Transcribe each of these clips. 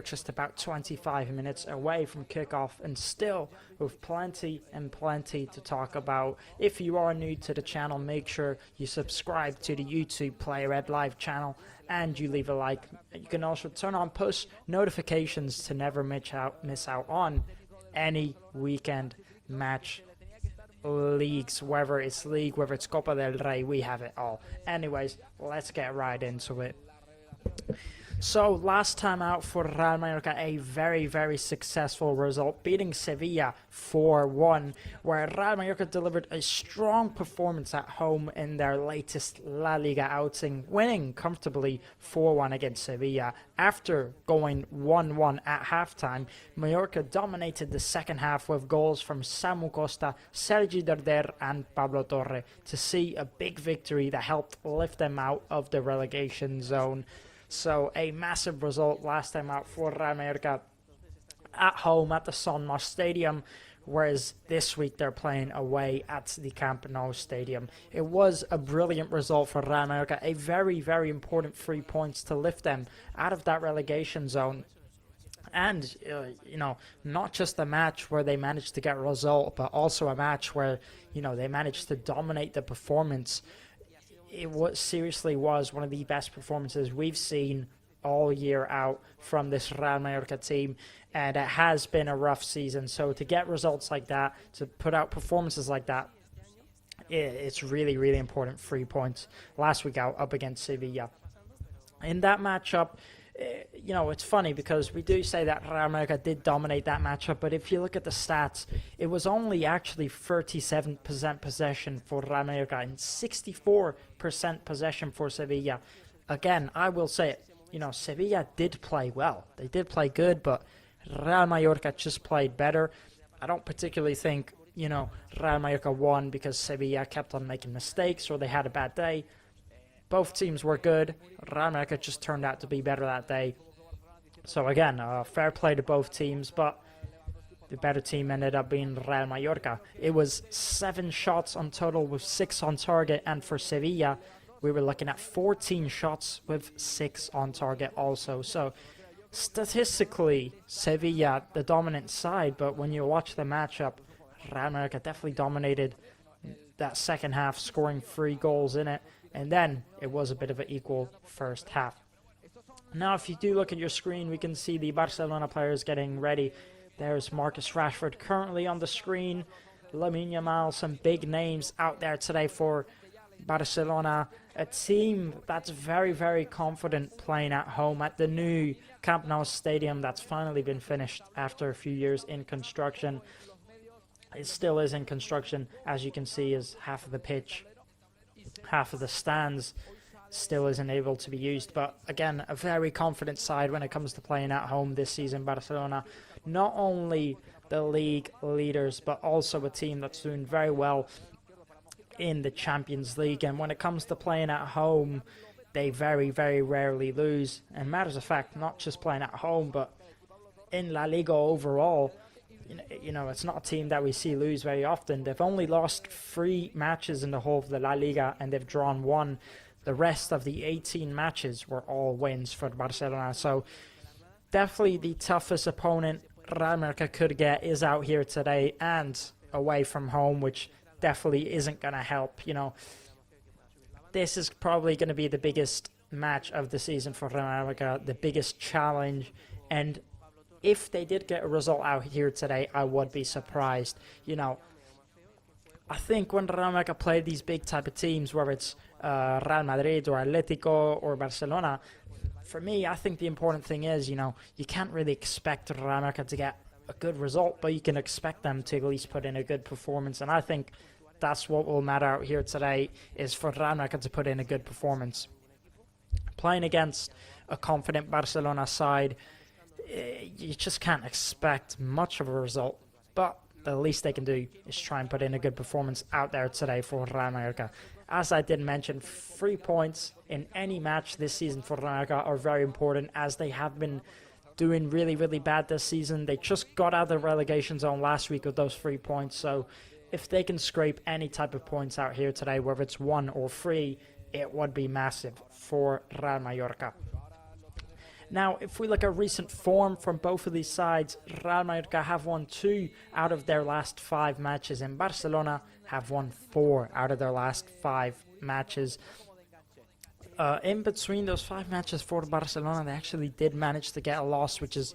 just about 25 minutes away from kickoff, and still with plenty and plenty to talk about. If you are new to the channel, make sure you subscribe to the YouTube Player Ed Live channel and you leave a like. You can also turn on push notifications to never miss out on any weekend match leagues, whether it's league, whether it's Copa del Rey, we have it all. Anyways, let's get right into it. So last time out for Real Mallorca, a very successful result, beating Sevilla 4-1, where Real Mallorca delivered a strong performance at home in their latest La Liga outing, winning comfortably 4-1 against Sevilla. After going 1-1 at halftime, Mallorca dominated the second half with goals from Samu Costa, Sergi Darder and Pablo Torre to see a big victory that helped lift them out of the relegation zone. So a massive result last time out for Real Mallorca at home at the San Mamés Stadium, whereas this week they're playing away at the Camp Nou Stadium. It was a brilliant result for Real Mallorca, a very important 3 points to lift them out of that relegation zone. And, not just a match where they managed to get a result, but also a match where, they managed to dominate the performance. It seriously was one of the best performances we've seen all year out from this Real Mallorca team, and it has been a rough season. So to get results like that, to put out performances like that, it's really important. 3 points last week out up against Sevilla. In that matchup, it's funny because we do say that Real Mallorca did dominate that matchup, but if you look at the stats, it was only actually 37% possession for Real Mallorca and 64% possession for Sevilla. Again, I will say it, Sevilla did play well. They did play good, but Real Mallorca just played better. I don't particularly think, Real Mallorca won because Sevilla kept on making mistakes or they had a bad day. Both teams were good. Real Mallorca just turned out to be better that day. So again, fair play to both teams, but the better team ended up being Real Mallorca. It was 7 shots on total with 6 on target, and for Sevilla, we were looking at 14 shots with 6 on target also. So statistically, Sevilla, the dominant side, but when you watch the matchup, Real Mallorca definitely dominated that second half, scoring 3 goals in it. And then it was a bit of an equal first half. Now, if you do look at your screen, we can see the Barcelona players getting ready. There's Marcus Rashford currently on the screen. Lamine Yamal, some big names out there today for Barcelona. A team that's very confident playing at home at the new Camp Nou Stadium that's finally been finished after a few years in construction. It still is in construction, as you can see, is half of the pitch. Half of the stands still isn't able to be used, but again, a very confident side when it comes to playing at home this season. Barcelona, not only the league leaders, but also a team that's doing very well in the Champions League. And when it comes to playing at home, they very rarely lose. And matters of fact, not just playing at home, but in LaLiga overall, it's not a team that we see lose very often. They've only lost 3 matches in the whole of the La Liga, and they've drawn 1. The rest of the 18 matches were all wins for Barcelona. So definitely the toughest opponent Real Mallorca could get is out here today and away from home, which definitely isn't going to help. This is probably going to be the biggest match of the season for Real Mallorca, the biggest challenge, and if they did get a result out here today, I would be surprised. I think when Real Mallorca play these big type of teams, whether it's Real Madrid or Atletico or Barcelona, for me, I think the important thing is, you can't really expect Real Mallorca to get a good result, but you can expect them to at least put in a good performance. And I think that's what will matter out here today, is for Real Mallorca to put in a good performance. Playing against a confident Barcelona side, you just can't expect much of a result, but the least they can do is try and put in a good performance out there today for Real Mallorca. As I did mention, 3 points in any match this season for Real Mallorca are very important, as they have been doing really bad this season. They just got out of the relegation zone last week with those 3 points, so if they can scrape any type of points out here today, whether it's 1 or 3, it would be massive for Real Mallorca. Now, if we look at recent form from both of these sides, Real Mallorca have won 2 out of their last 5 matches, and Barcelona have won 4 out of their last 5 matches. In between those 5 matches for Barcelona, they actually did manage to get a loss, which is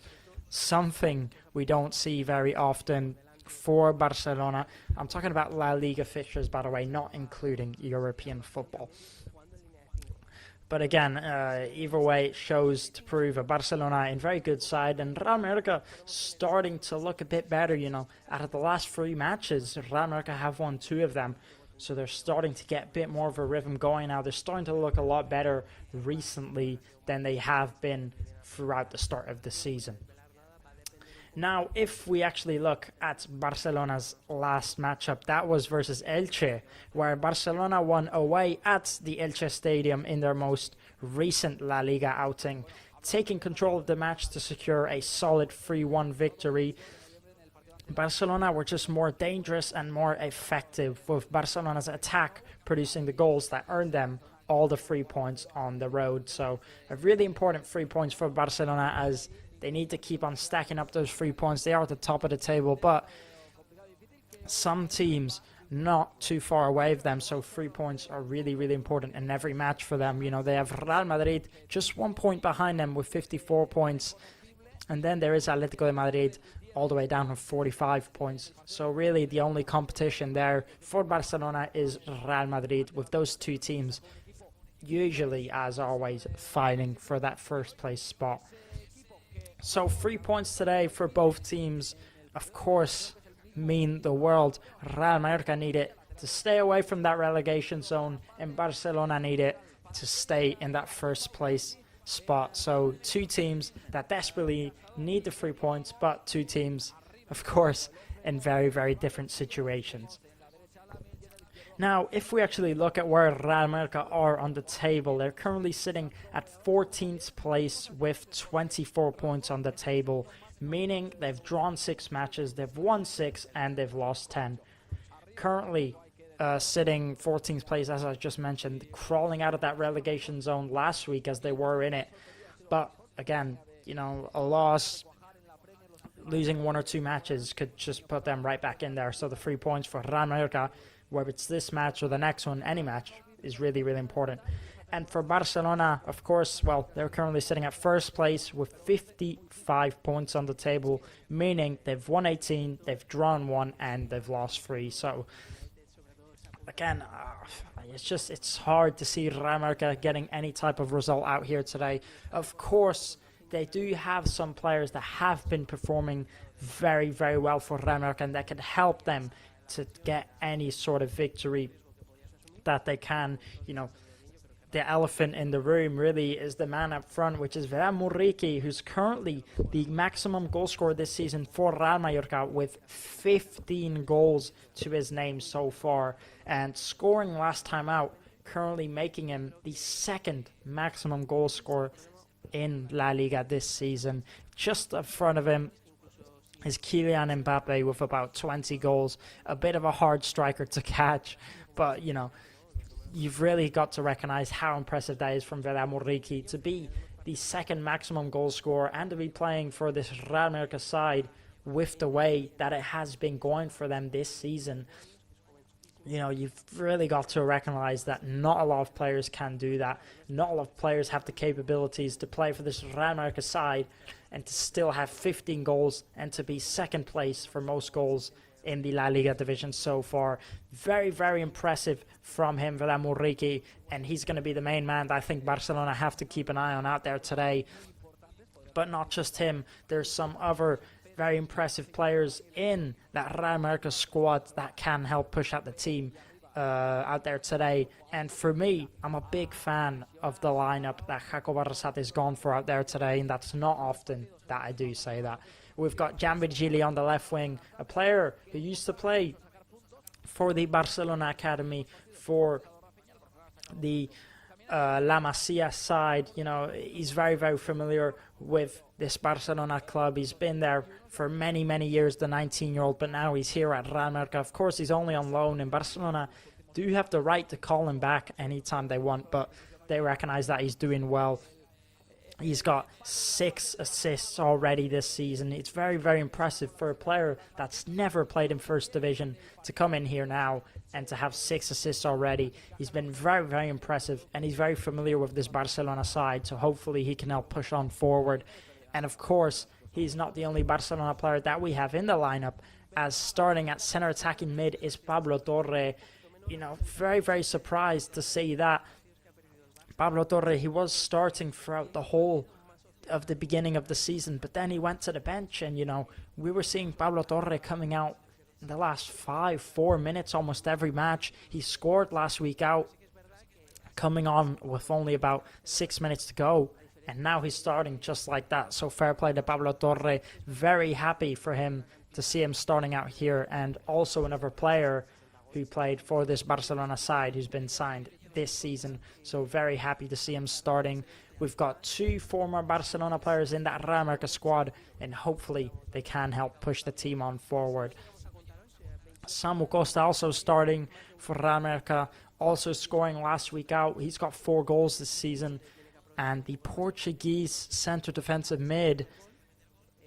something we don't see very often for Barcelona. I'm talking about LaLiga fixtures, by the way, not including European football. But again, either way, it shows to prove a Barcelona in very good side, and Real Mallorca starting to look a bit better. Out of the last 3 matches, Real Mallorca have won 2 of them, so they're starting to get a bit more of a rhythm going now. They're starting to look a lot better recently than they have been throughout the start of the season. Now, if we actually look at Barcelona's last matchup, that was versus Elche, where Barcelona won away at the Elche Stadium in their most recent La Liga outing, taking control of the match to secure a solid 3-1 victory. Barcelona were just more dangerous and more effective, with Barcelona's attack producing the goals that earned them all the 3 points on the road. So a really important 3 points for Barcelona, as they need to keep on stacking up those 3 points. They are at the top of the table, but some teams not too far away of them, so 3 points are really, really important in every match for them. They have Real Madrid just 1 point behind them with 54 points, and then there is Atletico de Madrid all the way down with 45 points. So really the only competition there for Barcelona is Real Madrid, with those 2 teams usually, as always, fighting for that first place spot. So 3 points today for both teams, of course, mean the world. Real Mallorca need it to stay away from that relegation zone, and Barcelona need it to stay in that first place spot. So 2 teams that desperately need the 3 points, but 2 teams, of course, in very, very different situations. Now, if we actually look at where Real Mallorca are on the table, they're currently sitting at 14th place with 24 points on the table, meaning they've drawn 6 matches, they've won 6, and they've lost 10. Currently sitting 14th place, as I just mentioned, crawling out of that relegation zone last week as they were in it. But again, a loss, losing 1 or 2 matches could just put them right back in there. So the 3 points for Real Mallorca, whether it's this match or the next one, any match, is really, really important. And for Barcelona, of course, well, they're currently sitting at first place with 55 points on the table, meaning they've won 18, they've drawn 1, and they've lost 3. So, again, it's hard to see Real Mallorca getting any type of result out here today. Of course, they do have some players that have been performing very, very well for Real Mallorca, and that could help them to get any sort of victory that they can. The elephant in the room really is the man up front, which is Muriqi, who's currently the maximum goal scorer this season for Real Mallorca with 15 goals to his name so far, and scoring last time out, currently making him the 2nd maximum goal scorer in La Liga this season. Just up front of him is Kylian Mbappe with about 20 goals. A bit of a hard striker to catch, but you've really got to recognize how impressive that is from Muriqi to be the 2nd maximum goal scorer and to be playing for this Real Mallorca side with the way that it has been going for them this season. You've really got to recognize that not a lot of players can do that. Not a lot of players have the capabilities to play for this Real Mallorca side and to still have 15 goals and to be 2nd place for most goals in the La Liga division so far. Very, very impressive from him, Muriqi, and he's going to be the main man that I think Barcelona have to keep an eye on out there today. But not just him, there's some other very impressive players in that Real Mallorca squad that can help push out the team out there today. And for me, I'm a big fan of the lineup that Jacob Arrasate has gone for out there today, and that's not often that I do say that. We've got Jan Virgili on the left wing, a player who used to play for the Barcelona Academy, for the La Masia side. He's very, very familiar with this Barcelona club. He's been there for many, many years, the 19-year-old, but now he's here at Real Mallorca. Of course, he's only on loan, and Barcelona do have the right to call him back anytime they want, but they recognize that he's doing well He's got 6 assists already this season. It's very, very impressive for a player that's never played in First Division to come in here now and to have 6 assists already. He's been very, very impressive, and he's very familiar with this Barcelona side, so hopefully he can help push on forward. And of course, he's not the only Barcelona player that we have in the lineup, as starting at center attacking mid is Pablo Torre. You know, very, very surprised to see that. Pablo Torre, he was starting throughout the whole of the beginning of the season, but then he went to the bench, and, you know, we were seeing Pablo Torre coming out in the last 4 minutes almost every match. He scored last week out, coming on with only about 6 minutes to go, and now he's starting just like that. So fair play to Pablo Torre. Very happy for him to see him starting out here, and also another player who played for this Barcelona side who's been signed this season, so very happy to see him starting. We've got 2 former Barcelona players in that Real Mallorca squad, and hopefully they can help push the team on forward. Samu Costa also starting for Real Mallorca, also scoring last week out. He's got 4 goals this season, and the Portuguese centre defensive mid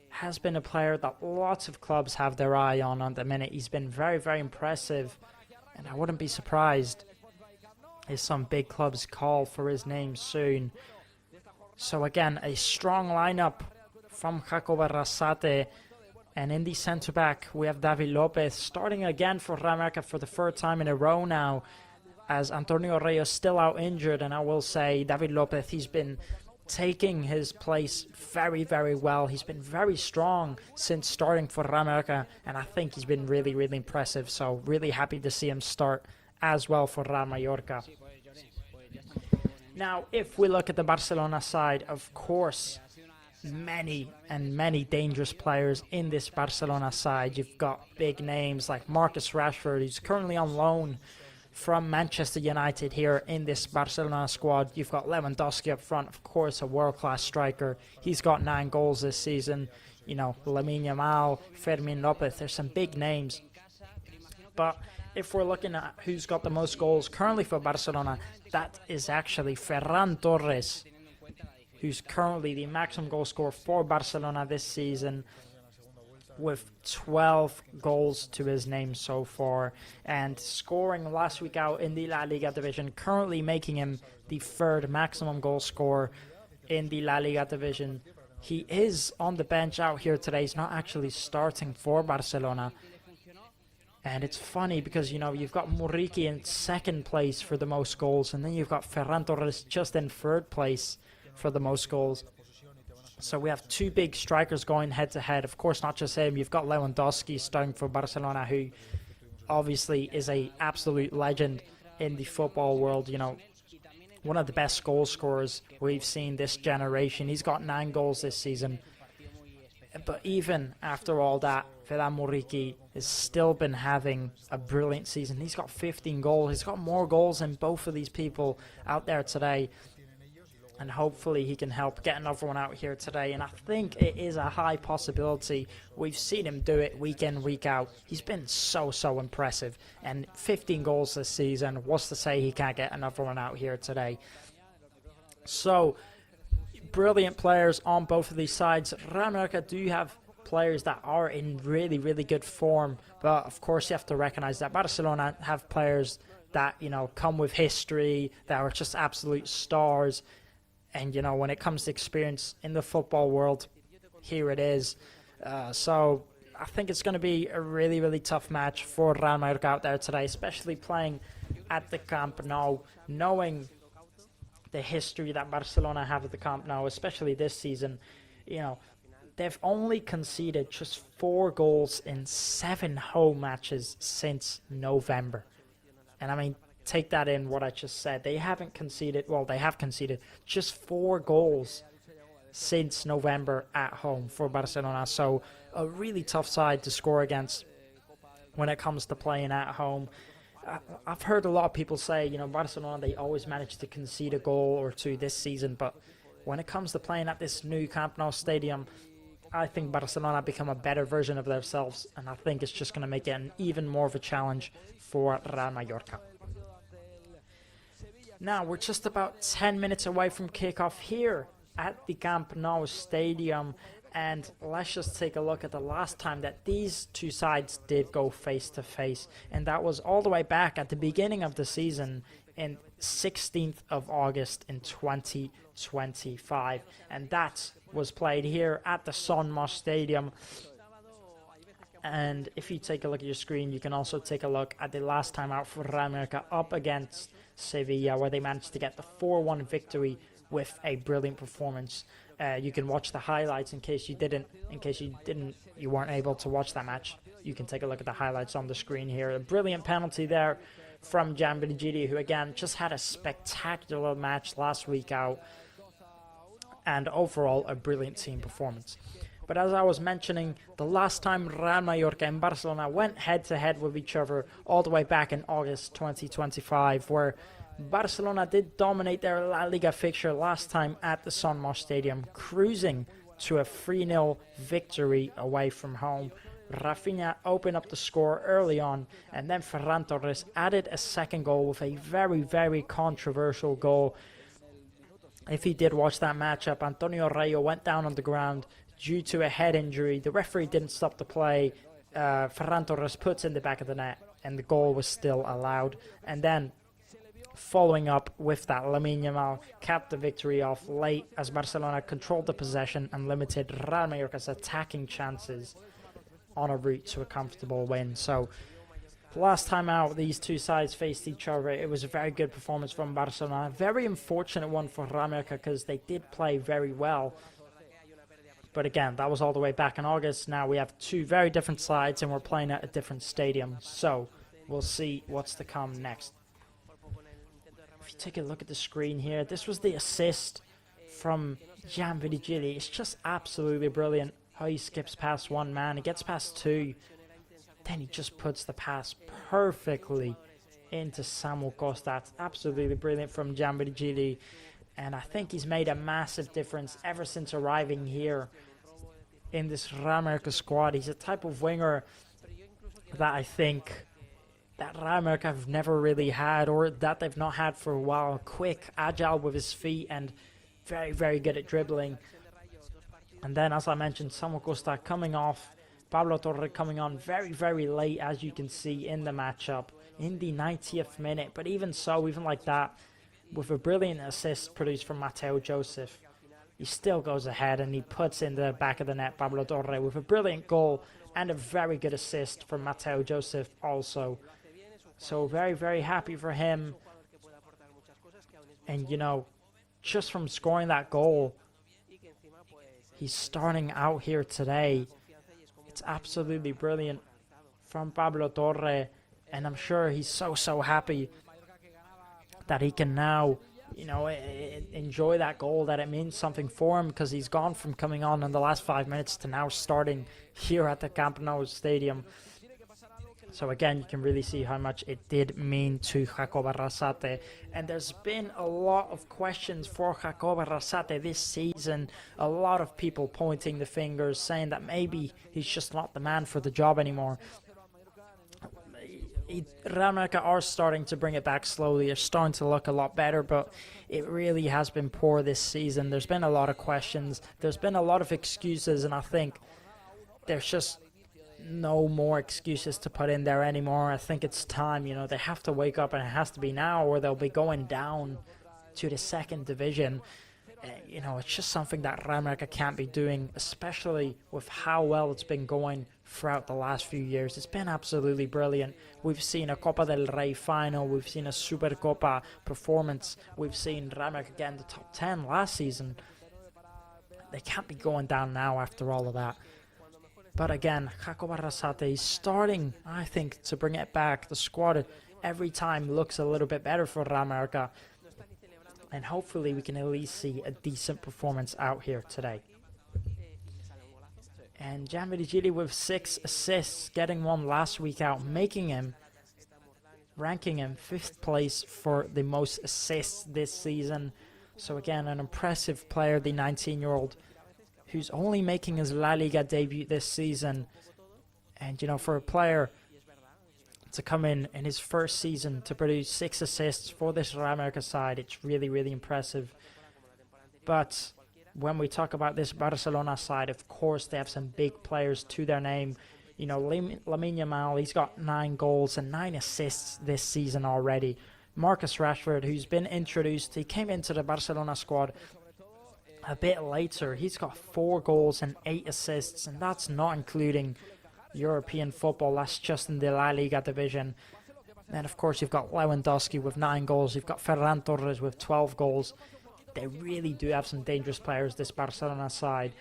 has been a player that lots of clubs have their eye on the minute. He's been very, very impressive, and I wouldn't be surprised if some big clubs call for his name soon. So again, a strong lineup from Jacob Arrasate. And in the centre-back, we have David Lopez starting again for Real Mallorca for the 3rd time in a row now, as Antonio Reyes still out injured. And I will say, David Lopez, he's been taking his place very, very well. He's been very strong since starting for Real Mallorca, and I think he's been really, really impressive. So really happy to see him start as well for Real Mallorca. Now, if we look at the Barcelona side, of course, many dangerous players in this Barcelona side. You've got big names like Marcus Rashford, who's currently on loan from Manchester United here in this Barcelona squad. You've got Lewandowski up front, of course, a world-class striker. He's got 9 goals this season. You know, Lamine Yamal, Fermin Lopez, there's some big names. But if we're looking at who's got the most goals currently for Barcelona, that is actually Ferran Torres, who's currently the maximum goal scorer for Barcelona this season, with 12 goals to his name so far, and scoring last week out in the La Liga division, currently making him the 3rd maximum goal scorer in the La Liga division. He is on the bench out here today. He's not actually starting for Barcelona. And it's funny because, you know, you've got Muriqi in 2nd place for the most goals, and then you've got Ferran Torres just in 3rd place for the most goals. So we have 2 big strikers going head-to-head. Of course, not just him. You've got Lewandowski starting for Barcelona, who obviously is a absolute legend in the football world. You know, one of the best goal scorers we've seen this generation. He's got 9 goals this season. But even after all that, Ferran Muriqi has still been having a brilliant season. He's got 15 goals. He's got more goals than both of these people out there today. And hopefully he can help get another one out here today. And I think it is a high possibility. We've seen him do it week in, week out. He's been so impressive. And 15 goals this season. What's to say he can't get another one out here today? So, brilliant players on both of these sides. Real Mallorca do have players that are in really, really good form. But, of course, you have to recognize that Barcelona have players that, you know, come with history, that are just absolute stars. And, you know, when it comes to experience in the football world, here it is. So I think it's going to be a really, really tough match for Real Mallorca out there today, especially playing at the Camp Nou, knowing the history that Barcelona have at the Camp Nou, especially this season. You know, they've only conceded just 4 goals in 7 home matches since November. And I mean, take that in what I just said. They haven't conceded, well, they have conceded just 4 goals since November at home for Barcelona. So a really tough side to score against when it comes to playing at home. I've heard a lot of people say, you know, Barcelona, they always manage to concede a goal or 2 this season. But when it comes to playing at this new Camp Nou stadium, I think Barcelona become a better version of themselves. And I think it's just going to make it an even more of a challenge for Real Mallorca. Now, we're just about 10 minutes away from kickoff here at the Camp Nou stadium. And let's just take a look at the last time that these two sides did go face to face, and that was all the way back at the beginning of the season in 16th of August in 2025, and that was played here at the Son Moix Stadium. And if you take a look at your screen, you can also take a look at the last time out for Real Mallorca up against Sevilla, where they managed to get the 4-1 victory with a brilliant performance. You can watch the highlights in case you weren't able to watch that match. You can take a look at the highlights on the screen here. A brilliant penalty there from Gianbirigili, who again just had a spectacular match last week out, and overall a brilliant team performance. But as I was mentioning, the last time Real Mallorca and Barcelona went head-to-head with each other all the way back in August 2025, where Barcelona did dominate their LaLiga fixture last time at the Son Moix Stadium, cruising to a 3-0 victory away from home. Rafinha opened up the score early on, and then Ferran Torres added a second goal with a very, very controversial goal. If you did watch that matchup, Antonio Rayo went down on the ground due to a head injury. The referee didn't stop the play. Ferran Torres puts in the back of the net, and the goal was still allowed. And then, following up with that, Lamine Yamal capped the victory off late as Barcelona controlled the possession and limited Real Mallorca's attacking chances on a route to a comfortable win. So, last time out, these two sides faced each other. It was a very good performance from Barcelona. Very unfortunate one for Real Mallorca because they did play very well. But again, that was all the way back in August. Now we have two very different sides and we're playing at a different stadium. So we'll see what's to come next. If you take a look at the screen here, this was the assist from Gianbirigili. It's just absolutely brilliant how he skips past one man. He gets past two. Then he just puts the pass perfectly into Samuel Costa. It's absolutely brilliant from Gianbirigili. And I think he's made a massive difference ever since arriving here in this Real Mallorca squad. He's a type of winger that I think that Real Mallorca have never really had, or that they've not had for a while. Quick, agile with his feet, and very, very good at dribbling. And then, as I mentioned, Samuel Costa coming off, Pablo Torre coming on very, very late, as you can see in the matchup, in the 90th minute. But even so, even like that, with a brilliant assist produced from Mateo Joseph, he still goes ahead and he puts in the back of the net Pablo Torre with a brilliant goal and a very good assist from Mateo Joseph also. So very, very happy for him. And, you know, just from scoring that goal, he's starting out here today. It's absolutely brilliant from Pablo Torre. And I'm sure he's so happy that he can now, you know, enjoy that goal, that it means something for him, because he's gone from coming on in the last 5 minutes to now starting here at the Camp Nou Stadium. So again, you can really see how much it did mean to Jacob Arrasate. And there's been a lot of questions for Jacob Arrasate this season. A lot of people pointing the fingers, saying that maybe he's just not the man for the job anymore. Real Mallorca are starting to bring it back slowly. They're starting to look a lot better, but it really has been poor this season. There's been a lot of questions. There's been a lot of excuses, and I think there's just no more excuses to put in there anymore. I think it's time, you know, they have to wake up, and it has to be now, or they'll be going down to the second division. You know, it's just something that Real Mallorca can't be doing, especially with how well it's been going throughout the last few years. It's been absolutely brilliant. We've seen a Copa del Rey final. We've seen a Supercopa performance. We've seen Real Mallorca get in the top 10 last season. They can't be going down now after all of that. But again, Jacob Arrasate is starting, I think, to bring it back. The squad every time looks a little bit better for Real Mallorca. And hopefully we can at least see a decent performance out here today. And Gianbirigili with 6 assists, getting one last week out, ranking him 5th place for the most assists this season. So again, an impressive player, the 19-year-old, who's only making his La Liga debut this season. And, you know, for a player to come in his first season to produce 6 assists for this Real Mallorca side, it's really, really impressive. But when we talk about this Barcelona side, of course they have some big players to their name. You know, Lamine Yamal, he's got 9 goals and 9 assists this season already. Marcus Rashford, who's been introduced, he came into the Barcelona squad a bit later. He's got 4 goals and 8 assists, and that's not including European football. That's just in the LaLiga division. Then, of course, you've got Lewandowski with 9 goals. You've got Ferran Torres with 12 goals. They really do have some dangerous players, this Barcelona side.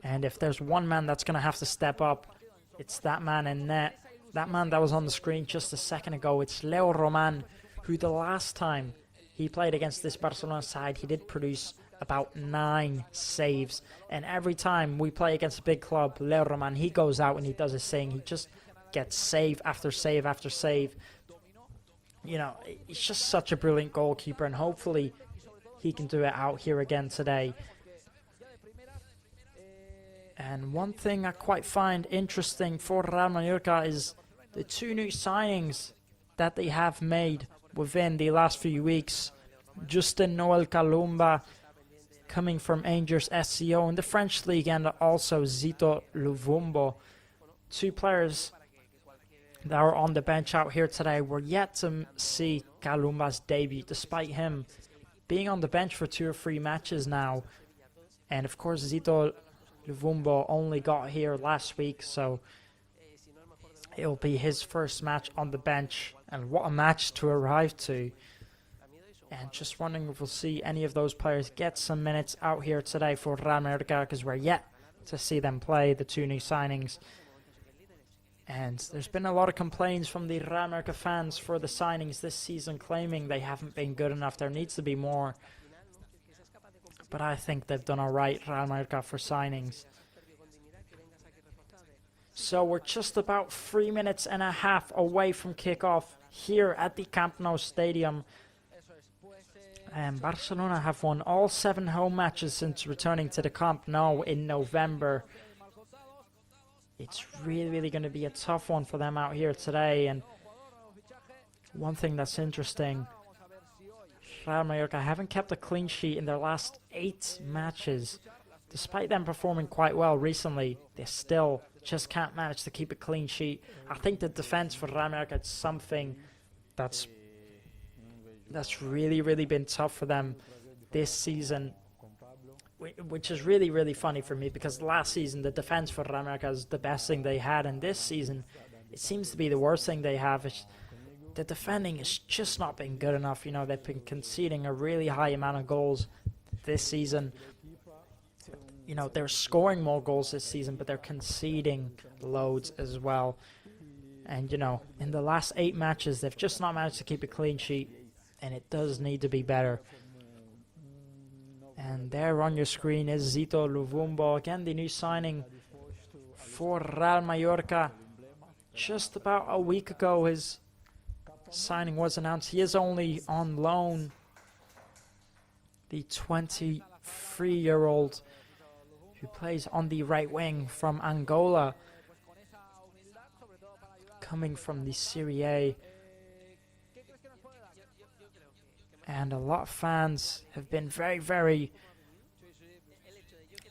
And if there's one man that's going to have to step up, it's that man in net. That man that was on the screen just a second ago. It's Leo Roman, who the last time he played against this Barcelona side, he did produce about 9 saves. And every time we play against a big club, Leo Roman, he goes out and he does his thing. He just gets save after save after save. You know, he's just such a brilliant goalkeeper, and hopefully he can do it out here again today. And one thing I quite find interesting for Real Mallorca is the 2 new signings that they have made within the last few weeks. Justin Noel Kalumba coming from Angers SCO in the French league, and also Zito Luvumbo. 2 players that are on the bench out here today. We're yet to see Kalumba's debut, despite him being on the bench for 2 or 3 matches now. And of course Zito Luvumbo only got here last week, so it'll be his first match on the bench, and what a match to arrive to. And just wondering if we'll see any of those players get some minutes out here today for Real Mallorca, because we're yet to see them play, the 2 new signings. And there's been a lot of complaints from the Real Mallorca fans for the signings this season, claiming they haven't been good enough. There needs to be more. But I think they've done alright, Real Mallorca, for signings. So we're just about 3 minutes and a half away from kickoff here at the Camp Nou Stadium. And Barcelona have won all 7 home matches since returning to the Camp Nou in November. It's really going to be a tough one for them out here today. And one thing that's interesting, Real Mallorca haven't kept a clean sheet in their last 8 matches. Despite them performing quite well recently, they still just can't manage to keep a clean sheet. I think the defense for Real Mallorca is something that's really been tough for them this season, which is really funny for me, because last season the defense for Real Mallorca is the best thing they had, and this season it seems to be the worst thing they have. The defending has just not been good enough. You know, they've been conceding a really high amount of goals this season. You know, they're scoring more goals this season, but they're conceding loads as well. And, you know, in the last 8 matches, they've just not managed to keep a clean sheet, and it does need to be better. And there on your screen is Zito Luvumbo, again the new signing for Real Mallorca. Just about a week ago his signing was announced. He is only on loan. The 23-year-old who plays on the right wing from Angola, coming from the Serie A. And a lot of fans have been very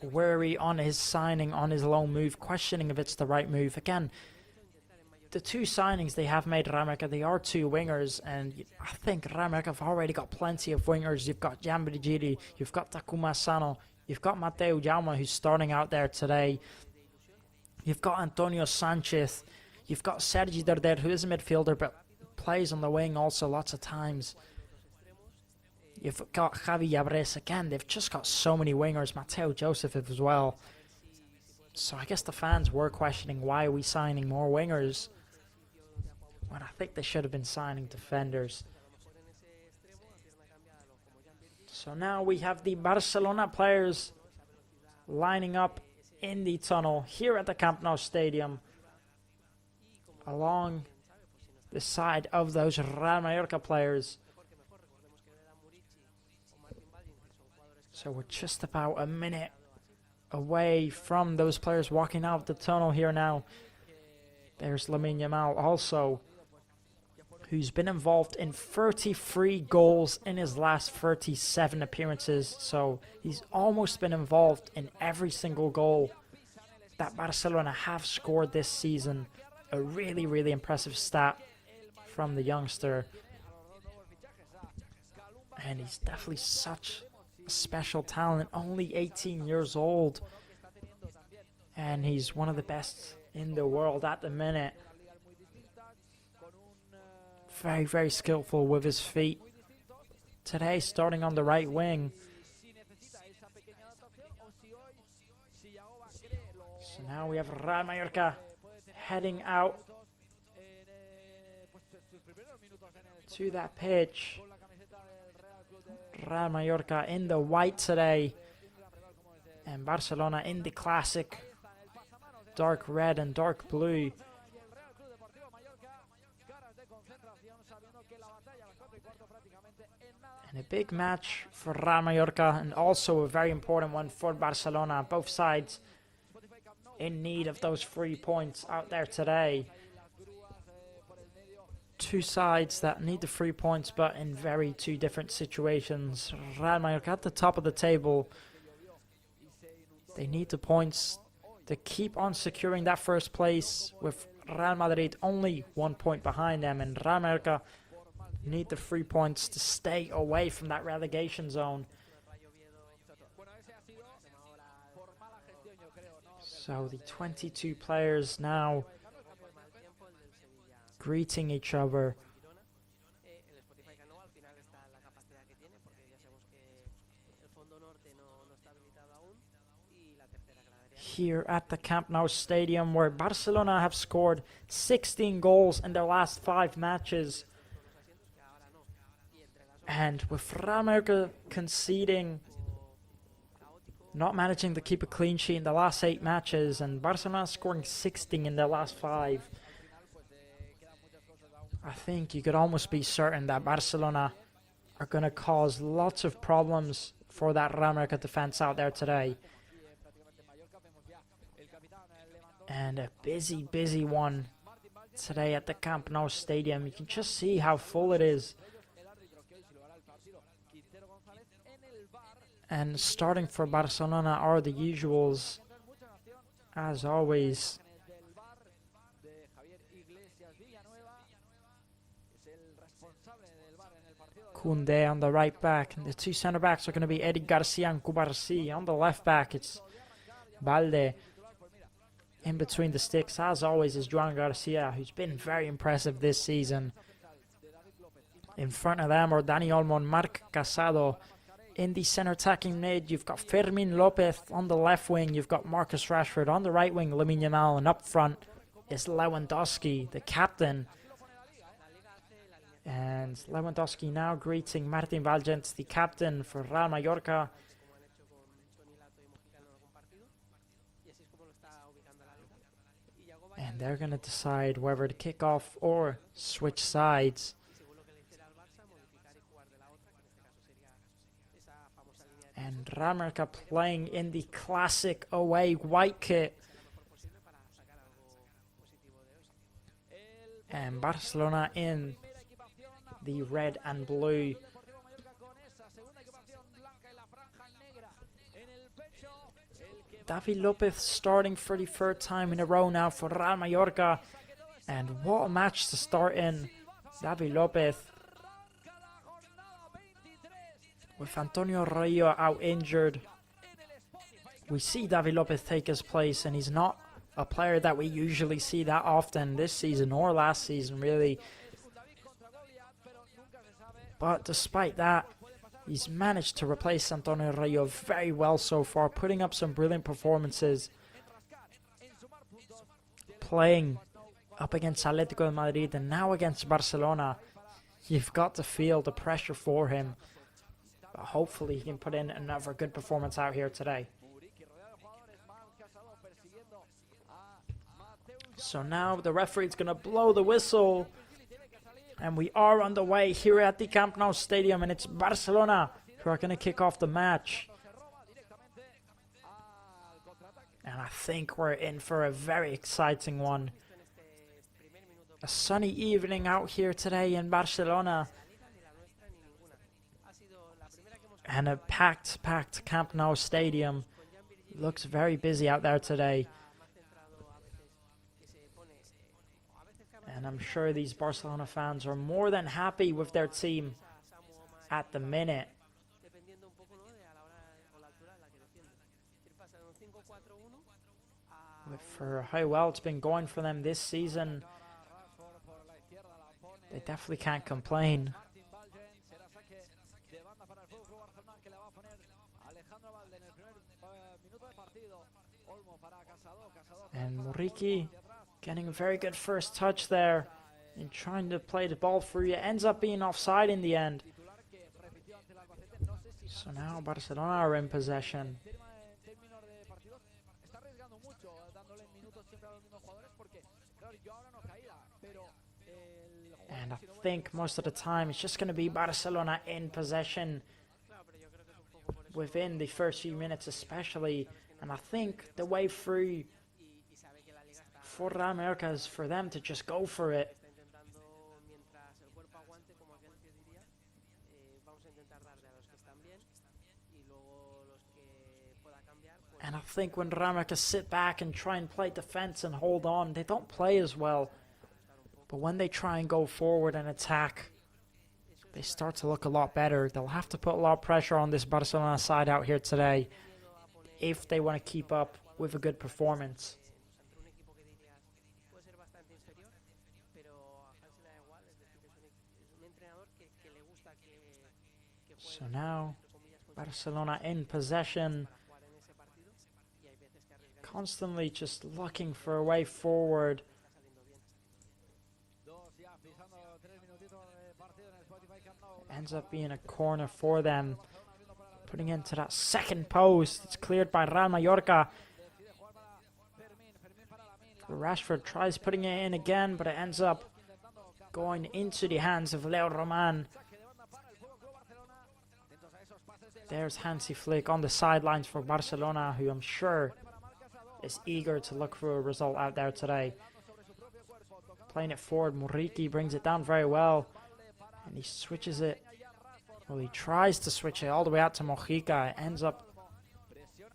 wary on his signing, on his loan move, questioning if it's the right move. Again, the 2 signings they have made, Real Mallorca, they are 2 wingers, and I think Real Mallorca have already got plenty of wingers. You've got Jan Brigidi, you've got Takuma Sano, you've got Mateo Jaume, who's starting out there today. You've got Antonio Sanchez, you've got Sergi Darder, who is a midfielder but plays on the wing also lots of times. You've got Javi Yabres again. They've just got so many wingers. Mateo Joseph as well. So I guess the fans were questioning, why are we signing more wingers when I think they should have been signing defenders. So now we have the Barcelona players lining up in the tunnel here at the Camp Nou Stadium, along the side of those Real Mallorca players. So we're just about a minute away from those players walking out of the tunnel here now. There's Lamine Yamal also who's been involved in 33 goals in his last 37 appearances. So he's almost been involved in every single goal that Barcelona have scored this season. A really, really impressive stat from the youngster. And he's definitely such a special talent, only 18 years old. And he's one of the best in the world at the minute. Very, very skillful with his feet. Today, starting on the right wing. So now we have Real Mallorca heading out to that pitch. Real Mallorca in the white today. And Barcelona in the classic dark red and dark blue. And a big match for Real Mallorca, and also a very important one for Barcelona. Both sides in need of those 3 points out there today. Two sides that need the 3 points, but in very two different situations. Real Mallorca at the top of the table. They need the points to keep on securing that first place, with Real Madrid only 1 point behind them, and Real Mallorca need the 3 points to stay away from that relegation zone. So the 22 players now greeting each other. Here at the Camp Nou Stadium, where Barcelona have scored 16 goals in their last 5 matches. And with Real Mallorca conceding, not managing to keep a clean sheet in the last 8 matches, and Barcelona scoring 16 in their last 5, I think you could almost be certain that Barcelona are going to cause lots of problems for that Real Mallorca defense out there today. And a busy, busy one today at the Camp Nou Stadium. You can just see how full it is. And starting for Barcelona are the usuals, as always. Koundé on the right back. And the two centre backs are going to be Eric Garcia and Cubarsí. On the left back, it's Balde. In between the sticks, as always, is Joan Garcia, who's been very impressive this season. In front of them are Dani Olmo and Marc Casado. In the centre attacking mid, you've got Fermin Lopez on the left wing. You've got Marcus Rashford on the right wing, Lamine Yamal, and up front is Lewandowski, the captain. And Lewandowski now greeting Martin Valgent, the captain for Real Mallorca. And they're going to decide whether to kick off or switch sides. And Real Mallorca playing in the classic away white kit. And Barcelona in the red and blue. David Lopez starting for the 3rd time in a row now for Real Mallorca. And what a match to start in. David Lopez. With Antonio Rayo out injured, we see David Lopez take his place, and he's not a player that we usually see that often this season or last season, really. But despite that, he's managed to replace Antonio Rayo very well so far, putting up some brilliant performances. Playing up against Atletico de Madrid and now against Barcelona, you've got to feel the pressure for him. But hopefully he can put in another good performance out here today. So now the referee's going to blow the whistle. And we are on the way here at the Camp Nou Stadium. And it's Barcelona who are going to kick off the match. And I think we're in for a very exciting one. A sunny evening out here today in Barcelona. And a packed Camp Nou stadium. Looks very busy out there today. And I'm sure these Barcelona fans are more than happy with their team at the minute. For how well it's been going for them this season, they definitely can't complain. And Muriqi getting a very good first touch there and trying to play the ball through. It ends up being offside in the end. So now Barcelona are in possession. And I think most of the time it's just going to be Barcelona in possession within the first few minutes especially. And I think the way through for Real Mallorca is for them to just go for it. And I think when Real Mallorca sit back and try and play defense and hold on, they don't play as well. But when they try and go forward and attack, they start to look a lot better. They'll have to put a lot of pressure on this Barcelona side out here today if they want to keep up with a good performance. So now, Barcelona in possession, constantly just looking for a way forward. Ends up being a corner for them. Putting into that second post. It's cleared by Real Mallorca. Rashford tries putting it in again, but it ends up going into the hands of Leo Roman. There's Hansi Flick on the sidelines for Barcelona, who I'm sure is eager to look for a result out there today. Playing it forward, Muriqi brings it down very well. And he switches it. Well, he tries to switch it all the way out to Mojica. It ends up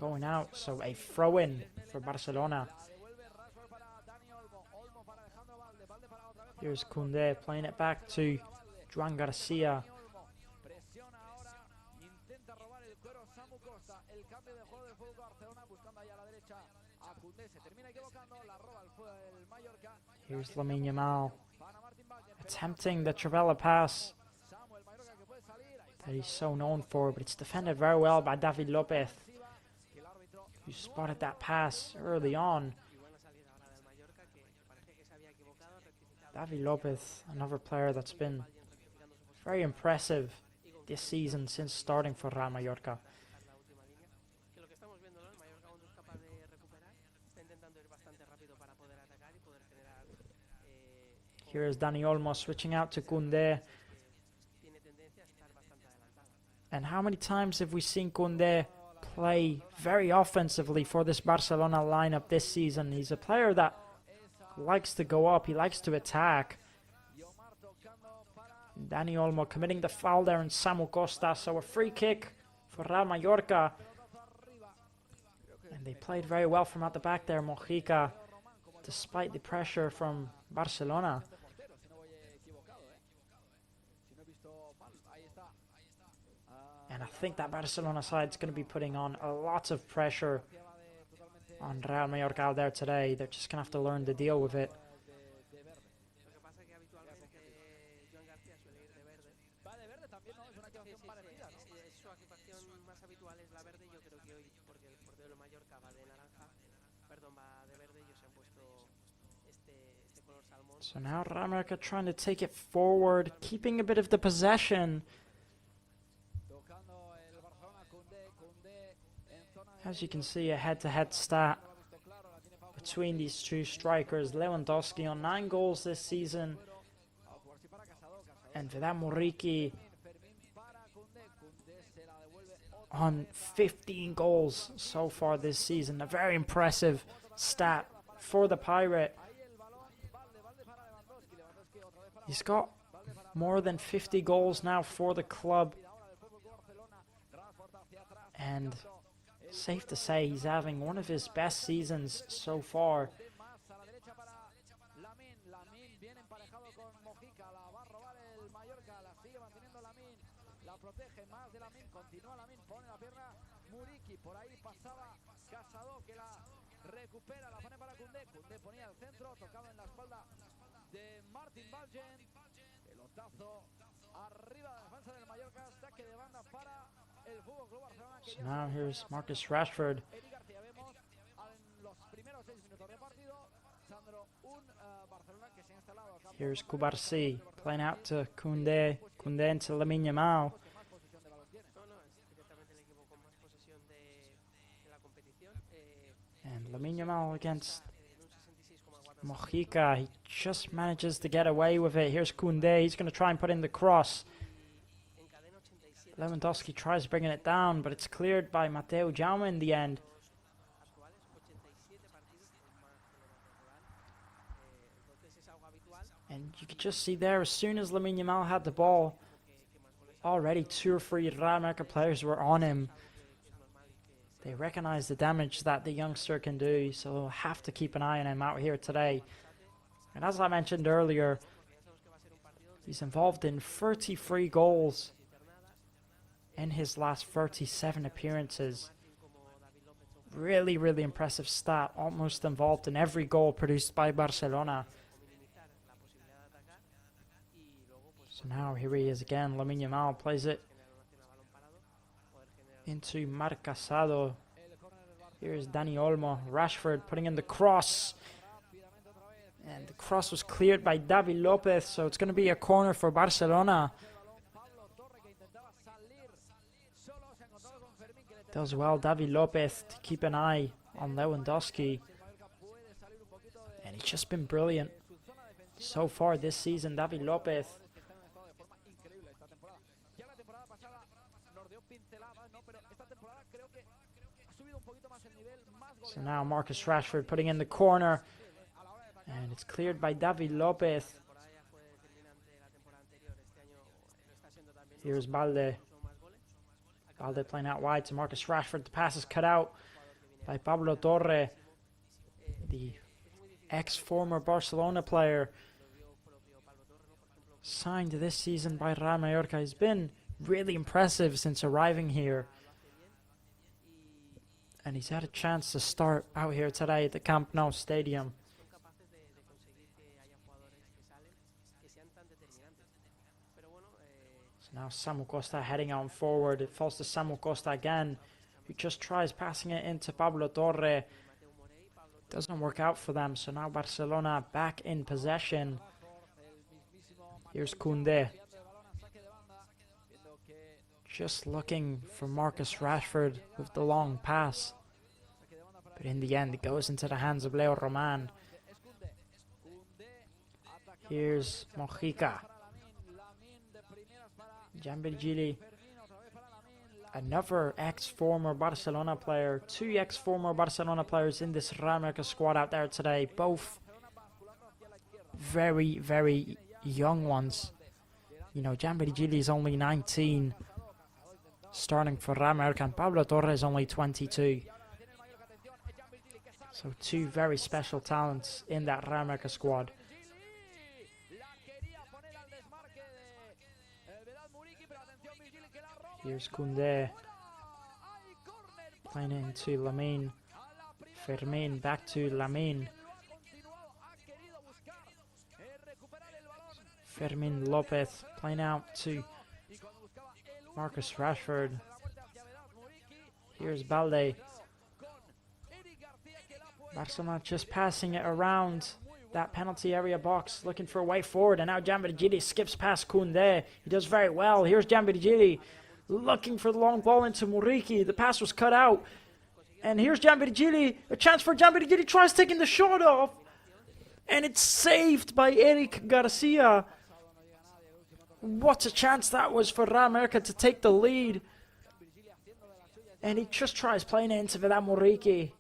going out. So a throw-in for Barcelona. Here's Koundé playing it back to Joan Garcia. Here's Lamine Yamal attempting the Travella pass that he's so known for, but it's defended very well by David Lopez, who spotted that pass early on. David Lopez, another player that's been very impressive this season since starting for Real Mallorca. Here is Dani Olmo switching out to Koundé. And how many times have we seen Koundé play very offensively for this Barcelona lineup this season? He's a player that likes to go up, he likes to attack. Dani Olmo committing the foul there in Samu Costa, so a free kick for Real Mallorca. And they played very well from out the back there, Mojica, despite the pressure from Barcelona. And I think that Barcelona side is going to be putting on a lot of pressure on Real Mallorca out there today. They're just going to have to learn to deal with it. So now Real Mallorca trying to take it forward, keeping a bit of the possession. As you can see, a head-to-head stat between these two strikers. Lewandowski on 9 goals this season, and Vedat Muriqi on 15 goals so far this season. A very impressive stat for the Pirate. He's got more than 50 goals now for the club. And safe to say he's having one of his best seasons so far. So now here's Marcus Rashford. Here's Kubarsi playing out to Koundé. Koundé into Lamine Yamal. And Lamine Yamal against Mojica. He just manages to get away with it. Here's Koundé. He's going to try and put in the cross. Lewandowski tries bringing it down, but it's cleared by Mateu Jaume in the end. And you could just see there, as soon as Lamine Yamal had the ball, already 2 or 3 Real Madrid players were on him. They recognize the damage that the youngster can do, so they'll have to keep an eye on him out here today. And as I mentioned earlier, he's involved in 33 goals in his last 37 appearances. Really, really impressive stat. Almost involved in every goal produced by Barcelona. So now here he is again. Lamine Yamal plays it into Marc Casado. Here's Dani Olmo. Rashford putting in the cross. And the cross was cleared by David Lopez, so it's going to be a corner for Barcelona. Does well, David Lopez, to keep an eye on Lewandowski. And he's just been brilliant so far this season, David Lopez. So now Marcus Rashford putting in the corner. And it's cleared by David Lopez. Here's Balde. Balde playing out wide to Marcus Rashford. The pass is cut out by Pablo Torre, the ex-former Barcelona player. Signed this season by Real Mallorca. He's been really impressive since arriving here. And he's had a chance to start out here today at the Camp Nou Stadium. So now Samu Costa heading on forward. It falls to Samu Costa again, who just tries passing it into Pablo Torre. Doesn't work out for them, so now Barcelona back in possession. Here's Koundé. Just looking for Marcus Rashford with the long pass. But in the end, it goes into the hands of Leo Roman. Here's Mojica. Jambirjili. Another ex-former Barcelona player. 2 ex-former Barcelona players in this Real Madrid squad out there today. Both very, very young ones. You know, Jambirjili is only 19. Starting for Real Madrid, and Pablo Torre is only 22. So 2 very special talents in that Real Madrid squad. Here's Koundé. Playing into Lamine. Fermin back to Lamine. Fermin Lopez playing out to Marcus Rashford. Here's Balde. Barcelona just passing it around that penalty area box, looking for a way forward, and now Jambirjili skips past Koundé. He does very well. Here's Jambirjili looking for the long ball into Muriqi. The pass was cut out. And here's Jambirjili. A chance for Jambirjili. Tries taking the shot off. And it's saved by Eric Garcia. What a chance that was for Real Madrid to take the lead. And he just tries playing it into Vidal Muriqi.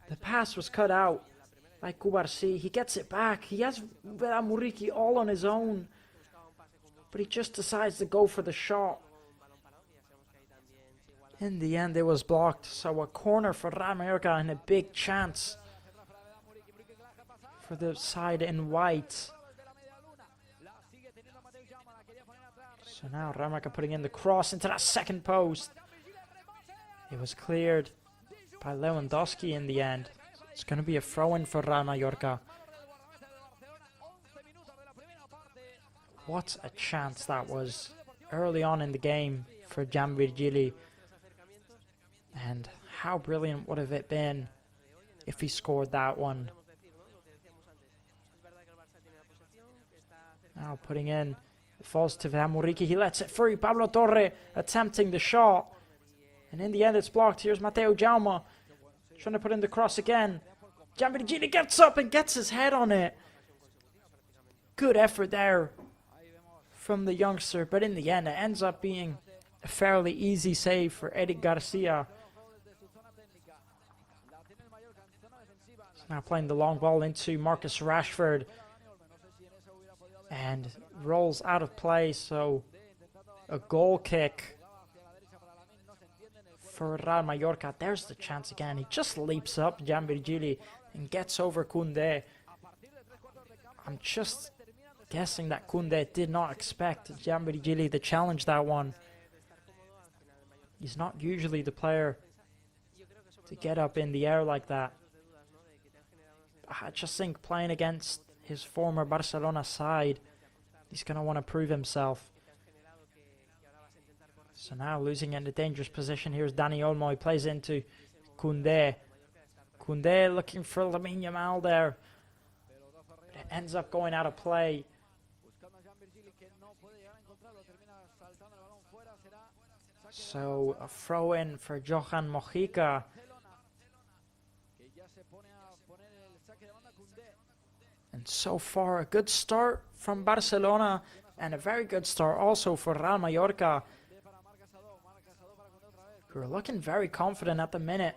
The pass was cut out by Kubarsi. He gets it back. He has Vidal Muriqi all on his own. but he just decides to go for the shot. In the end, it was blocked, so a corner for Real Mallorca and a big chance for the side in white. So now Real Mallorca putting in the cross into that second post. It was cleared by Lewandowski in the end. It's going to be a throw-in for Real Mallorca. What a chance that was early on in the game for Gianvirgili. And how brilliant would have it been if he scored that one. Now putting in, it falls to Muriqi. He lets it through. Pablo Torre attempting the shot. And in the end it's blocked. Here's Mateo Jaume trying to put in the cross again. Gianvirgili gets up and gets his head on it. Good effort there from the youngster. But in the end it ends up being a fairly easy save for Eric Garcia. Now playing the long ball into Marcus Rashford. And rolls out of play, so a goal kick for Real Mallorca. There's the chance again. He just leaps up, Gianvirgili, and gets over Koundé. I'm just guessing that Koundé did not expect Gianvirgili to challenge that one. He's not usually the player to get up in the air like that. I just think playing against his former Barcelona side, he's going to want to prove himself. So now losing in a dangerous position. Here's Dani Olmo. He plays into Koundé. Koundé looking for Lamine Yamal there. But it ends up going out of play. So a throw in for Johan Mojica. And so far, a good start from Barcelona and a very good start also for Real Mallorca, who are looking very confident at the minute.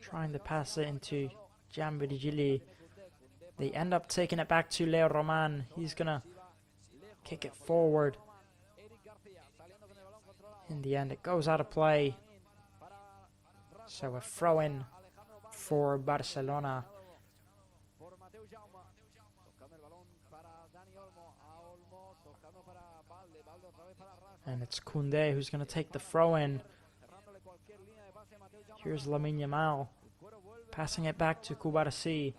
Trying to pass it into Gianvirgili. They end up taking it back to Leo Roman. He's going to kick it forward. In the end, it goes out of play. So a throw-in for Barcelona. And it's Koundé who's going to take the throw-in. Here's Lamine Yamal passing it back to Cubarsí.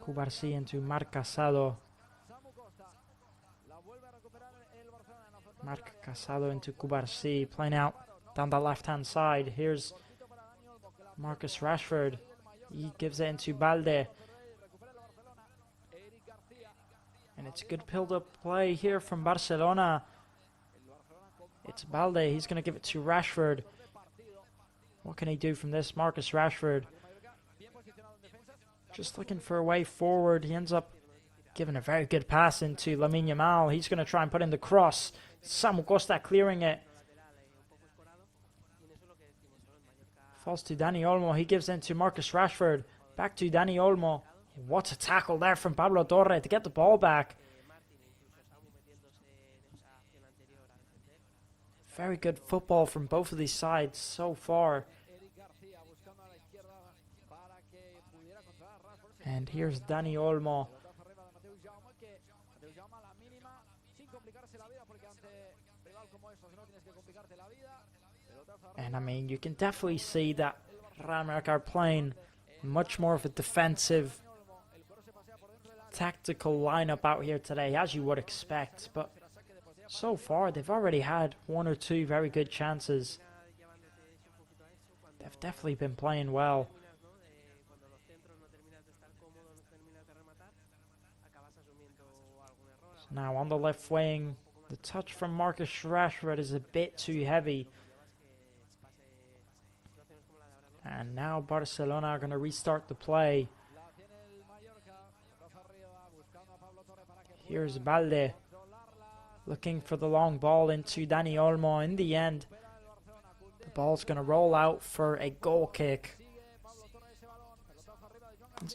Cubarsí into Marc Casado. Marc Casado into Cubarsí, playing out down the left-hand side. Here's Marcus Rashford. He gives it into Balde. And it's a good build-up play here from Barcelona. It's Balde. He's going to give it to Rashford. What can he do from this? Marcus Rashford just looking for a way forward. He ends up giving a very good pass into Lamine Yamal. He's going to try and put in the cross. Samu Costa clearing it. Falls to Dani Olmo. He gives in to Marcus Rashford. Back to Dani Olmo. What a tackle there from Pablo Torre to get the ball back. Very good football from both of these sides so far. And here's Dani Olmo. And I mean, you can definitely see that Real Mallorca are playing much more of a defensive, tactical lineup out here today, as you would expect. But so far, they've already had one or two very good chances. They've definitely been playing well. So now on the left wing, the touch from Marcus Rashford is a bit too heavy. And now Barcelona are going to restart the play. Here's Balde looking for the long ball into Dani Olmo. In the end, the ball's going to roll out for a goal kick.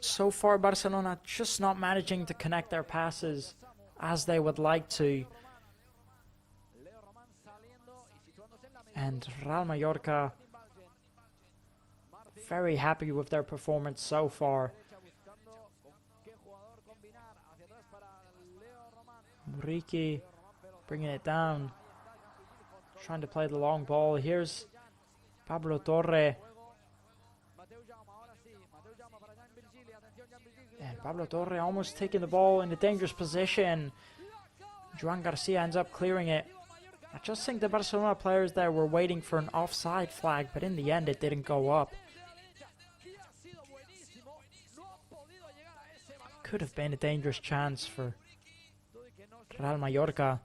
So far, Barcelona just not managing to connect their passes as they would like to. And Real Mallorca very happy with their performance so far. Muriqi bringing it down, trying to play the long ball. Here's Pablo Torre. And Pablo Torre almost taking the ball in a dangerous position. Joan Garcia ends up clearing it. I just think the Barcelona players there were waiting for an offside flag, but in the end it didn't go up. Could have been a dangerous chance for Real Mallorca.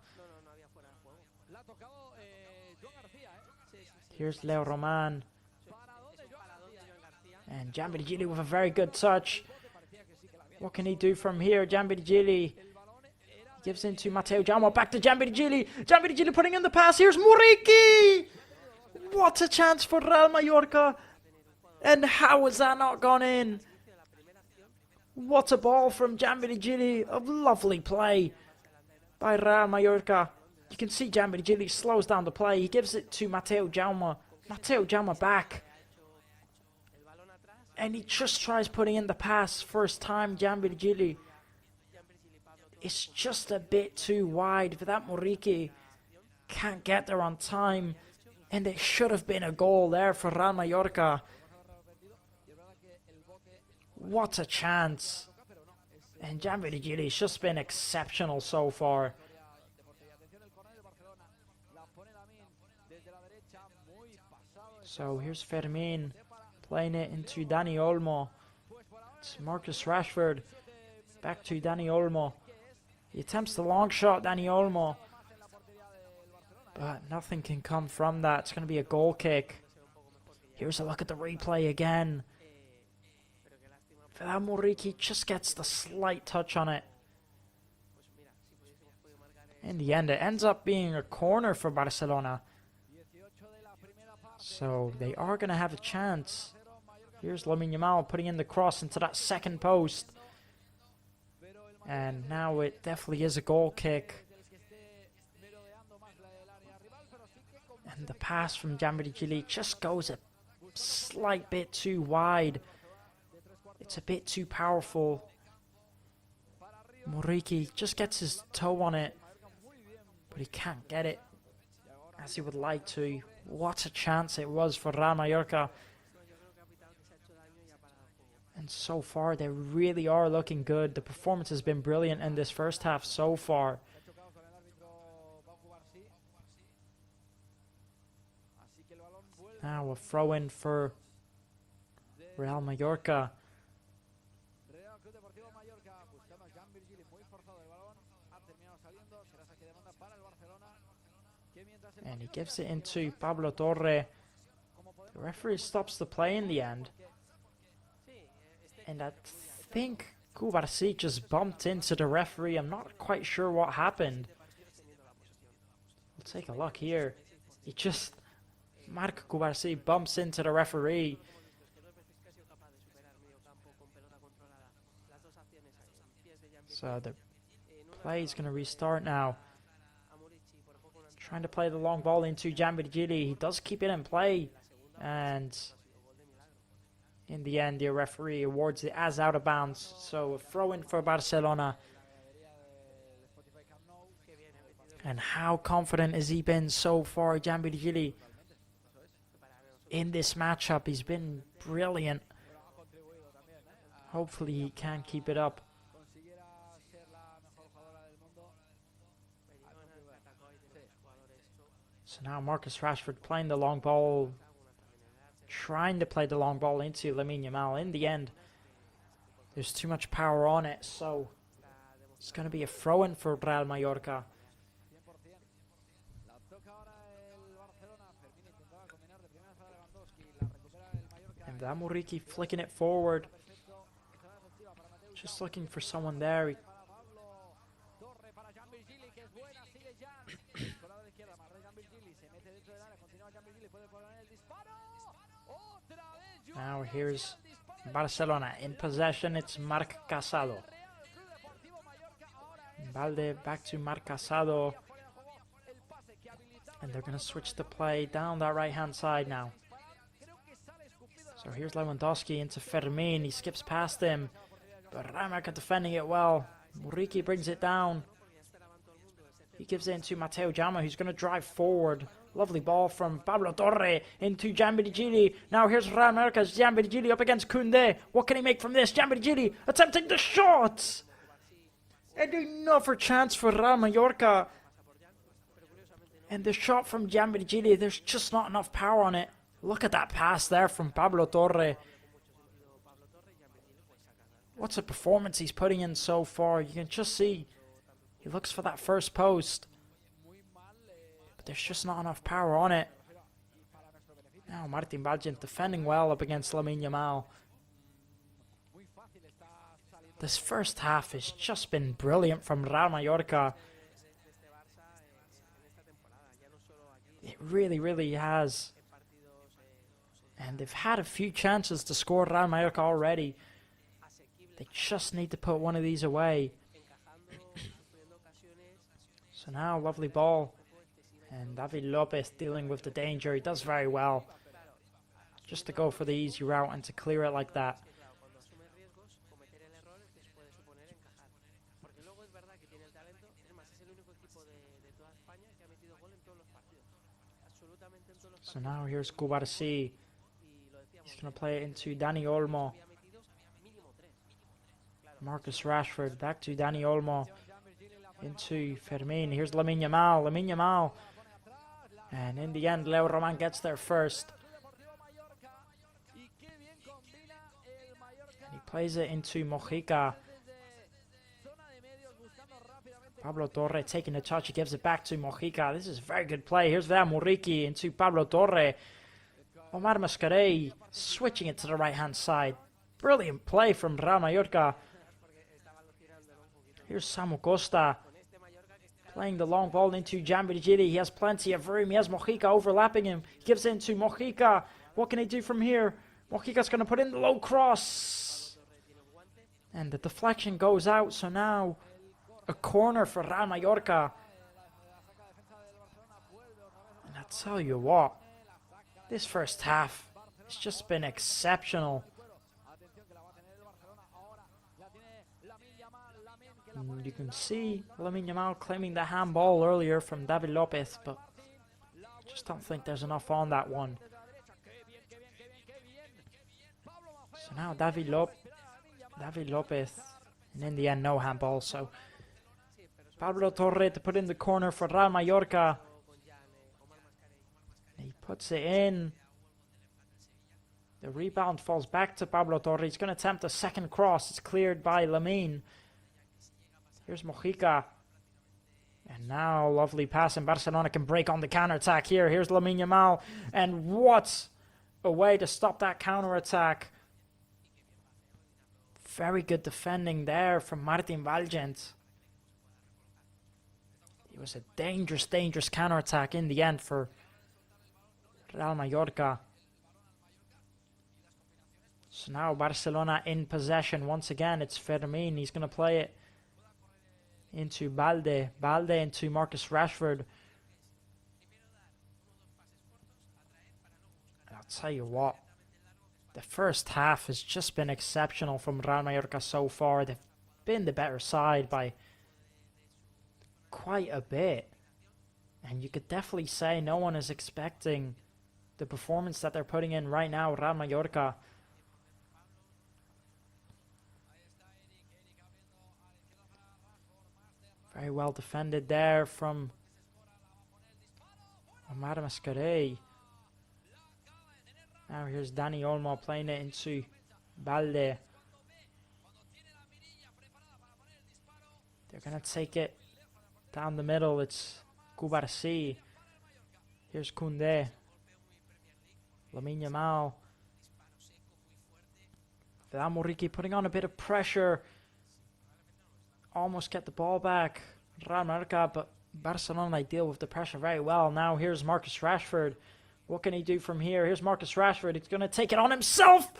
Here's Leo Roman. And Gianbirigili with a very good touch. What can he do from here? Gianbirigili gives into Mateo Jaume. Back to Gianbirigili. Gianbirigili putting in the pass. Here's Muriqi. What a chance for Real Mallorca. And how has that not gone in? What a ball from Gianbirigili. A lovely play by Real Mallorca. You can see Gianbirigili slows down the play. He gives it to Mateo Jaume. Mateo Jaume back. And he just tries putting in the pass. First time, Gianbirigili. It's just a bit too wide for that. Muriqi can't get there on time. And it should have been a goal there for Real Mallorca. What a chance. And Gianbirigili's just been exceptional so far. So here's Fermin playing it into Dani Olmo. It's Marcus Rashford. Back to Dani Olmo. He attempts the long shot, Dani Olmo. But nothing can come from that. It's going to be a goal kick. Here's a look at the replay again. Muriqi just gets the slight touch on it. In the end, it ends up being a corner for Barcelona. So they are going to have a chance. Here's Lamine Yamal putting in the cross into that second post. And now it definitely is a goal kick. And the pass from Gianbirigili just goes a slight bit too wide. It's a bit too powerful. Muriqi just gets his toe on it, but he can't get it as he would like to. What a chance it was for Real Mallorca. And so far, they really are looking good. The performance has been brilliant in this first half so far. Now a throw-in for Real Mallorca. And he gives it into Pablo Torre. The referee stops the play in the end. And I think Cubarsí just bumped into the referee. I'm not quite sure what happened. We'll take a look here. Marc Cubarsí bumps into the referee. So the play is going to restart now. Trying to play the long ball into Gianbirigili. He does keep it in play. And in the end, the referee awards it as out of bounds. So a throw-in for Barcelona. And how confident has he been so far, Gianbirigili? In this matchup, he's been brilliant. Hopefully he can keep it up. So now Marcus Rashford playing the long ball. Trying to play the long ball into Lamine Yamal. In the end, there's too much power on it. So it's going to be a throw-in for Real Mallorca. And Muriqi flicking it forward. Just looking for someone there. Now here's Barcelona in possession. It's Marc Casado. Balde back to Marc Casado. And they're going to switch the play down that right-hand side now. So here's Lewandowski into Fermin. He skips past him. But Real Mallorca defending it well. Muriqi brings it down. He gives it into Mateo Jama, who's going to drive forward. Lovely ball from Pablo Torre into Gianbirigili. Now here's Real Mallorca's Gianbirigili up against Koundé. What can he make from this? Gianbirigili attempting the shot. And another chance for Real Mallorca. And the shot from Gianbirigili, there's just not enough power on it. Look at that pass there from Pablo Torre. What's a performance he's putting in so far. You can just see he looks for that first post. But there's just not enough power on it. Now Martin Valgent defending well up against Lamine Yamal. This first half has just been brilliant from Real Mallorca. It really, really has. And they've had a few chances to score Real Mallorca already. They just need to put one of these away. So now, lovely ball. And David Lopez dealing with the danger. He does very well. Just to go for the easy route and to clear it like that. So now here's Cubarsí. He's going to play it into Dani Olmo. Marcus Rashford back to Dani Olmo. Into Fermin. Here's Lamine Yamal. Lamine Yamal. And in the end, Leo Roman gets there first. And he plays it into Mojica. Pablo Torre taking the touch. He gives it back to Mojica. This is a very good play. Here's there Muriqi into Pablo Torre. Omar Mascarell switching it to the right-hand side. Brilliant play from Real Mallorca. Here's Samu Costa playing the long ball into Gianbirigili. He has plenty of room. He has Mojica overlapping him. He gives it into Mojica. What can he do from here? Mojica's going to put in the low cross. And the deflection goes out. So now a corner for Real Mallorca. And I tell you what, this first half has just been exceptional. And you can see Lamine Yamal claiming the handball earlier from David Lopez, but just don't think there's enough on that one. So now David Lopez, and in the end no handball, so Pablo Torre to put in the corner for Real Mallorca. He puts it in. The rebound falls back to Pablo Torre. He's going to attempt a second cross. It's cleared by Lamine. Here's Mojica. And now, lovely pass, and Barcelona can break on the counter-attack here. Here's Lamine Yamal. And what a way to stop that counter-attack. Very good defending there from Martin Valgent. It was a dangerous, dangerous counter-attack in the end for Real Mallorca. So now Barcelona in possession. Once again, it's Fermin. He's going to play it into Balde. Balde into Marcus Rashford. And I'll tell you what, the first half has just been exceptional from Real Mallorca so far. They've been the better side by quite a bit. And you could definitely say no one is expecting the performance that they're putting in right now, Real Mallorca. Very well defended there from Omar Mascarell. Now here's Dani Olmo playing it into Balde. They're going to take it down the middle. It's Cubarsí. Here's Koundé. Lamine Yamal. Muriqi putting on a bit of pressure. Almost get the ball back. Real Mallorca, but Barcelona, they deal with the pressure very well. Now here's Marcus Rashford. What can he do from here? Here's Marcus Rashford. He's going to take it on himself.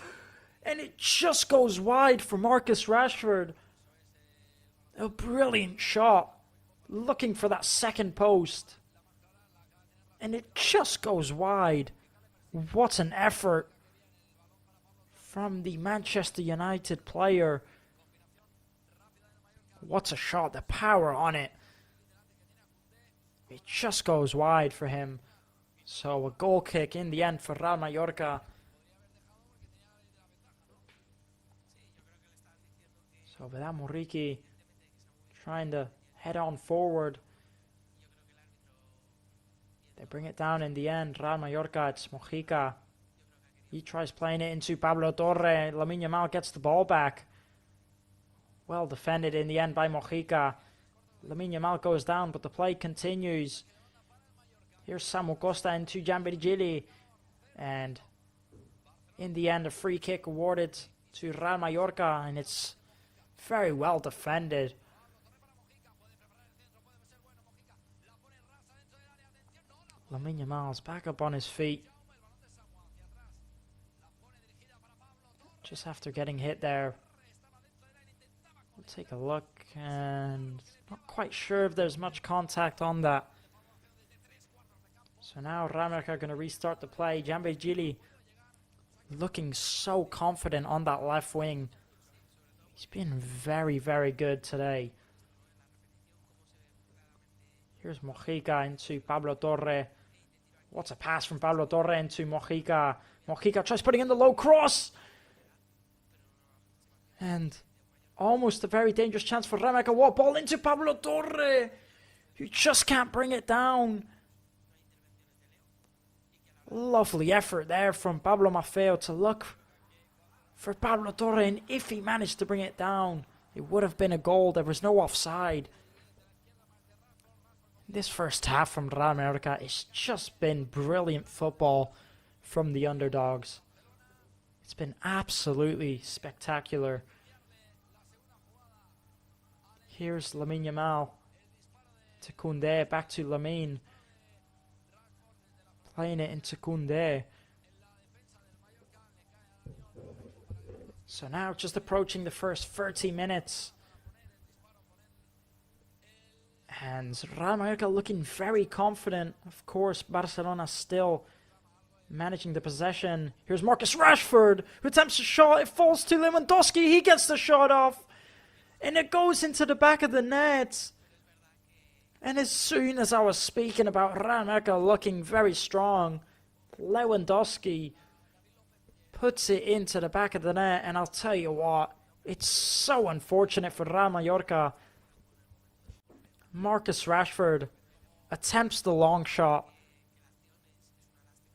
And it just goes wide for Marcus Rashford. A brilliant shot. Looking for that second post. And it just goes wide. What an effort from the Manchester United player. What a shot. The power on it. It just goes wide for him. So a goal kick in the end for Real Mallorca. So without Muriqi trying to head on forward. They bring it down in the end. Real Mallorca, it's Mojica. He tries playing it into Pablo Torre. Lamine Yamal gets the ball back. Well defended in the end by Mojica. Lamine Yamal goes down, but the play continues. Here's Samu Costa into Giambirigili. And in the end, a free kick awarded to Real Mallorca. And it's very well defended. Lamine Yamal's back up on his feet. Just after getting hit there. We'll take a look, and not quite sure if there's much contact on that. So now Real Mallorca are going to restart the play. Giambirigili looking so confident on that left wing. He's been very, very good today. Here's Mojica into Pablo Torre. What's a pass from Pablo Torre into Mojica. Mojica tries putting in the low cross. And almost a very dangerous chance for Real Mallorca. What ball into Pablo Torre. You just can't bring it down. Lovely effort there from Pablo Maffeo to look for Pablo Torre. And if he managed to bring it down, it would have been a goal. There was no offside. This first half from Real Mallorca has just been brilliant football from the underdogs. It's been absolutely spectacular. Here's Lamine Yamal to Koundé, back to Lamine. Playing it into Koundé. So now just approaching the first 30 minutes. And Real Mallorca looking very confident. Of course, Barcelona still managing the possession. Here's Marcus Rashford, who attempts a shot. It falls to Lewandowski. He gets the shot off. And it goes into the back of the net. And as soon as I was speaking about Real Mallorca looking very strong, Lewandowski puts it into the back of the net. And I'll tell you what, it's so unfortunate for Real Mallorca. Marcus Rashford attempts the long shot.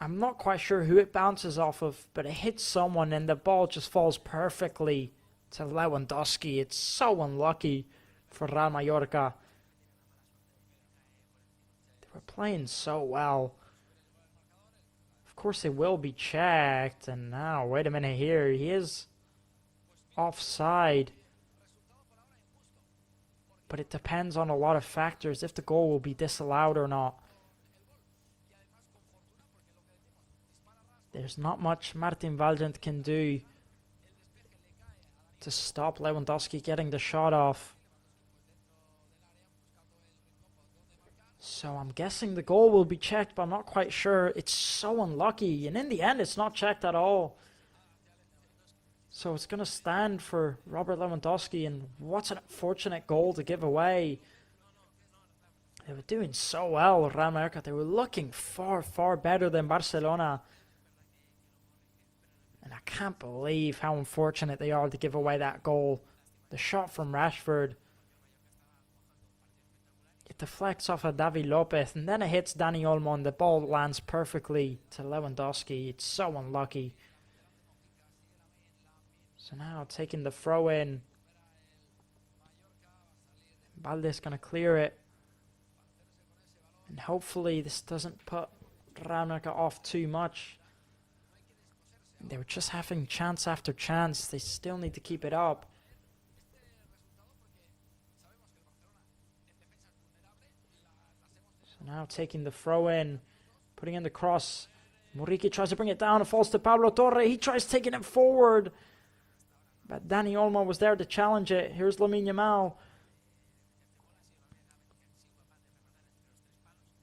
I'm not quite sure who it bounces off of, but it hits someone and the ball just falls perfectly to Lewandowski. It's so unlucky for Real Mallorca. They were playing so well. Of course, it will be checked. And now, wait a minute here. He is offside. But it depends on a lot of factors if the goal will be disallowed or not. There's not much Martin Valdent can do to stop Lewandowski getting the shot off. So I'm guessing the goal will be checked, but I'm not quite sure. It's so unlucky. And in the end, it's not checked at all. So it's going to stand for Robert Lewandowski, and what an unfortunate goal to give away. They were doing so well, Real Mallorca. They were looking far, far better than Barcelona. And I can't believe how unfortunate they are to give away that goal. The shot from Rashford. It deflects off of David Lopez, and then it hits Dani Olmo, and the ball lands perfectly to Lewandowski. It's so unlucky. So now taking the throw in. Valdez going to clear it. And hopefully this doesn't put Real Mallorca off too much. They were just having chance after chance. They still need to keep it up. So now taking the throw in. Putting in the cross. Muriqi tries to bring it down. It falls to Pablo Torre. He tries taking it forward. But Dani Olmo was there to challenge it. Here's Lamine Yamal.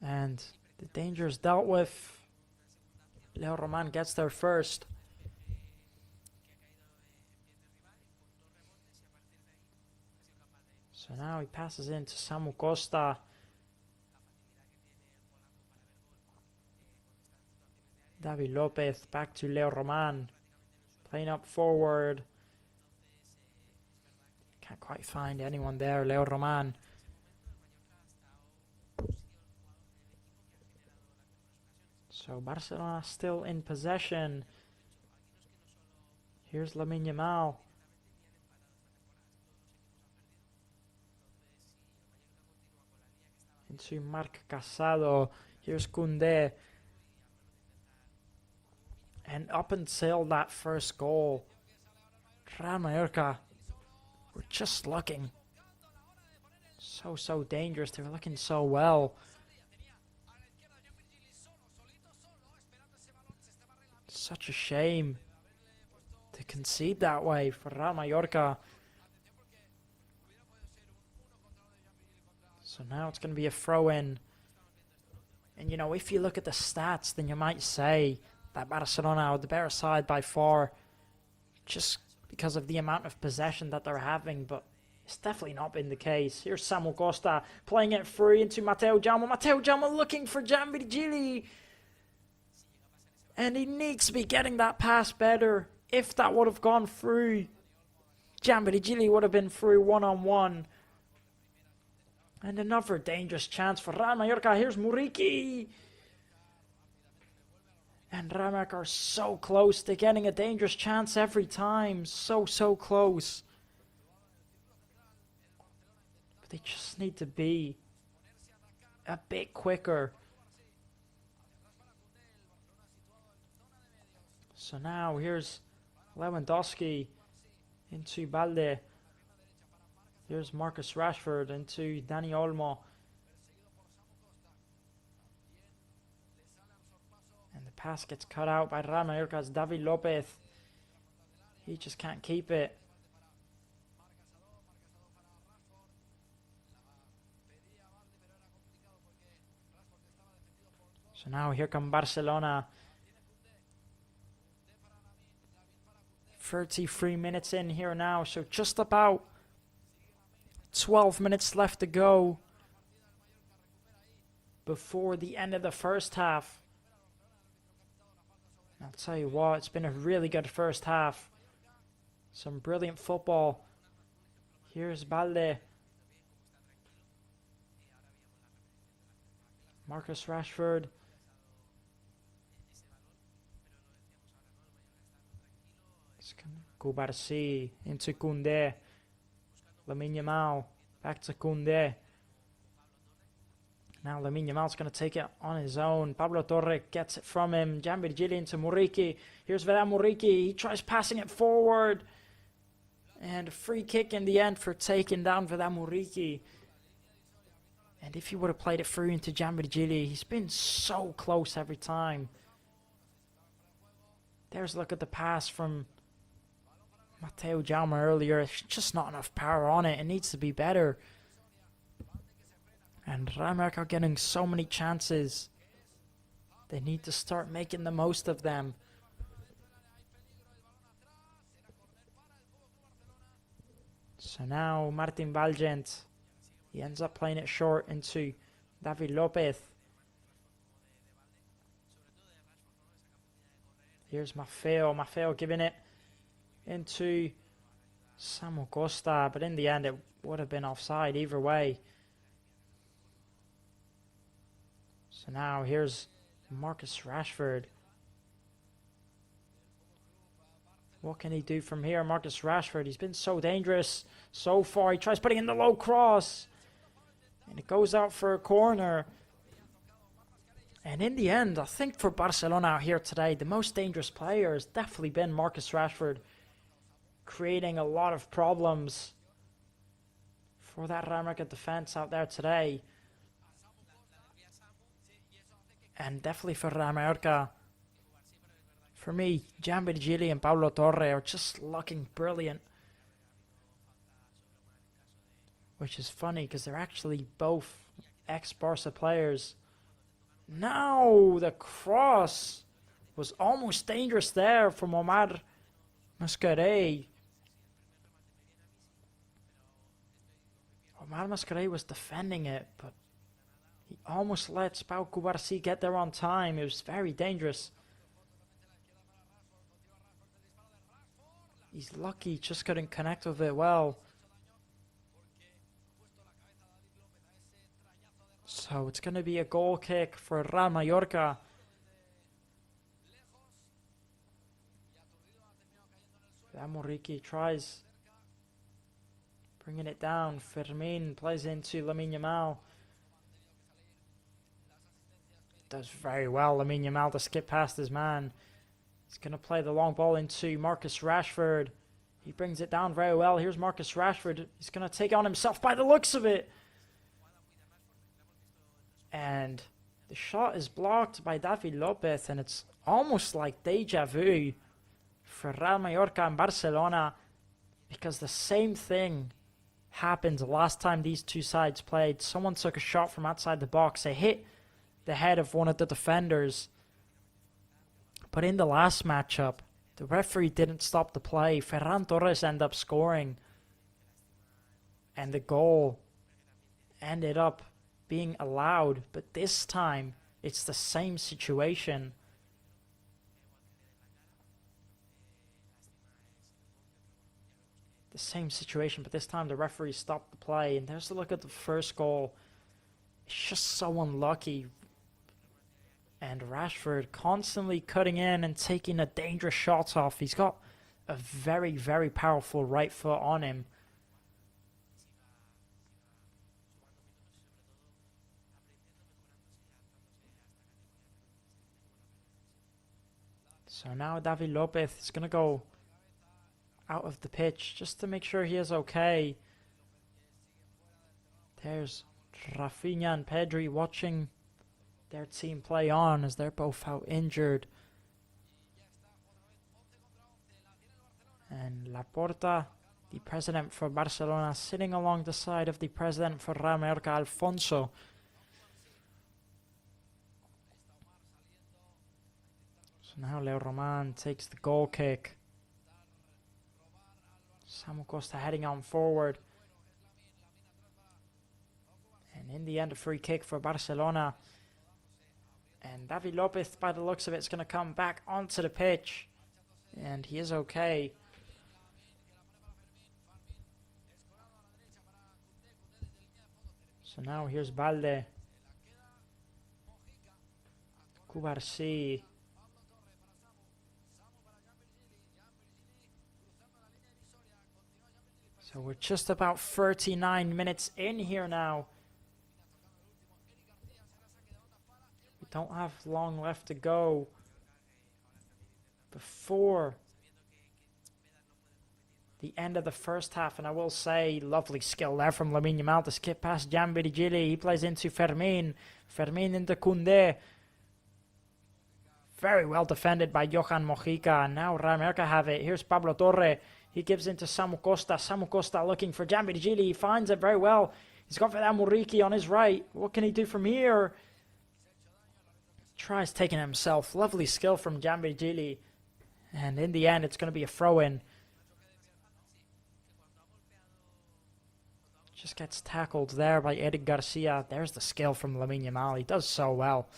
And the danger is dealt with. Leo Roman gets there first. So now he passes into Samu Costa. David Lopez back to Leo Roman. Playing up forward. Can't quite find anyone there. Leo Roman. So Barcelona still in possession. Here's Lamine Yamal. Into Marc Casado. Here's Koundé. And up until that first goal, Real Mallorca were just looking so dangerous. They were looking so well. Such a shame to concede that way for Real Mallorca. So now it's going to be a throw-in. And, you know, if you look at the stats, then you might say that Barcelona are the better side by far, just because of the amount of possession that they're having, but it's definitely not been the case. Here's Samu Costa playing it free into Mateo Jaume. Mateo Jaume looking for Gianvirgili. And he needs to be getting that pass better. If that would have gone through, Gianvirgili would have been through one-on-one. And another dangerous chance for Real Mallorca. Here's Muriqi. And Real Mallorca are so close to getting a dangerous chance every time. So close. But they just need to be a bit quicker. So now here's Lewandowski into Balde. Here's Marcus Rashford into Dani Olmo. And the pass gets cut out by Real Mallorca's David Lopez. He just can't keep it. So now here come Barcelona. 33 minutes in here now, so just about 12 minutes left to go before the end of the first half. I'll tell you what, it's been a really good first half. Some brilliant football. Here's Balde. Marcus Rashford. Kubarsi into Koundé. Lamine Yamal back to Koundé. Now Lamine Yamal's going to take it on his own. Pablo Torre gets it from him. Gianvirgili into Muriqi. Here's Vedat Muriqi. He tries passing it forward. And a free kick in the end for taking down Vedat Muriqi. And if he would have played it through into Gianvirgili, he's been so close every time. There's a look at the pass from Mateo Jaume earlier. It's just not enough power on it. It needs to be better. And Real Mallorca are getting so many chances. They need to start making the most of them. So now Martin Valgent. He ends up playing it short into David Lopez. Here's Maffeo. Maffeo giving it into Samu Costa, but in the end it would have been offside either way. So now here's Marcus Rashford. What can he do from here? Marcus Rashford, he's been so dangerous so far. He tries putting in the low cross, and it goes out for a corner. And in the end, I think for Barcelona out here today, the most dangerous player has definitely been Marcus Rashford, creating a lot of problems for that Real Mallorca defense out there today. And definitely for Real Mallorca, for me, Gianvirgili and Pablo Torre are just looking brilliant. which is funny because they're actually both ex-Barca players. Now the cross was almost dangerous there from Omar Mascarell. Omar Mascarell was defending it, but he almost let Pau Cubarsí get there on time. It was very dangerous. He's lucky, just couldn't connect with it well. So it's going to be a goal kick for Real Mallorca. Muriqi tries bringing it down. Fermin plays into Lamine Yamal. Does very well, Lamine Yamal, to skip past his man. He's going to play the long ball into Marcus Rashford. He brings it down very well. Here's Marcus Rashford. He's going to take on himself by the looks of it. And the shot is blocked by David Lopez, and it's almost like deja vu for Real Mallorca and Barcelona, because the same thing happened last time these two sides played. Someone took a shot from outside the box. It hit the head of one of the defenders. But in the last matchup, the referee didn't stop the play. Ferran Torres ended up scoring. And the goal ended up being allowed. But this time, it's the same situation. The same situation, but this time the referee stopped the play. And there's a look at the first goal. It's just so unlucky. And Rashford constantly cutting in and taking a dangerous shot off. He's got a very, very powerful right foot on him. So now David Lopez is going to go out of the pitch just to make sure he is okay. There's Rafinha and Pedri watching their team play on as they're both out injured. And Laporta, the president for Barcelona, sitting along the side of the president for Real Mallorca, Alfonso. So now Leo Roman takes the goal kick. Samu Costa heading on forward. And in the end, a free kick for Barcelona. And David Lopez, by the looks of it, is going to come back onto the pitch. And he is okay. So now here's Balde. Cubarsí. So we're just about 39 minutes in here now. We don't have long left to go before the end of the first half. And I will say, lovely skill there from Lamine Yamal to skip past Jan Virgili. He plays into Fermin. Fermin into Koundé. Very well defended by Johan Mojica. And now Real Mallorca have it. Here's Pablo Torre. He gives into Samu Costa. Samu Costa looking for Jan Virgili. He finds it very well. He's got Muriqi on his right. What can he do from here? Tries taking it himself. Lovely skill from Jan Virgili. And in the end, it's going to be a throw-in. Just gets tackled there by Eric Garcia. There's the skill from Lamine Yamal. He does so well.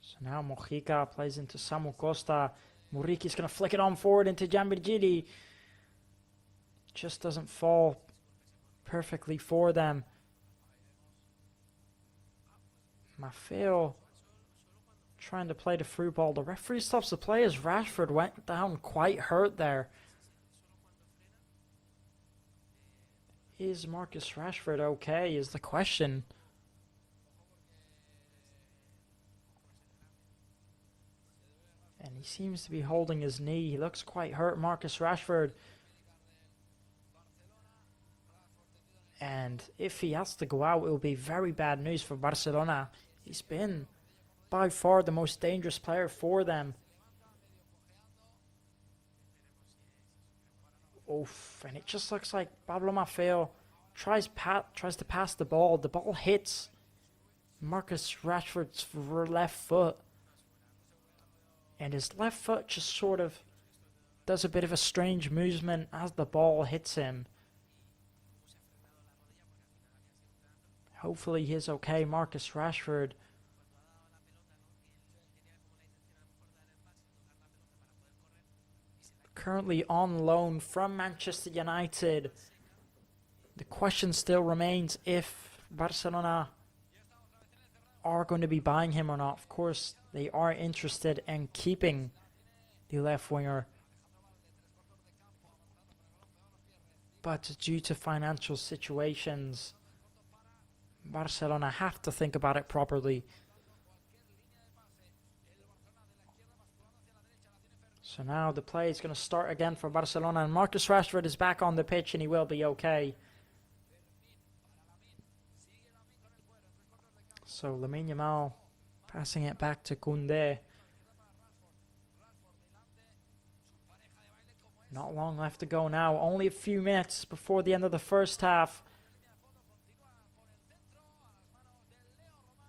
So now Mojica plays into Samu Costa. Muriqi's going to flick it on forward into Jan Virgili. Just doesn't fall perfectly for them. Maffeo trying to play the through ball. The referee stops the play as Rashford went down quite hurt there. Is Marcus Rashford okay is the question. And he seems to be holding his knee. He looks quite hurt, Marcus Rashford. And if he has to go out, it will be very bad news for Barcelona. He's been by far the most dangerous player for them. Oof, and it just looks like Pablo Maffeo tries to pass the ball. The ball hits Marcus Rashford's left foot. And his left foot just sort of does a bit of a strange movement as the ball hits him. Hopefully he's okay, Marcus Rashford. Currently on loan from Manchester United. The question still remains if Barcelona are going to be buying him or not. Of course, they are interested in keeping the left winger. But due to financial situations, Barcelona have to think about it properly. So now the play is going to start again for Barcelona, and Marcus Rashford is back on the pitch and he will be okay. So Lamine Yamal passing it back to Koundé. Not long left to go now, only a few minutes before the end of the first half.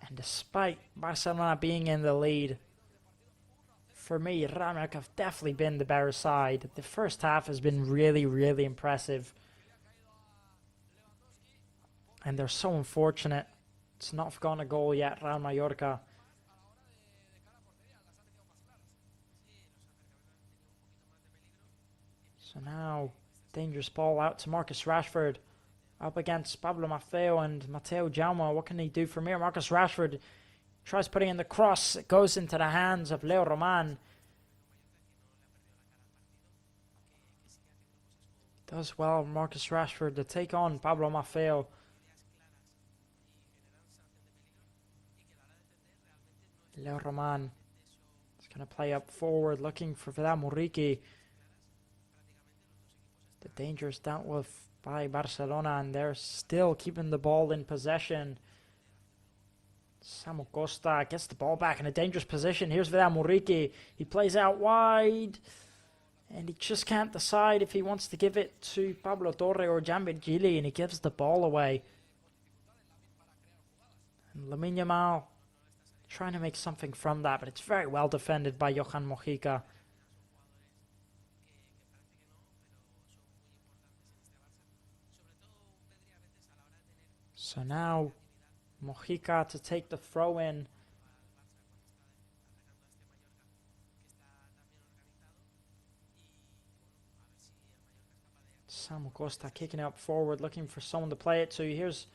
And despite Barcelona being in the lead, for me, Real Madrid have definitely been the better side. The first half has been really, really impressive. And they're so unfortunate to not have gotten a goal yet, Real Mallorca. So now, dangerous ball out to Marcus Rashford. Up against Pablo Maffeo and Mateo Jaume. What can he do from here? Marcus Rashford tries putting in the cross. It goes into the hands of Leo Roman. Does well Marcus Rashford to take on Pablo Maffeo. Leo Roman is going to play up forward looking for Vidal Muriqi. The danger is dealt with by Barcelona and they're still keeping the ball in possession. Samu Costa gets the ball back in a dangerous position. Here's Vidal Muriqi. He plays out wide. And he just can't decide if he wants to give it to Pablo Torre or Jan Virgili. And he gives the ball away. And Lamine Yamal trying to make something from that. But it's very well defended by Johan Mojica. So now Mojica to take the throw in. Samu Costa kicking it up forward, looking for someone to play it to. Here's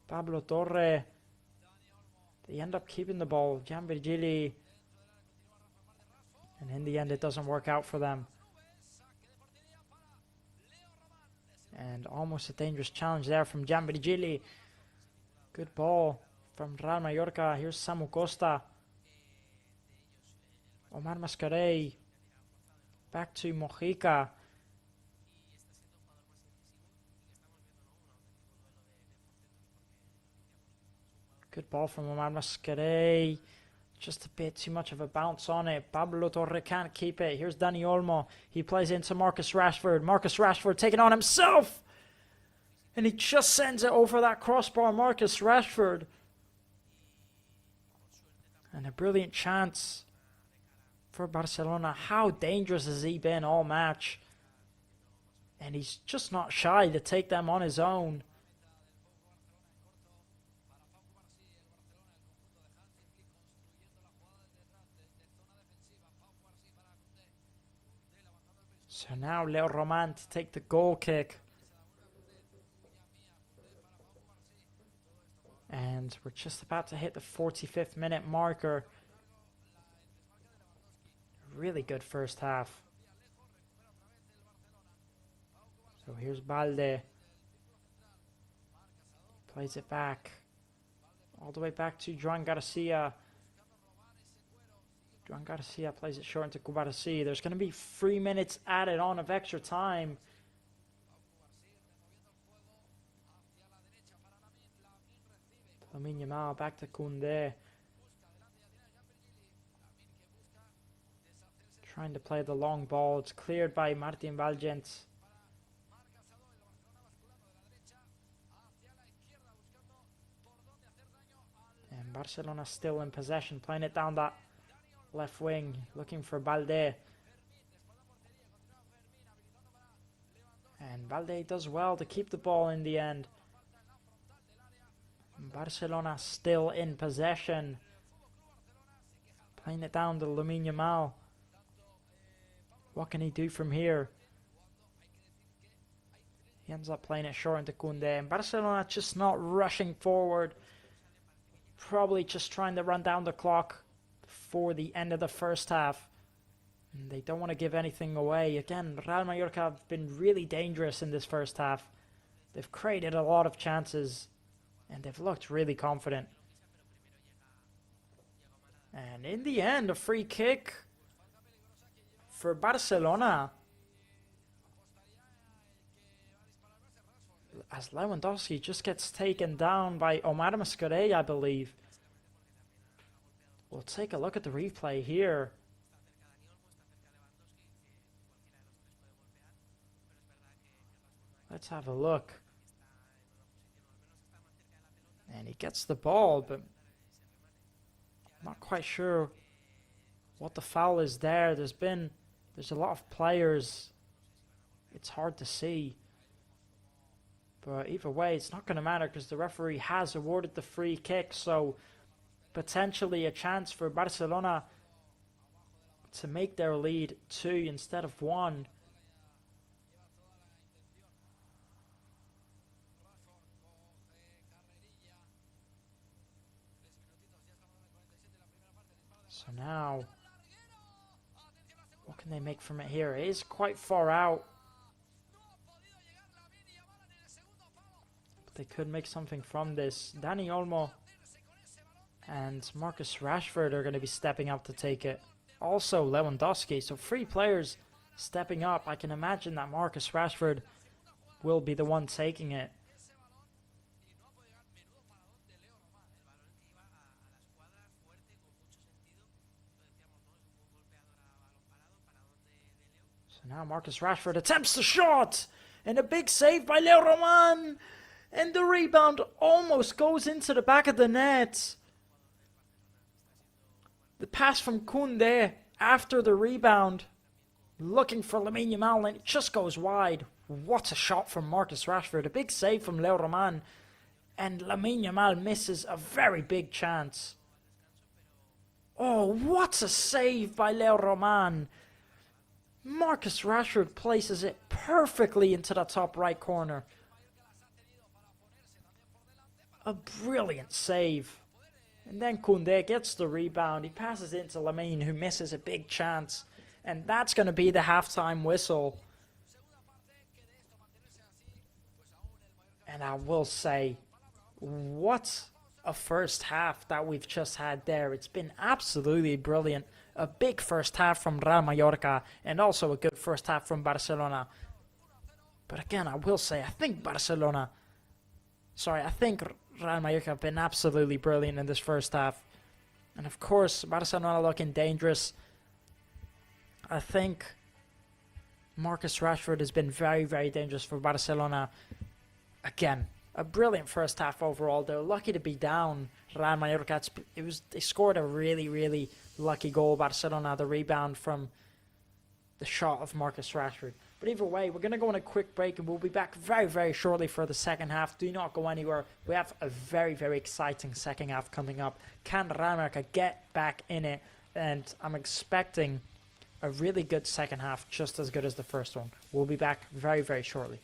Pablo Torre. They end up keeping the ball. Jan Virgili. And in the end, it doesn't work out for them. And almost a dangerous challenge there from Jan Virgili. Good ball from Real Mallorca. Here's Samu Costa. Omar Mascarell. Back to Mojica. Good ball from Omar Mascarell. Just a bit too much of a bounce on it. Pablo Torre can't keep it. Here's Dani Olmo. He plays into Marcus Rashford. Marcus Rashford taking on himself. And he just sends it over that crossbar. Marcus Rashford. And a brilliant chance for Barcelona. How dangerous has he been all match? And he's just not shy to take them on his own. So now Leo Roman to take the goal kick. And we're just about to hit the 45th minute marker. Really good first half. So here's Balde. Plays it back. All the way back to Joan Garcia. Joan Garcia plays it short into Cubarsí. There's going to be 3 minutes added on of extra time. Lamine Yamal back to Koundé. Trying to play the long ball. It's cleared by Martin Valgent. Barcelona still in possession, playing it down that left wing, looking for Balde. And Balde does well to keep the ball in the end. Barcelona still in possession. Playing it down to Lamine Yamal. What can he do from here? He ends up playing it short into Koundé. And Barcelona just not rushing forward. Probably just trying to run down the clock for the end of the first half. And they don't want to give anything away. Again, Real Mallorca have been really dangerous in this first half. They've created a lot of chances. And they've looked really confident. And in the end, a free kick for Barcelona. As Lewandowski just gets taken down by Omar Mascarell, I believe. We'll take a look at the replay here. Let's have a look. And he gets the ball, but I'm not quite sure what the foul is there. There's a lot of players. It's hard to see. But either way, it's not going to matter because the referee has awarded the free kick. So potentially a chance for Barcelona to make their lead 2 instead of 1. So now, what can they make from it here? It is quite far out. But they could make something from this. Dani Olmo and Marcus Rashford are going to be stepping up to take it. Also Lewandowski. So 3 players stepping up. I can imagine that Marcus Rashford will be the one taking it. So now Marcus Rashford attempts the shot. And a big save by Leo Roman. And the rebound almost goes into the back of the net. The pass from Koundé after the rebound. Looking for Lamine Yamal and it just goes wide. What a shot from Marcus Rashford. A big save from Leo Roman. And Lamine Yamal misses a very big chance. Oh, what a save by Leo Roman. Marcus Rashford places it perfectly into the top right corner. A brilliant save. And then Koundé gets the rebound. He passes it to Lamine, who misses a big chance. And that's going to be the halftime whistle. And I will say, what a first half that we've just had there. It's been absolutely brilliant. A big first half from Real Mallorca and also a good first half from Barcelona. But again, I will say, I think Real Mallorca have been absolutely brilliant in this first half. And of course, Barcelona looking dangerous. I think Marcus Rashford has been very, very dangerous for Barcelona. Again, a brilliant first half overall. They're lucky to be down. Real Mallorca, they scored a really, really lucky goal. Barcelona, the rebound from the shot of Marcus Rashford. But either way, we're going to go on a quick break and we'll be back very, very shortly for the second half. Do not go anywhere. We have a very, very exciting second half coming up. Can Real Mallorca get back in it? And I'm expecting a really good second half, just as good as the first one. We'll be back very, very shortly.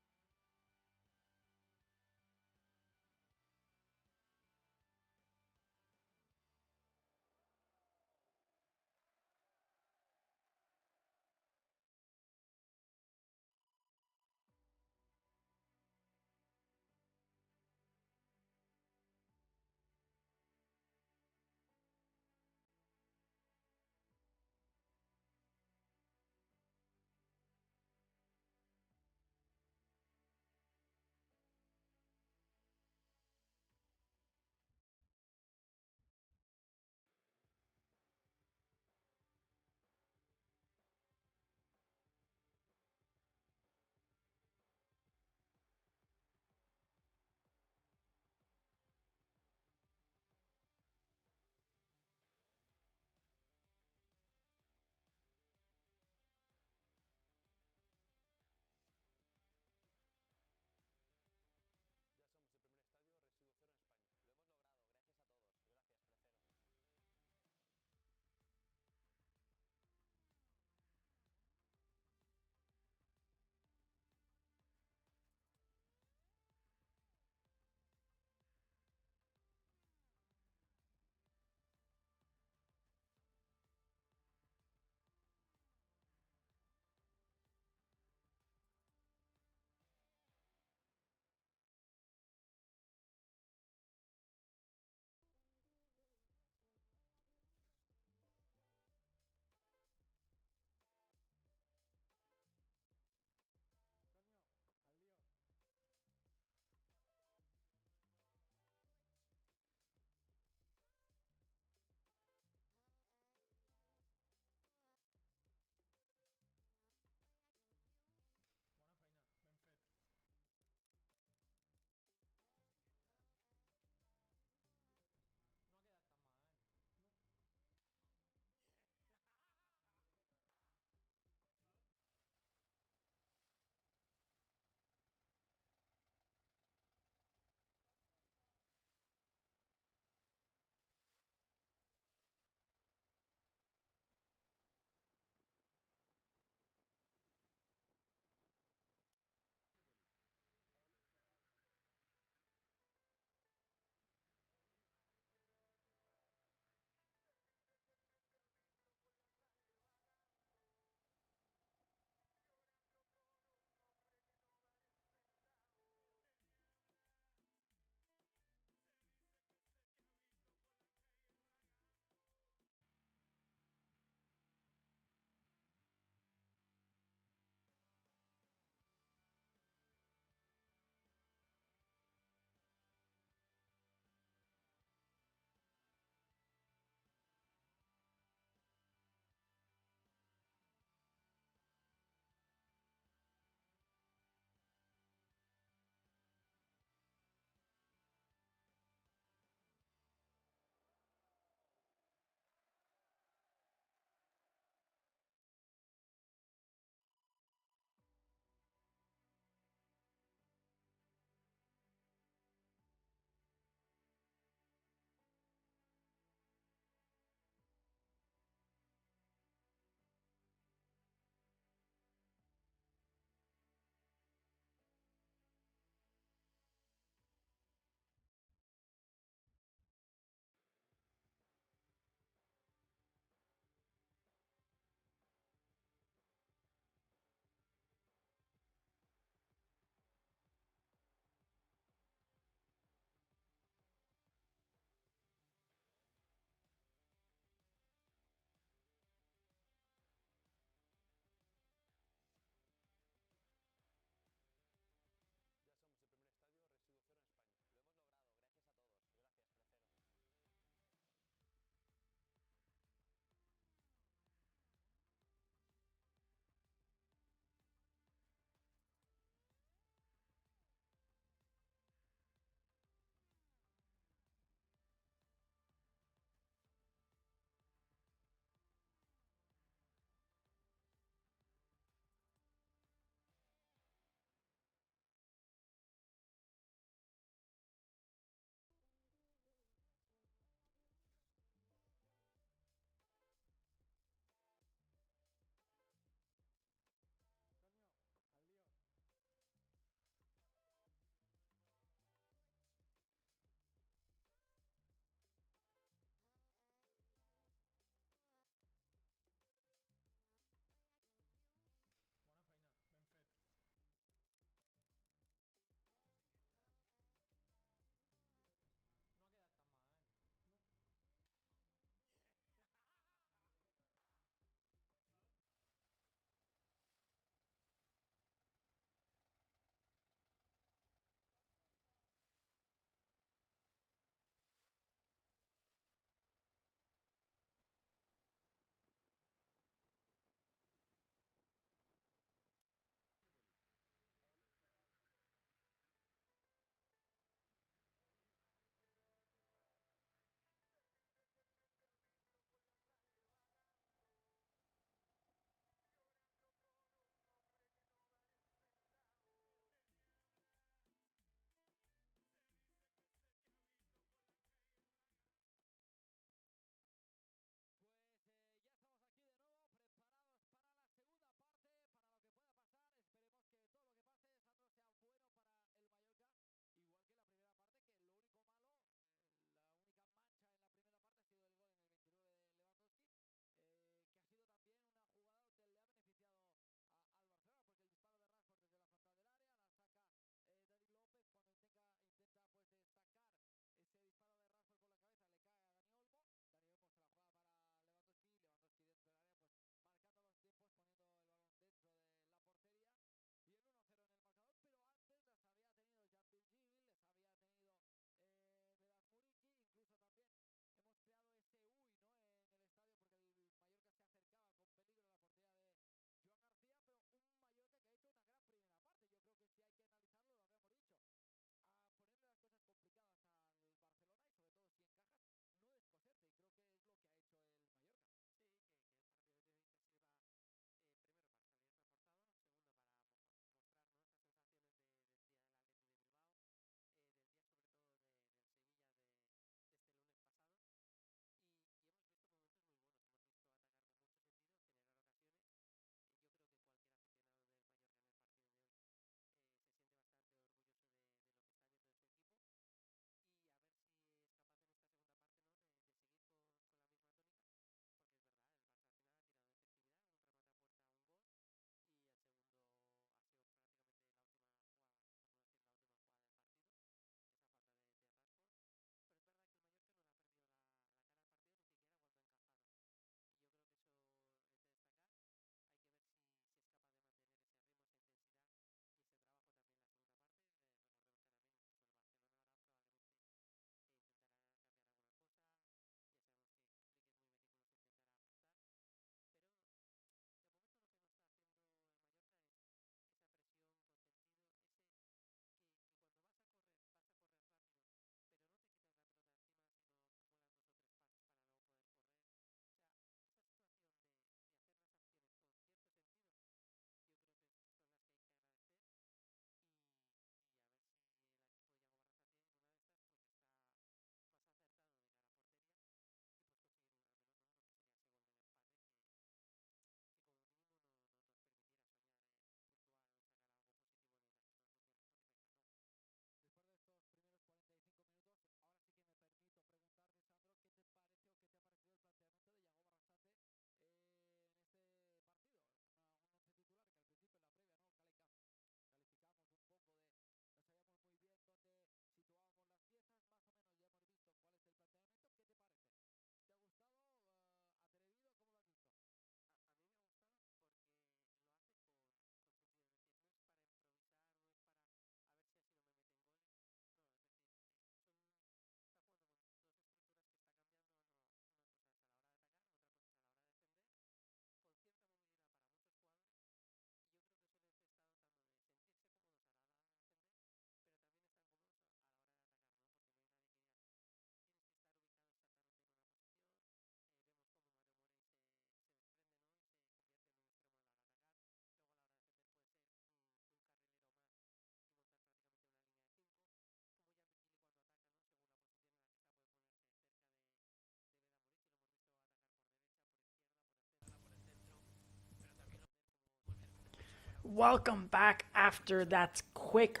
Welcome back after that quick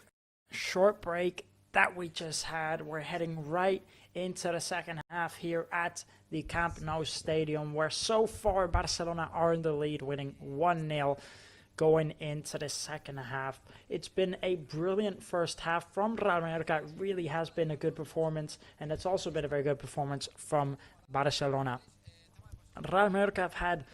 short break that we just had. We're heading right into the second half here at the Camp Nou Stadium, where so far Barcelona are in the lead, winning 1-0 going into the second half. It's been a brilliant first half from Real Mallorca. It really has been a good performance, and it's also been a very good performance from Barcelona. Real Mallorca have had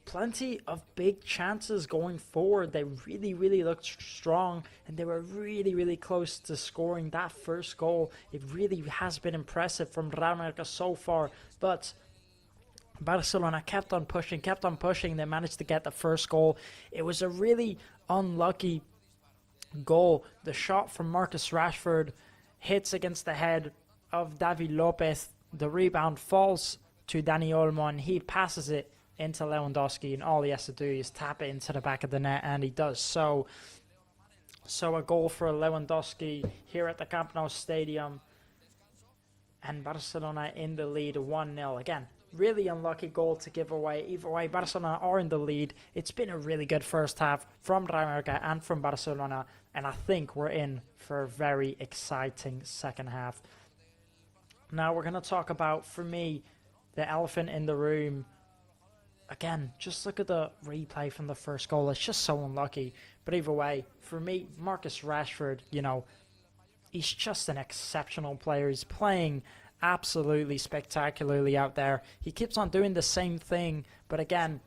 plenty of big chances going forward. They really looked strong, and they were really close to scoring that first goal. It really has been impressive from Real Mallorca so far, but Barcelona kept on pushing. They managed to get the first goal. It was a really unlucky goal. The shot from Marcus Rashford hits against the head of David Lopez. The rebound falls to Dani Olmo, and he passes it into Lewandowski, and all he has to do is tap it into the back of the net, and he does so. So a goal for Lewandowski here at the Camp Nou Stadium, and Barcelona in the lead 1-0. Again, really unlucky goal to give away. Either way, Barcelona are in the lead. It's been a really good first half from Real Mallorca and from Barcelona, and I think we're in for a very exciting second half. Now we're going to talk about, for me, the elephant in the room. Again, just look at the replay from the first goal. It's just so unlucky. But either way, for me, Marcus Rashford, he's just an exceptional player. He's playing absolutely spectacularly out there. He keeps on doing the same thing. But again,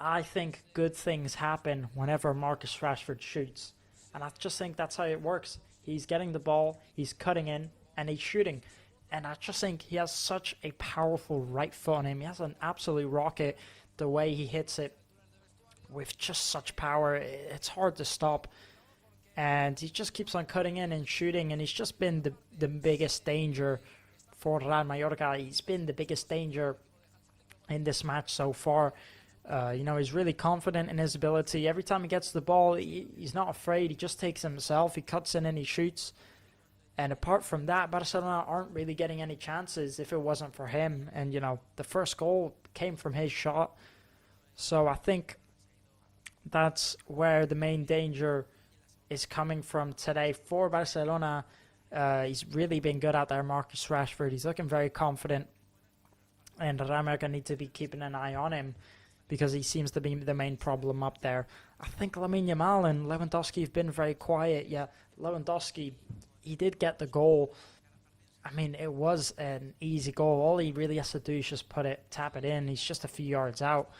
I think good things happen whenever Marcus Rashford shoots. And I just think that's how it works. He's getting the ball, he's cutting in, and he's shooting. And I just think he has such a powerful right foot on him. He has an absolute rocket, the way he hits it with just such power. It's hard to stop. And he just keeps on cutting in and shooting. And he's just been the biggest danger for Real Mallorca. He's been the biggest danger in this match so far. He's really confident in his ability. Every time he gets the ball, he's not afraid. He just takes himself. He cuts in and he shoots. And apart from that, Barcelona aren't really getting any chances if it wasn't for him. And, the first goal came from his shot. So I think that's where the main danger is coming from today for Barcelona. He's really been good out there, Marcus Rashford. He's looking very confident. And Real Mallorca need to be keeping an eye on him, because he seems to be the main problem up there. I think Lamine Yamal and Lewandowski have been very quiet. Yeah, Lewandowski, he did get the goal. I mean, it was an easy goal. All he really has to do is just tap it in. He's just a few yards out.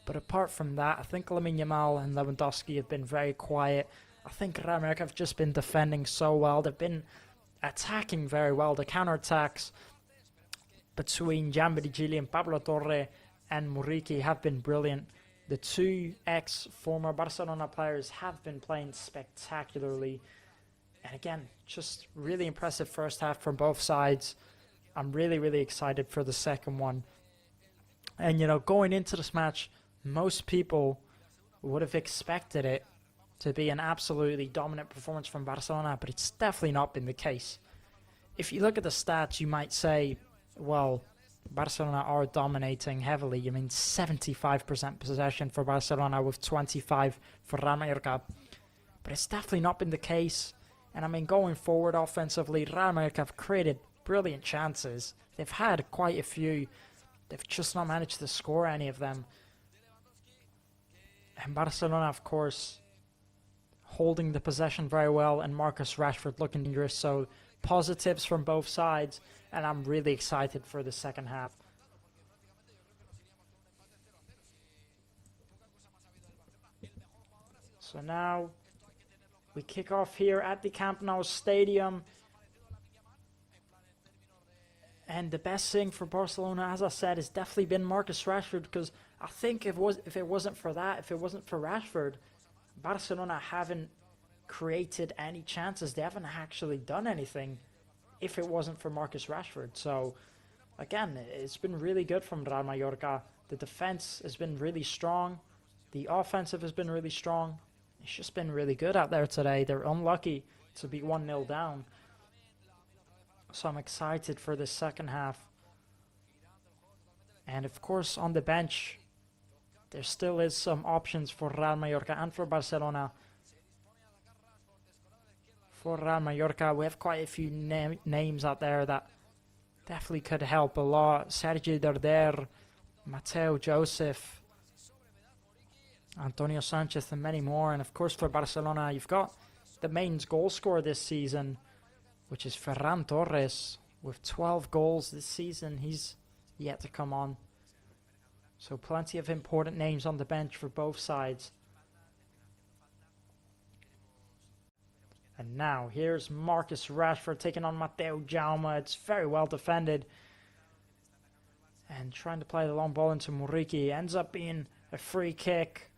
But apart from that, I think Lamine Yamal and Lewandowski have been very quiet. I think Real Mallorca have just been defending so well. They've been attacking very well. The counterattacks between Gianbedi Gili and Pablo Torre and Muriqi have been brilliant. The two ex-former Barcelona players have been playing spectacularly. And again, just really impressive first half from both sides. I'm really excited for the second one. And, going into this match, most people would have expected it to be an absolutely dominant performance from Barcelona, but it's definitely not been the case. If you look at the stats, you might say, well, Barcelona are dominating heavily. 75% possession for Barcelona with 25 for Real Mallorca. But it's definitely not been the case. And going forward offensively, Real Mallorca have created brilliant chances. They've had quite a few. They've just not managed to score any of them. And Barcelona, of course, holding the possession very well, and Marcus Rashford looking dangerous. So positives from both sides, and I'm really excited for the second half. So now we kick off here at the Camp Nou Stadium. And the best thing for Barcelona, as I said, has definitely been Marcus Rashford, because I think if it wasn't for Rashford, Barcelona haven't created any chances. They haven't actually done anything if it wasn't for Marcus Rashford. So, again, it's been really good from Real Mallorca. The defense has been really strong. The offensive has been really strong. It's just been really good out there today. They're unlucky to be 1-0 down. So I'm excited for the second half. And of course, on the bench, there still is some options for Real Mallorca and for Barcelona. For Real Mallorca, we have quite a few names out there that definitely could help a lot. Sergi Darder, Mateo Joseph, Antonio Sanchez, and many more. And of course for Barcelona, you've got the main goal scorer this season, which is Ferran Torres, with 12 goals this season. He's yet to come on. So plenty of important names on the bench for both sides. And now here's Marcus Rashford taking on Mateo Jaume. It's very well defended. And trying to play the long ball into Muriqi. Ends up being a free kick.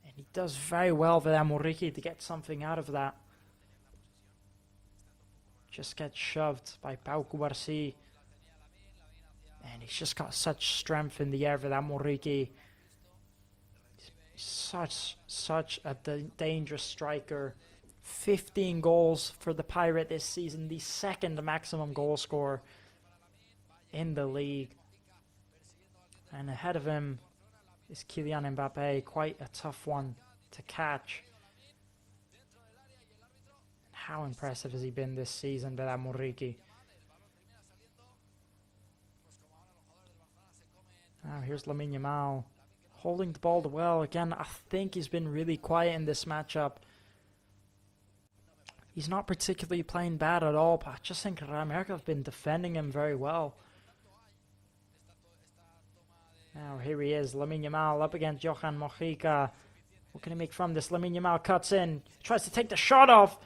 And he does very well for that Muriqi to get something out of that. Just gets shoved by Pau Cubarsí. And he's just got such strength in the air for that Muriqi. Such a dangerous striker. 15 goals for the Pirate this season. The second maximum goal scorer in the league. And ahead of him is Kylian Mbappe. Quite a tough one to catch. How impressive has he been this season by that Muriqi? Now here's Lamine Yamal holding the ball well. Again, I think he's been really quiet in this matchup. He's not particularly playing bad at all, but I just think Real Mallorca have been defending him very well. Now here he is, Lamine Yamal up against Johan Mojica. What can he make from this? Lamine Yamal cuts in, tries to take the shot off.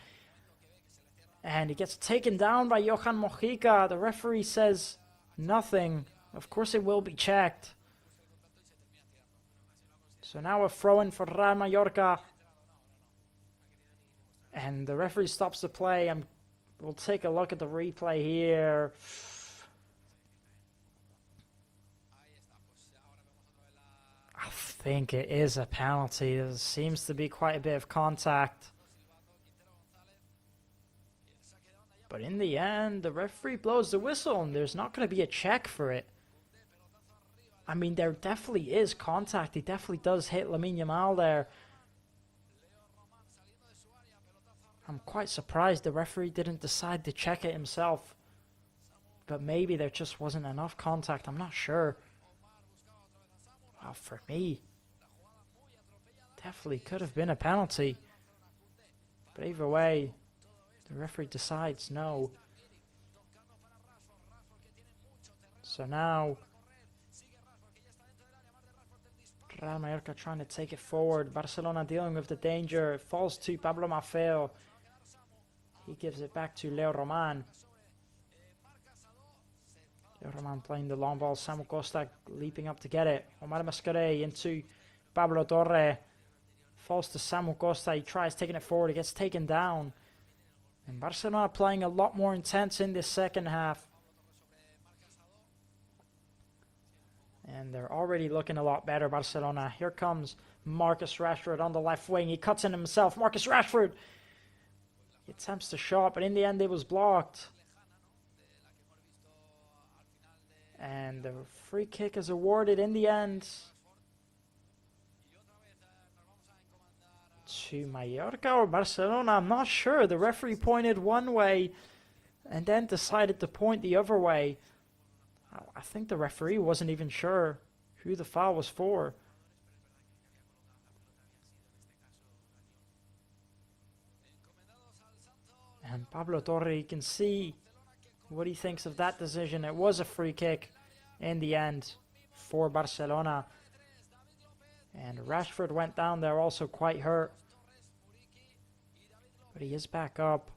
And he gets taken down by Johan Mojica. The referee says nothing. Of course it will be checked. So now a throw-in for Real Mallorca. And the referee stops the play. We'll take a look at the replay here. I think it is a penalty. There seems to be quite a bit of contact. But in the end, the referee blows the whistle and there's not going to be a check for it. I mean, there definitely is contact. He definitely does hit Lamine Yamal there. I'm quite surprised the referee didn't decide to check it himself. But maybe there just wasn't enough contact. I'm not sure. Well, for me, definitely could have been a penalty. But either way, the referee decides no. So now, Real Mallorca trying to take it forward. Barcelona dealing with the danger. It falls to Pablo Maffeo. He gives it back to Leo Roman. Leo Roman playing the long ball. Samu Costa leaping up to get it. Omar Mascaré into Pablo Torre. Falls to Samu Costa. He tries taking it forward. He gets taken down. And Barcelona playing a lot more intense in this second half. And they're already looking a lot better, Barcelona. Here comes Marcus Rashford on the left wing. He cuts in himself. Marcus Rashford! He attempts to shot, but in the end it was blocked. And the free kick is awarded in the end to Mallorca or Barcelona. I'm not sure. The referee pointed one way and then decided to point the other way. I think the referee wasn't even sure who the foul was for. And Pablo Torre, you can see what he thinks of that decision. It was a free kick in the end for Barcelona. And Rashford went down there also quite hurt. But he is back up.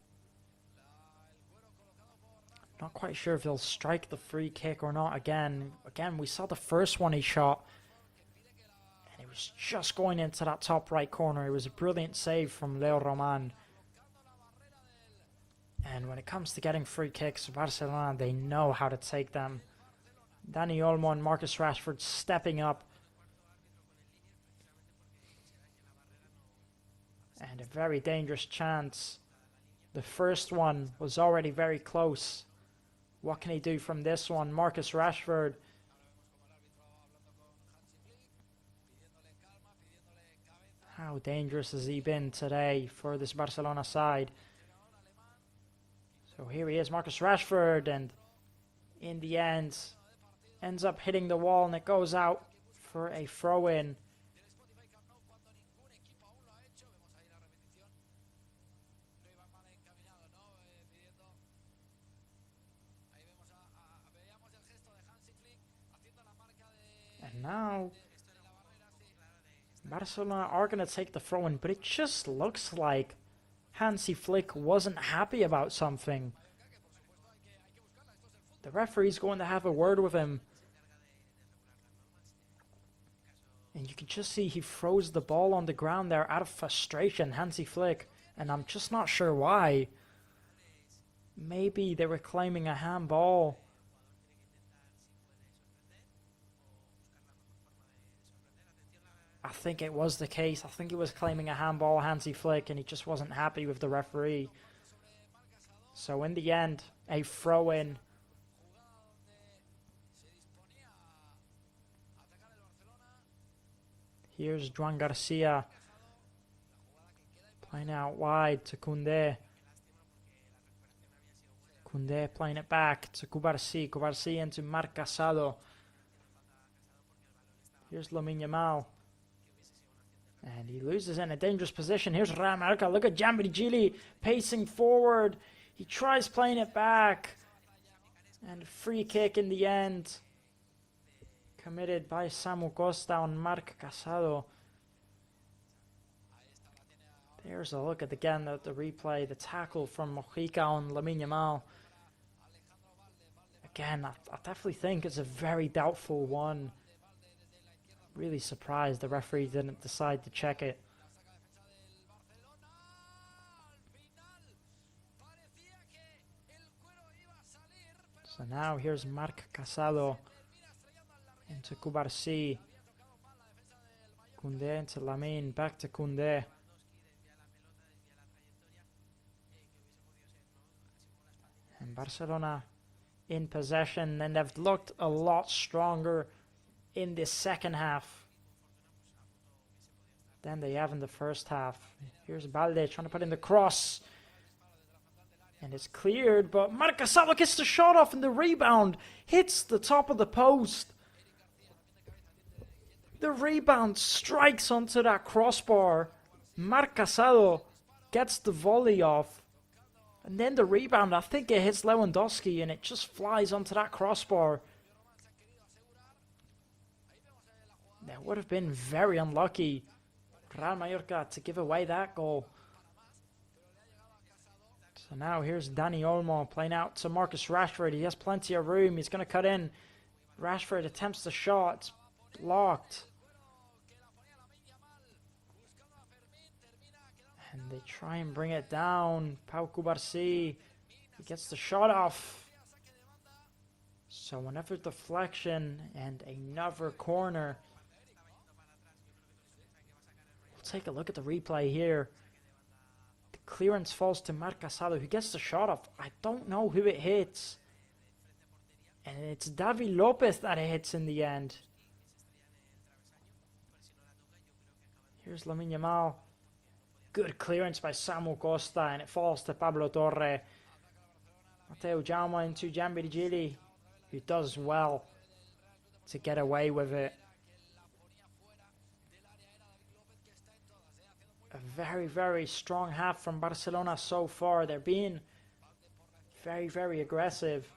Not quite sure if he'll strike the free kick or not again. Again, we saw the first one he shot. And it was just going into that top right corner. It was a brilliant save from Leo Roman. And when it comes to getting free kicks, Barcelona, they know how to take them. Dani Olmo and Marcus Rashford stepping up. And a very dangerous chance. The first one was already very close. What can he do from this one? Marcus Rashford. How dangerous has he been today for this Barcelona side? So here he is, Marcus Rashford, and in the end, ends up hitting the wall, and it goes out for a throw-in. And now Barcelona are going to take the throw-in, but it just looks like Hansi Flick wasn't happy about something. The referee's going to have a word with him. And you can just see he throws the ball on the ground there out of frustration, Hansi Flick. And I'm just not sure why. Maybe they were claiming a handball. I think it was the case. I think he was claiming a handball, Hansi Flick, and he just wasn't happy with the referee. So in the end, a throw-in. Here's Juan Garcia playing out wide to Koundé. Koundé playing it back to Cubarsí. Cubarsí into Marc Casado. Here's Lamine Yamal. And he loses in a dangerous position. Here's Real Mallorca. Look at Giambirigili pacing forward. He tries playing it back. And free kick in the end. Committed by Samu Costa on Marc Casado. There's a look at again at the replay. The tackle from Mojica on Lamine Yamal. Again, I definitely think it's a very doubtful one. Really surprised the referee didn't decide to check it. So now here's Marc Casado into Cubarsí. Koundé into Lamine, back to Koundé. And Barcelona in possession, and they've looked a lot stronger in this second half than they have in the first half. Here's Balde trying to put in the cross. And it's cleared, but Marc Casado gets the shot off, and the rebound hits the top of the post. The rebound strikes onto that crossbar. Marc Casado gets the volley off. And then the rebound, I think it hits Lewandowski, and it just flies onto that crossbar. That would have been very unlucky, Real Mallorca, to give away that goal. So now here's Dani Olmo playing out to Marcus Rashford. He has plenty of room. He's going to cut in. Rashford attempts the shot. It's blocked. And they try and bring it down. Pau Cubarsí. He gets the shot off. So another deflection and another corner. We'll take a look at the replay here. The clearance falls to Marc Casado, who gets the shot off. I don't know who it hits. And it's Davi Lopez that it hits in the end. Here's Lamine Yamal. Good clearance by Samu Costa, and it falls to Pablo Torre. Mateo Jaume into Giambirigili, who does well to get away with it. A very, very strong half from Barcelona so far. They're being very, very aggressive.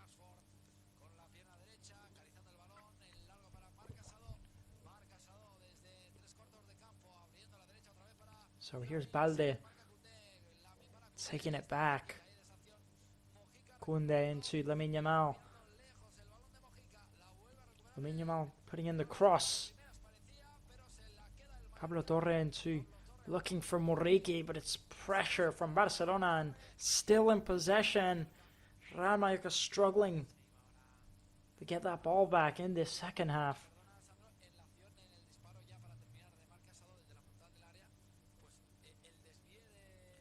So here's Balde taking it back. Koundé into Lamine Yamal. Lamine Yamal putting in the cross. Pablo Torre into looking for Muriqi, but it's pressure from Barcelona and still in possession. Real Mallorca struggling to get that ball back in this second half.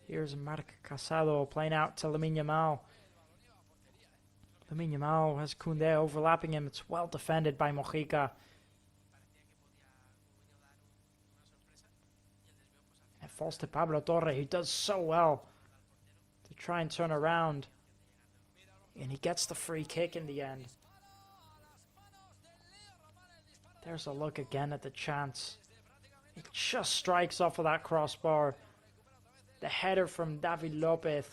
Here's Marc Casado playing out to Lamine Yamal. Lamine Yamal has Koundé overlapping him. It's well defended by Mojica. falls to Pablo Torre, who does so well to try and turn around. And he gets the free kick in the end. There's a look again at the chance. It just strikes off of that crossbar. The header from David Lopez.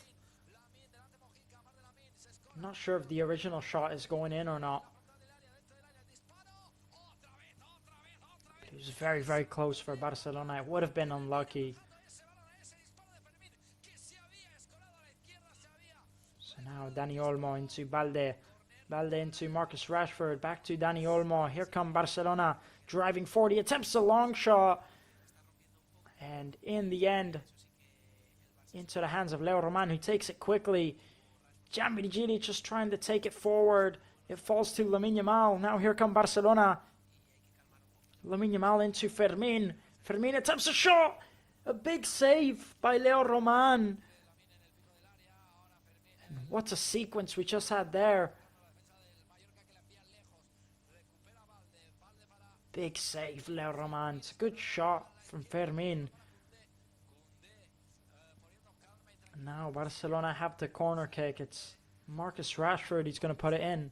I'm not sure if the original shot is going in or not. But it was very, very close for Barcelona. It would have been unlucky. So now Dani Olmo into Balde. Balde into Marcus Rashford. Back to Dani Olmo. Here come Barcelona driving forward. He attempts a long shot. And in the end, into the hands of Leo Roman, who takes it quickly. Jambiri just trying to take it forward. It falls to Lamine Yamal. Now here come Barcelona. Lamine Yamal into Fermin. Fermin attempts a shot. A big save by Leo Roman. And what a sequence we just had there. Big save, Leo Roman. It's a good shot from Fermin. Now Barcelona have the corner kick. It's Marcus Rashford. He's going to put it in.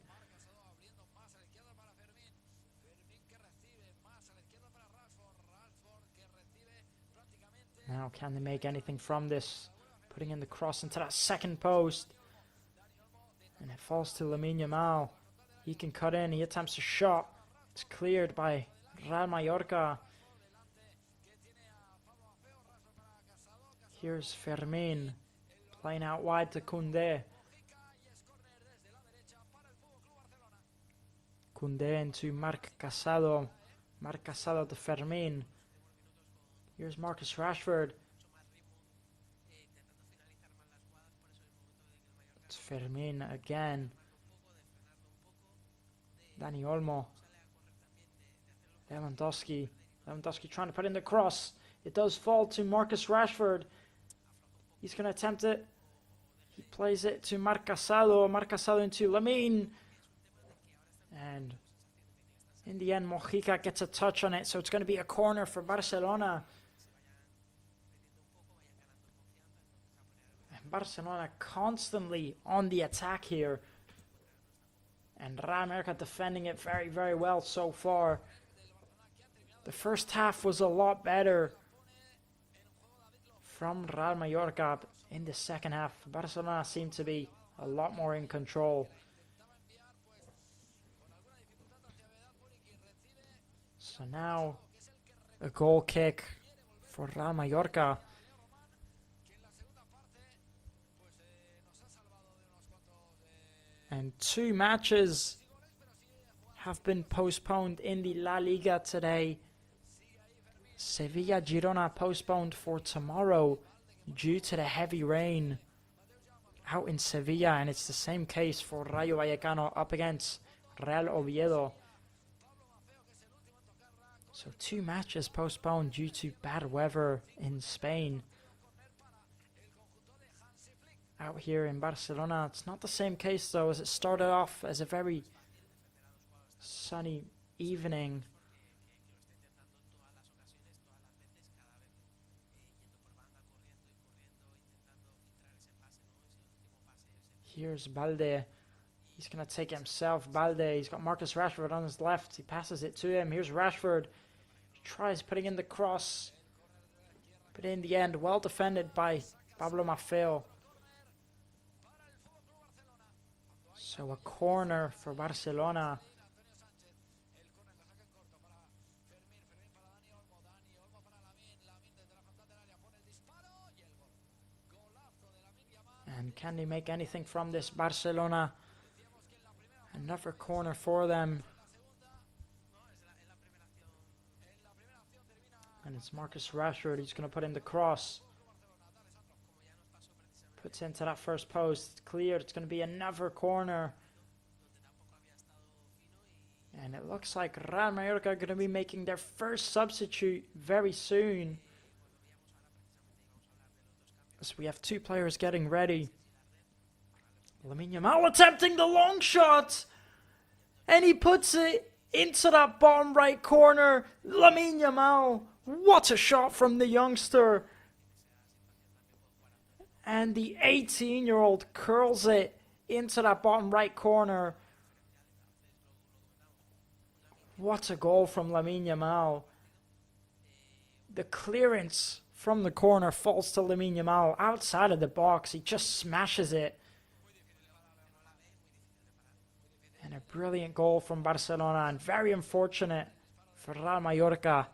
Now can they make anything from this? Putting in the cross into that second post. And it falls to Lamine Yamal. He can cut in. He attempts a shot. It's cleared by Real Mallorca. Here's Fermin. Playing out wide to Koundé. Koundé into Marc Casado. Marc Casado to Fermin. Here's Marcus Rashford. It's Fermin again. Dani Olmo. Lewandowski. Lewandowski trying to put in the cross. It does fall to Marcus Rashford. He's going to attempt it. He plays it to Marc Casado. Marc Casado into Lamine. And in the end, Mojica gets a touch on it. So it's going to be a corner for Barcelona. And Barcelona constantly on the attack here. And Real Mallorca defending it very, very well so far. The first half was a lot better from Real Mallorca. In the second half, Barcelona seemed to be a lot more in control. So now a goal kick for Real Mallorca. And 2 matches have been postponed in the La Liga today. Sevilla Girona postponed for tomorrow due to the heavy rain out in Sevilla, and it's the same case for Rayo Vallecano up against Real Oviedo. So 2 matches postponed due to bad weather in Spain. Out here in Barcelona, it's not the same case though, as it started off as a very sunny evening. Here's Balde. He's going to take it himself. Balde. He's got Marcus Rashford on his left. He passes it to him. Here's Rashford. He tries putting in the cross. But in the end, well defended by Pablo Maffeo. So a corner for Barcelona. And can they make anything from this? Barcelona. Another corner for them. And it's Marcus Rashford. He's going to put in the cross. Puts into that first post. It's cleared. It's going to be another corner. And it looks like Real Mallorca are going to be making their first substitute very soon. So we have 2 players getting ready. Lamine Yamal attempting the long shot. And he puts it into that bottom right corner. Lamine Yamal. What a shot from the youngster. And the 18-year-old curls it into that bottom right corner. What a goal from Lamine Yamal. The clearance from the corner falls to Lamine Yamal outside of the box. He just smashes it. And a brilliant goal from Barcelona, and very unfortunate for Real Mallorca.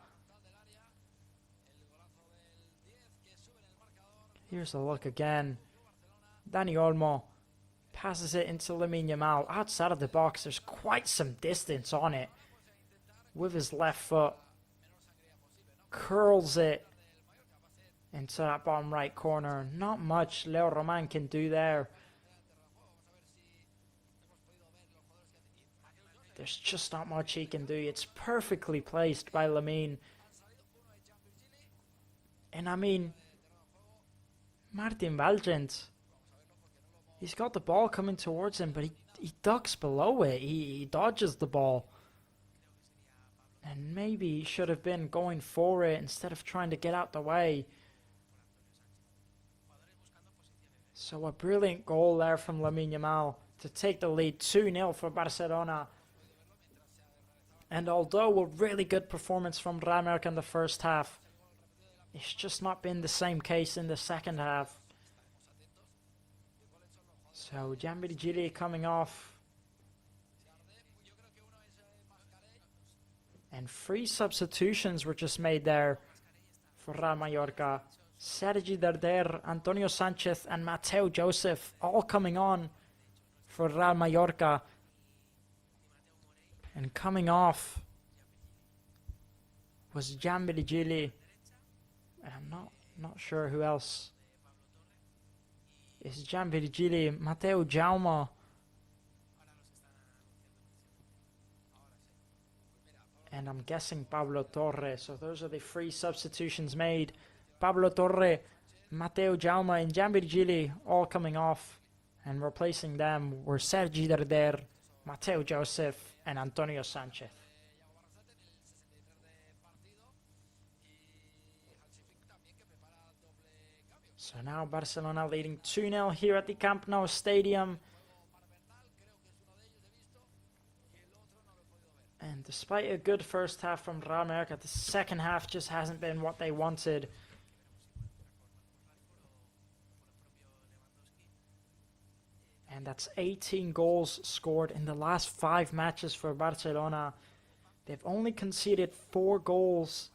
Here's a look again. Dani Olmo passes it into Lamine Yamal outside of the box. There's quite some distance on it. With his left foot, curls it into that bottom right corner. Not much Leo Roman can do there. There's just not much he can do. It's perfectly placed by Lamine. And I mean, Martin Valgent, he's got the ball coming towards him, but he ducks below it. He dodges the ball. And maybe he should have been going for it instead of trying to get out the way. So a brilliant goal there from Lamine Yamal to take the lead 2-0 for Barcelona. And although a really good performance from Real Mallorca in the first half, it's just not been the same case in the second half. So Giambirigili coming off. And 3 substitutions were just made there for Real Mallorca. Sergi Darder, Antonio Sanchez and Mateo Joseph all coming on for Real Mallorca. And coming off was Giambirigili. I'm not sure who else is Giambirigili. Mateo Jaume. And I'm guessing Pablo Torre. So those are the 3 substitutions made. Pablo Torre, Mateo Jaume and Giambirigili all coming off. And replacing them were Sergi Darder, Mateo Joseph and Antonio Sanchez. So now Barcelona leading 2-0 here at the Camp Nou Stadium. And despite a good first half from Real Mallorca, the second half just hasn't been what they wanted. And that's 18 goals scored in the last 5 matches for Barcelona. They've only conceded 4 goals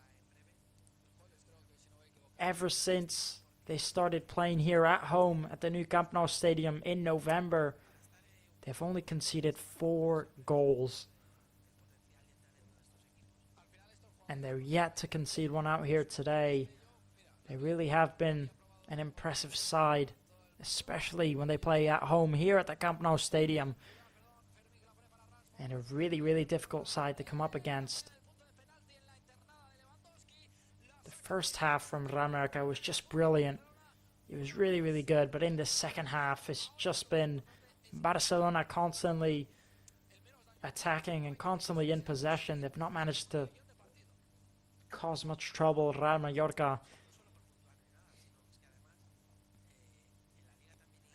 ever since they started playing here at home at the new Camp Nou Stadium in November. They've only conceded 4 goals. And they're yet to concede one out here today. They really have been an impressive side, especially when they play at home here at the Camp Nou Stadium. And a really, really difficult side to come up against. The first half from Real Mallorca was just brilliant. It was really, really good. But in the second half, it's just been Barcelona constantly attacking and constantly in possession. They've not managed to cause much trouble, Real Mallorca.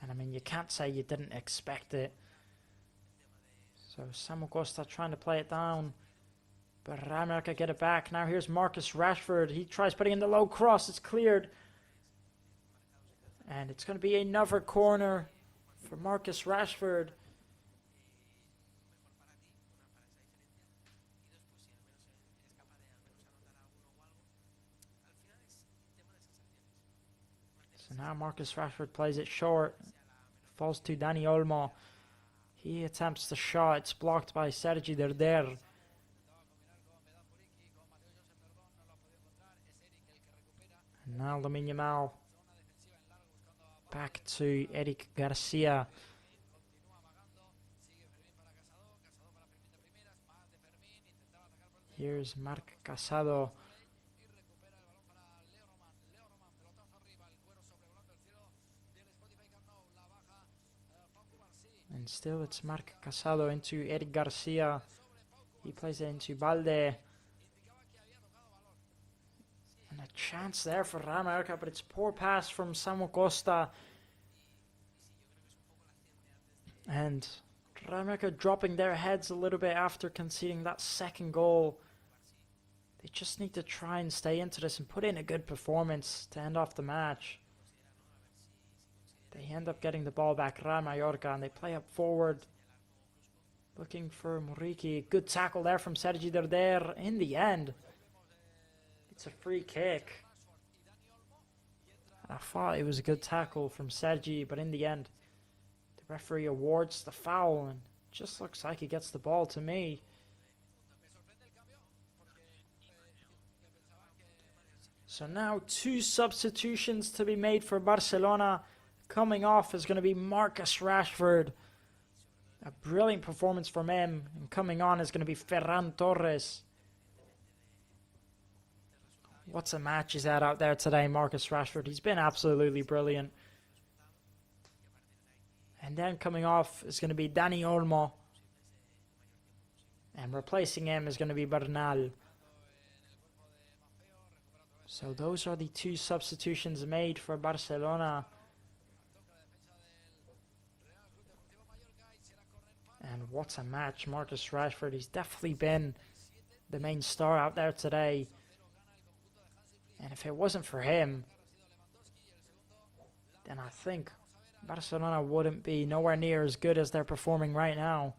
And I mean, you can't say you didn't expect it. So Samu Costa trying to play it down, but Real Mallorca get it back. Now here's Marcus Rashford. He tries putting in the low cross. It's cleared. And it's going to be another corner for Marcus Rashford. So now Marcus Rashford plays it short. Falls to Dani Olmo. He attempts the shot. It's blocked by Sergi Darder. And now Lamine Yamal. Back to Eric Garcia. Here's Marc Casado. And still it's Marc Casado into Eric Garcia. He plays it into Balde. And a chance there for Real Mallorca, but it's poor pass from Samu Costa. And Real Madrid dropping their heads a little bit after conceding that second goal. They just need to try and stay into this and put in a good performance to end off the match. They end up getting the ball back, Real Mallorca, and they play up forward. Looking for Muriqi. Good tackle there from Sergi Derder. In the end, it's a free kick. I thought it was a good tackle from Sergi, but in the end, the referee awards the foul, and just looks like he gets the ball to me. So now 2 substitutions to be made for Barcelona. Coming off is going to be Marcus Rashford. A brilliant performance from him. And coming on is going to be Ferran Torres. What a match he's had out there today, Marcus Rashford. He's been absolutely brilliant. And then coming off is going to be Dani Olmo. And replacing him is going to be Bernal. So those are the 2 substitutions made for Barcelona. And what a match, Marcus Rashford. He's definitely been the main star out there today. And if it wasn't for him, then I think Barcelona wouldn't be nowhere near as good as they're performing right now.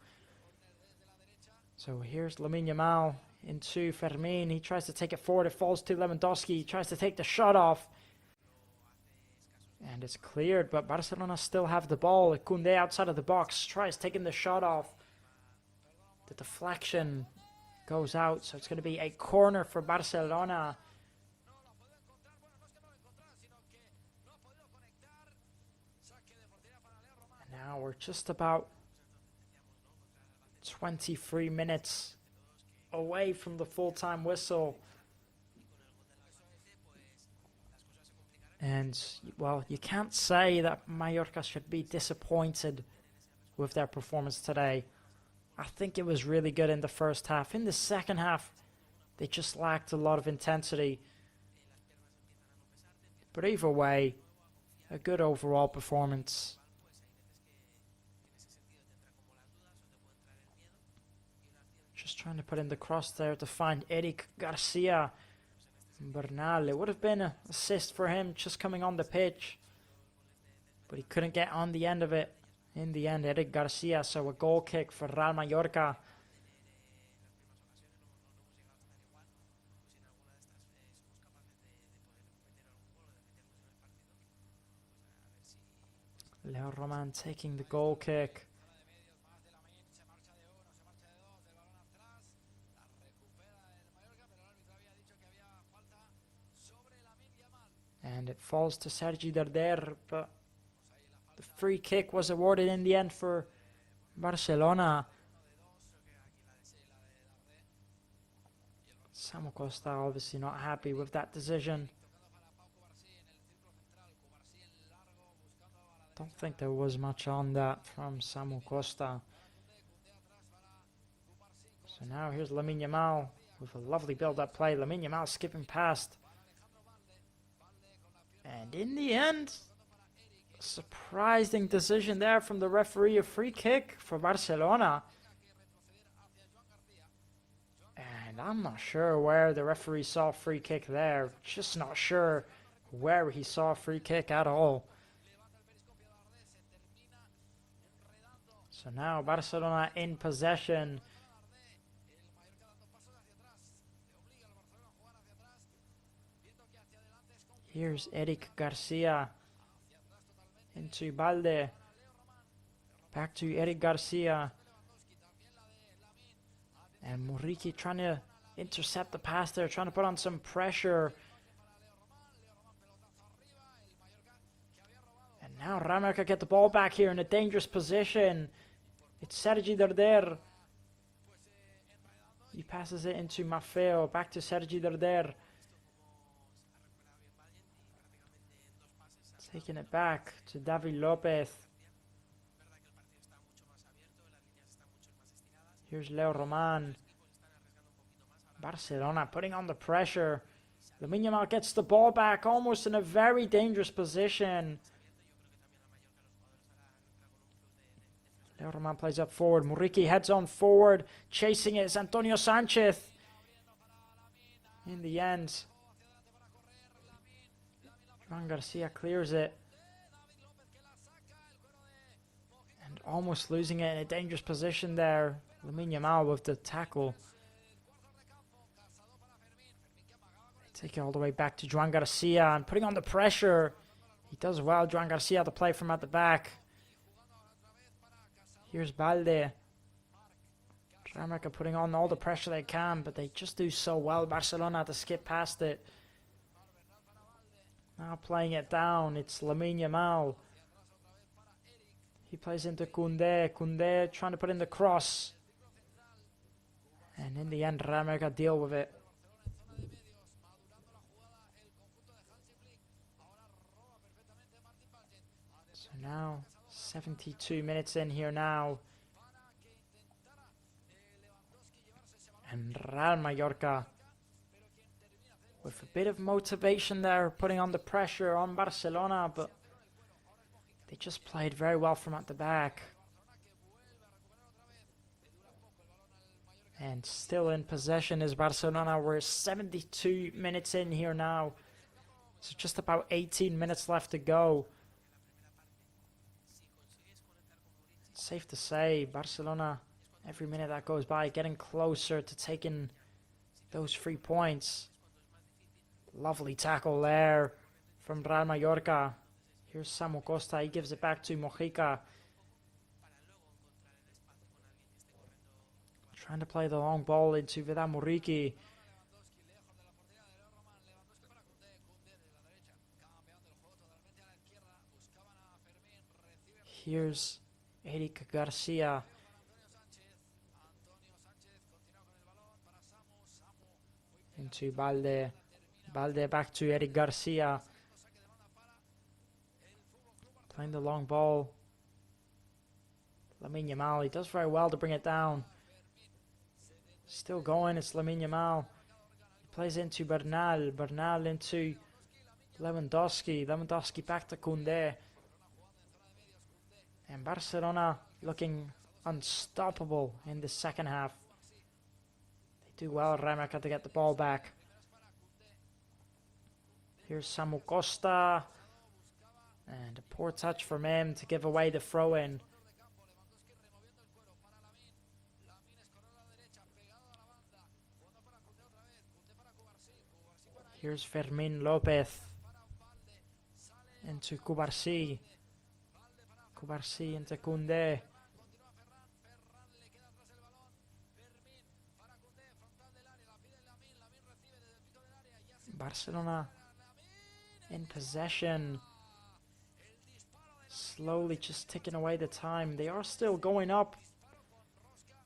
So here's Lamine Yamal into Fermin. He tries to take it forward. It falls to Lewandowski. He tries to take the shot off. And it's cleared, but Barcelona still have the ball. Koundé outside of the box tries taking the shot off. The deflection goes out, so it's going to be a corner for Barcelona. And now we're just about 23 minutes away from the full-time whistle. And, well, you can't say that Mallorca should be disappointed with their performance today. I think it was really good in the first half. In the second half, they just lacked a lot of intensity. But either way, a good overall performance. Just trying to put in the cross there to find Eric Garcia. Bernal, it would have been an assist for him just coming on the pitch, but he couldn't get on the end of it. In the end, Eric Garcia, so a goal kick for Real Mallorca. Leo Roman taking the goal kick. And it falls to Sergi Derder, but the free kick was awarded in the end for Barcelona. Samu Costa obviously not happy with that decision. Don't think there was much on that from Samu Costa. So now here's Lamine Yamal with a lovely build-up play. Lamine Yamal skipping past. And in the end, a surprising decision there from the referee, a free kick for Barcelona. And I'm not sure where the referee saw a free kick there. Just not sure where he saw a free kick at all. So now Barcelona in possession. Here's Eric Garcia into Balde. Back to Eric Garcia. And Muriqi trying to intercept the pass there, trying to put on some pressure. And now Real Madrid get the ball back here in a dangerous position. It's Sergi Derder. He passes it into Maffeo. Back to Sergi Derder. Taking it back to David Lopez. Here's Leo Roman. Barcelona putting on the pressure. Lamine Yamal gets the ball back almost in a very dangerous position. Leo Roman plays up forward. Muriqi heads on forward. Chasing it is Antonio Sanchez. In the end, Joan Garcia clears it. And almost losing it in a dangerous position there. Lamine Yamal with the tackle. They take it all the way back to Joan Garcia and putting on the pressure. He does well, Joan Garcia, to play from at the back. Here's Balde. Real Madrid putting on all the pressure they can, but they just do so well. Barcelona to skip past it. Now playing it down, it's Lamine Yamal. He plays into Koundé. Koundé trying to put in the cross. And in the end, Real Madrid deal with it. So now, 72 minutes in here now. And Real Mallorca, with a bit of motivation there, putting on the pressure on Barcelona, but they just played very well from at the back. And still in possession is Barcelona. We're 72 minutes in here now. So just about 18 minutes left to go. It's safe to say, Barcelona, every minute that goes by, getting closer to taking those 3 points. Lovely tackle there from Real Mallorca. Here's Samu Costa, he gives it back to Mojica. Trying to play the long ball into Vidal Muriqi. Here's Eric Garcia. Into Balde. Balde back to Eric Garcia. Playing the long ball. Lamine Yamal, he does very well to bring it down. Still going, it's Lamine Yamal. He plays into Bernal. Bernal into Lewandowski. Lewandowski back to Koundé. And Barcelona looking unstoppable in the second half. They do well, Real Madrid, to get the ball back. Here's Samu Costa. And a poor touch from him to give away the throw-in. Here's Fermin Lopez. Into Cubarsí. Cubarsí into Koundé. Barcelona in possession. Slowly just ticking away the time. They are still going up.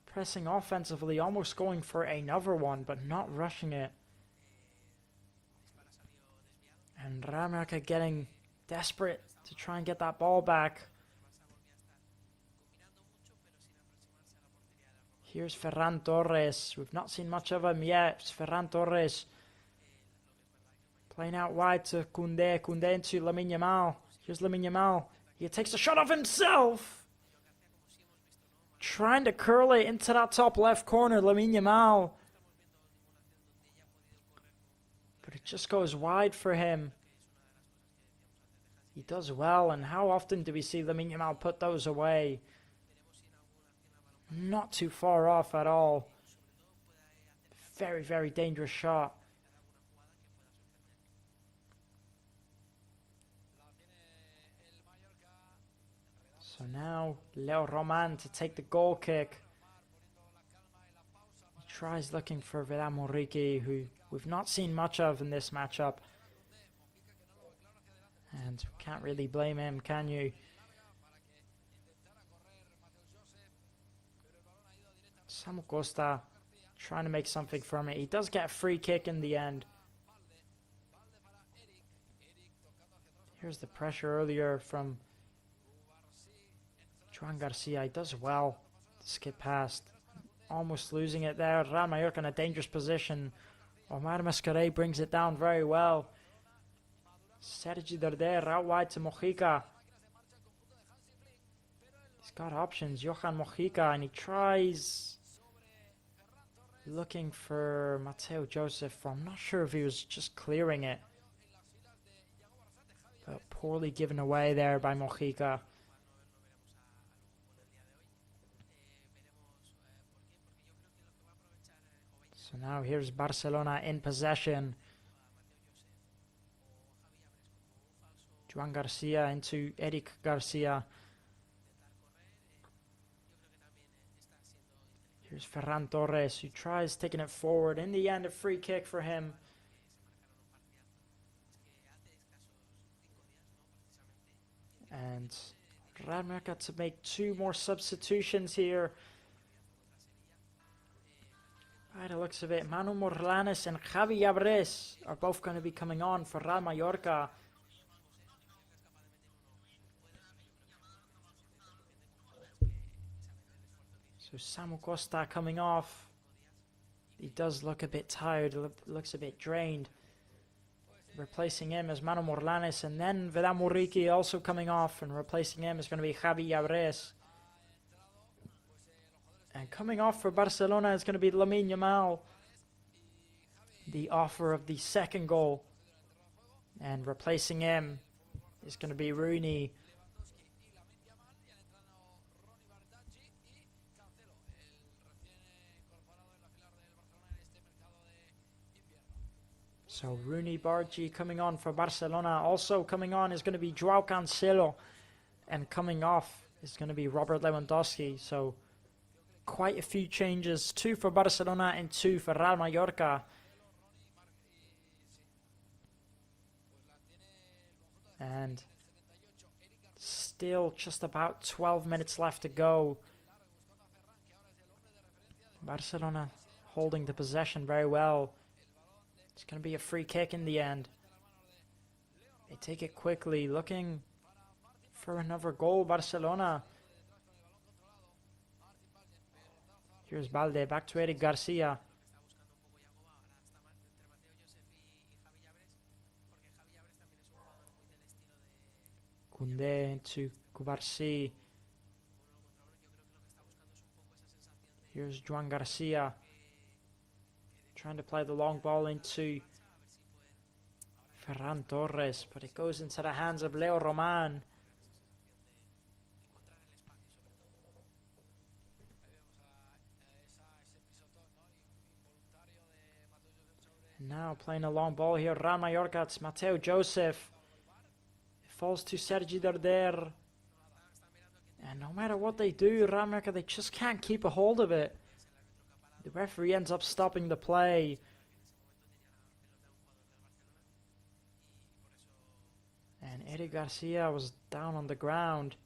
Pressing offensively, almost going for another one, but not rushing it. And Real Madrid getting desperate to try and get that ball back. Here's Ferran Torres. We've not seen much of him yet. It's Ferran Torres. Playing out wide to Koundé. Koundé into Lamine Yamal. Here's Lamine Yamal. He takes a shot of himself. Trying to curl it into that top left corner, Lamine Yamal. But it just goes wide for him. He does well, and how often do we see Lamine Yamal put those away? Not too far off at all. Very, very dangerous shot. So now, Leo Roman to take the goal kick. He tries looking for Vidal Muriqi, who we've not seen much of in this matchup. And can't really blame him, can you? Samu Costa trying to make something from it. He does get a free kick in the end. Here's the pressure earlier from Joan Garcia. He does well to skip past. Almost losing it there. Real Mallorca in a dangerous position. Omar Mascarell brings it down very well. Sergi Darder out wide to Mojica. He's got options, Johan Mojica, and he tries looking for Mateo Joseph. I'm not sure if he was just clearing it, but poorly given away there by Mojica. So now here's Barcelona in possession. Juan Garcia into Eric Garcia. Here's Ferran Torres, who tries taking it forward. In the end, a free kick for him. And Real Mallorca to make 2 more substitutions here. By the looks of it, Manu Morlanes and Javi Abres are both going to be coming on for Real Mallorca. So Samu Costa coming off. He does look a bit tired, looks a bit drained. Replacing him is Manu Morlanes, and then Vedan Muriqi also coming off, and replacing him is going to be Javi Abres. And coming off for Barcelona is going to be Lamine Yamal, the offer of the second goal. And replacing him is going to be Rooney. So Rooney Bargi coming on for Barcelona. Also coming on is going to be Joao Cancelo. And coming off is going to be Robert Lewandowski. So quite a few changes. 2 for Barcelona and 2 for Real Mallorca. And still just about 12 minutes left to go. Barcelona holding the possession very well. It's going to be a free kick in the end. They take it quickly, looking for another goal, Barcelona. Here's Balde, back to Eric Garcia. Koundé into Cubarsí. Here's Juan Garcia. Trying to play the long ball into Ferran Torres, but it goes into the hands of Leo Roman. And now playing a long ball here, Real Mallorca, it's Mateo Joseph. It falls to Sergi Darder. And no matter what they do, Real Mallorca, they just can't keep a hold of it. The referee ends up stopping the play. And Eric Garcia was down on the ground.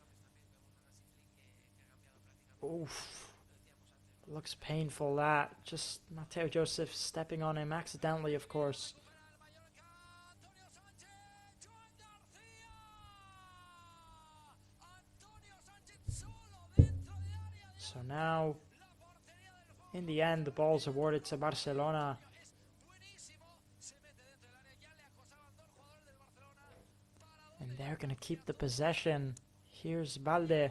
Oof. Looks painful, that. Just Mateo Joseph stepping on him accidentally, of course. So now, in the end, the ball's awarded to Barcelona. And they're going to keep the possession. Here's Balde.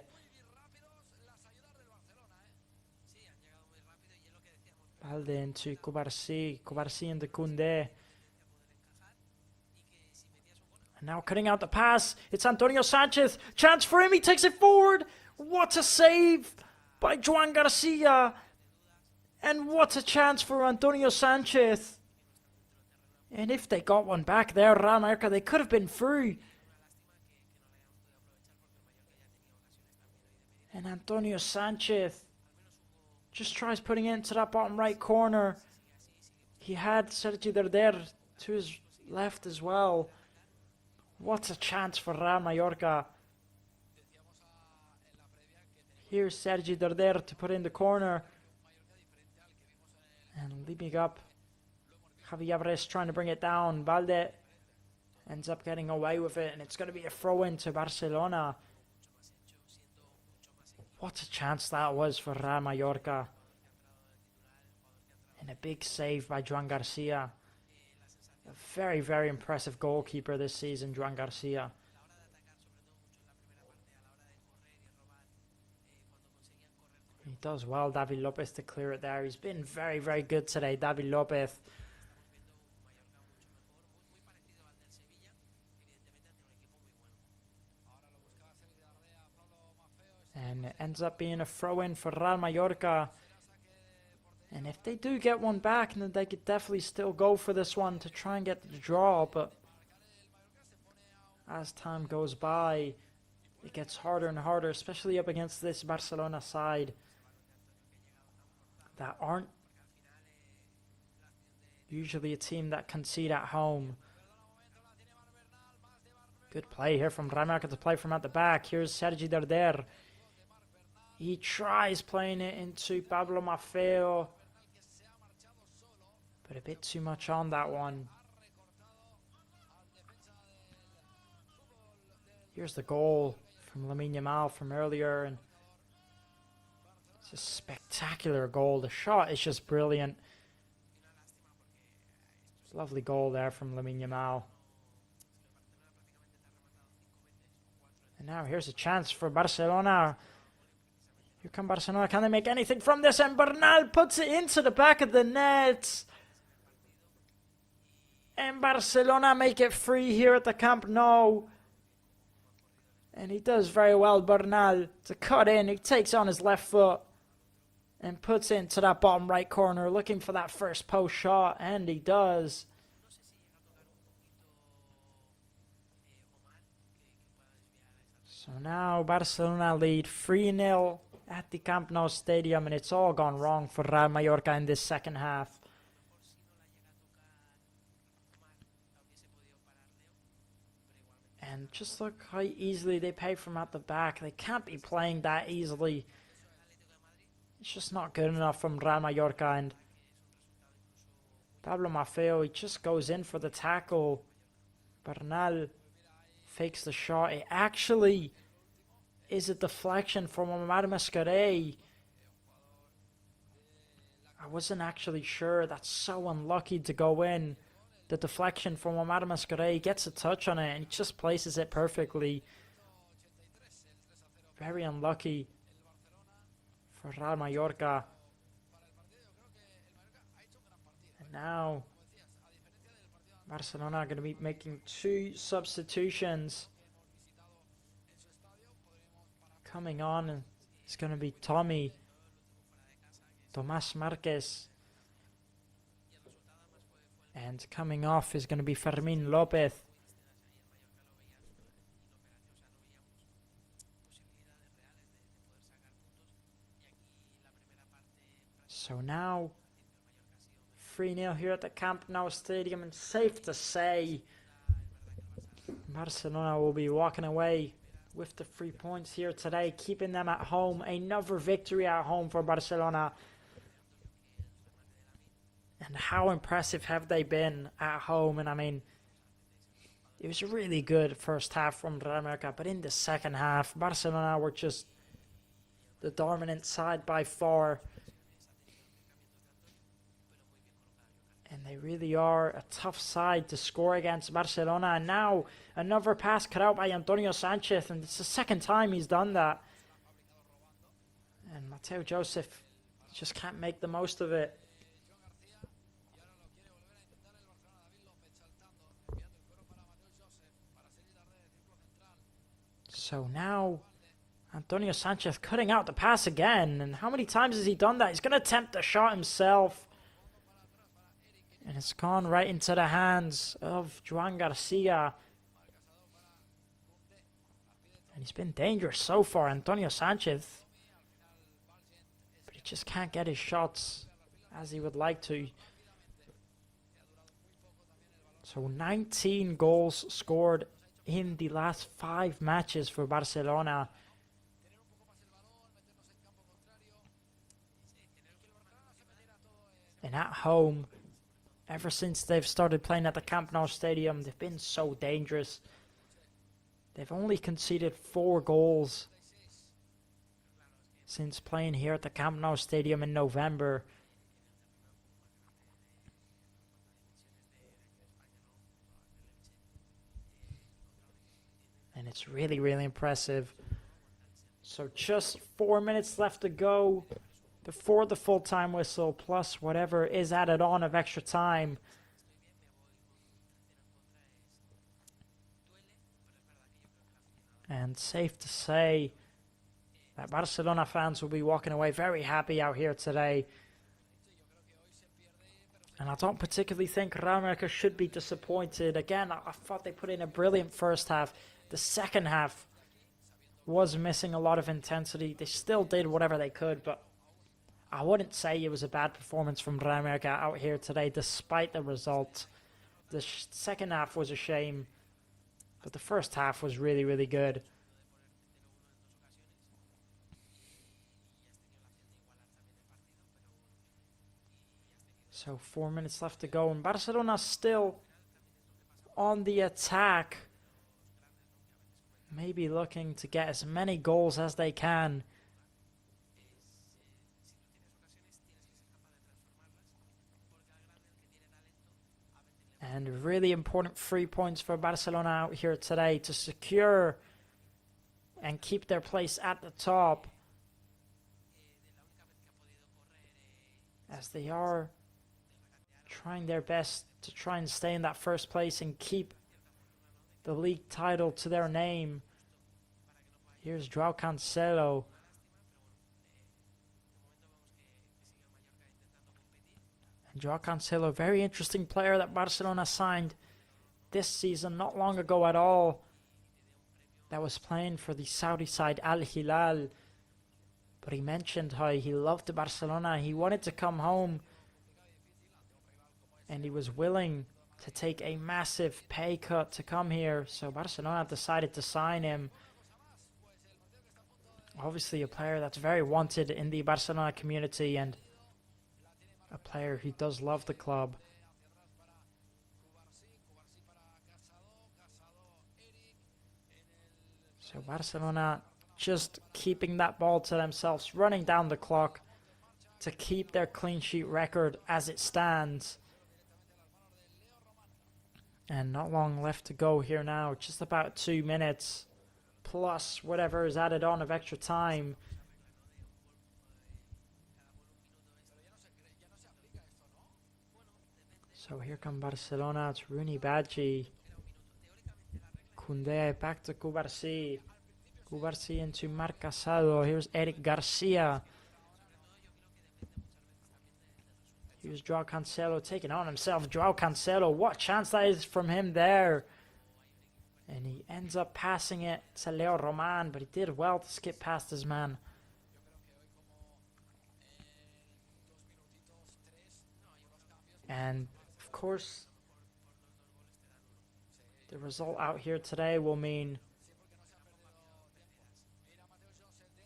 Balde into Cubarsí. Cubarsí into Koundé. And now cutting out the pass. It's Antonio Sanchez. Chance for him. He takes it forward. What a save by Juan Garcia. And what a chance for Antonio Sanchez. And if they got one back there, Real Mallorca, they could have been through. And Antonio Sanchez just tries putting it into that bottom right corner. He had Sergi Darder to his left as well. What a chance for Real Mallorca. Here's Sergi Darder to put in the corner. And leaping up. Javi Abres trying to bring it down. Balde ends up getting away with it. And it's going to be a throw-in to Barcelona. What a chance that was for Real Mallorca. And a big save by Juan Garcia. A very, very impressive goalkeeper this season, Juan Garcia. does well, David Lopez, to clear it there. He's been very, very good today, David Lopez. And it ends up being a throw-in for Real Mallorca. And if they do get one back, then they could definitely still go for this one to try and get the draw. But as time goes by, it gets harder and harder, especially up against this Barcelona side that aren't usually a team that concede at home. Good play here from Real Mallorca to play from at the back. Here's Sergi Darder. He tries playing it into Pablo Maffeo, but a bit too much on that one. Here's the goal from Lamine Yamal from earlier, and it's a spectacular goal. The shot is just brilliant. Lovely goal there from Lamine Yamal. And now here's a chance for Barcelona. Here come Barcelona. Can they make anything from this? And Bernal puts it into the back of the net. And Barcelona make it free here at the Camp Nou. And he does very well, Bernal, to cut in. He takes on his left foot and puts it into that bottom right corner, looking for that first post shot. And he does. So now Barcelona lead 3-0 at the Camp Nou Stadium, and it's all gone wrong for Real Mallorca in this second half. And just look how easily they play from at the back. They can't be playing that easily. It's just not good enough from Real Mallorca. And Pablo Maffeo, he just goes in for the tackle. Bernal fakes the shot. It actually is a deflection from Omar Mascarell. I wasn't actually sure. That's so unlucky to go in. The deflection from Omar Mascarell, gets a touch on it and he just places it perfectly. Very unlucky for Real Mallorca. And now Barcelona are going to be making 2 substitutions. Coming on, it's going to be Tomás Marquez. And coming off is going to be Fermín López. So now 3-0 here at the Camp Nou Stadium, and safe to say Barcelona will be walking away with the 3 points here today, keeping them at home. Another victory at home for Barcelona. And how impressive have they been at home? And I mean, it was a really good first half from Real Mallorca, but in the second half, Barcelona were just the dominant side by far. And they really are a tough side to score against Barcelona. And now another pass cut out by Antonio Sanchez, and it's the second time he's done that. And Mateo Joseph just can't make the most of it. So now Antonio Sanchez cutting out the pass again. And how many times has he done that? He's going to attempt the shot himself. And it's gone right into the hands of Joan Garcia. And he's been dangerous so far, Antonio Sanchez. But he just can't get his shots as he would like to. So 19 goals scored in the last 5 matches for Barcelona. And at home, ever since they've started playing at the Camp Nou Stadium, they've been so dangerous. They've only conceded 4 goals since playing here at the Camp Nou Stadium in November. And it's really, really impressive. So just 4 minutes left to go before the full-time whistle, plus whatever is added on of extra time. And safe to say that Barcelona fans will be walking away very happy out here today. And I don't particularly think Real Mallorca should be disappointed. Again, I thought they put in a brilliant first half. The second half was missing a lot of intensity. They still did whatever they could, but I wouldn't say it was a bad performance from Real Mallorca out here today, despite the result. The second half was a shame, but the first half was really, really good. So 4 minutes left to go, and Barcelona still on the attack. Maybe looking to get as many goals as they can. And really important 3 points for Barcelona out here today to secure and keep their place at the top, as they are trying their best to try and stay in that first place and keep the league title to their name. Here's Joao Cancelo. And Joao Cancelo, very interesting player that Barcelona signed this season, not long ago at all, that was playing for the Saudi side Al Hilal. But he mentioned how he loved Barcelona, he wanted to come home, and he was willing to take a massive pay cut to come here. So Barcelona decided to sign him. Obviously a player that's very wanted in the Barcelona community, and a player who does love the club. So Barcelona just keeping that ball to themselves, running down the clock to keep their clean sheet record as it stands. And not long left to go here now, just about 2 minutes, plus whatever is added on of extra time. So here come Barcelona, it's Rooney Badji. Koundé back to Cubarsí. Cubarsí into Marc Casado. Here's Eric Garcia. Here's Joao Cancelo taking on himself. Joao Cancelo, what chance that is from him there. And he ends up passing it to Leo Roman, but he did well to skip past his man. And of course, the result out here today will mean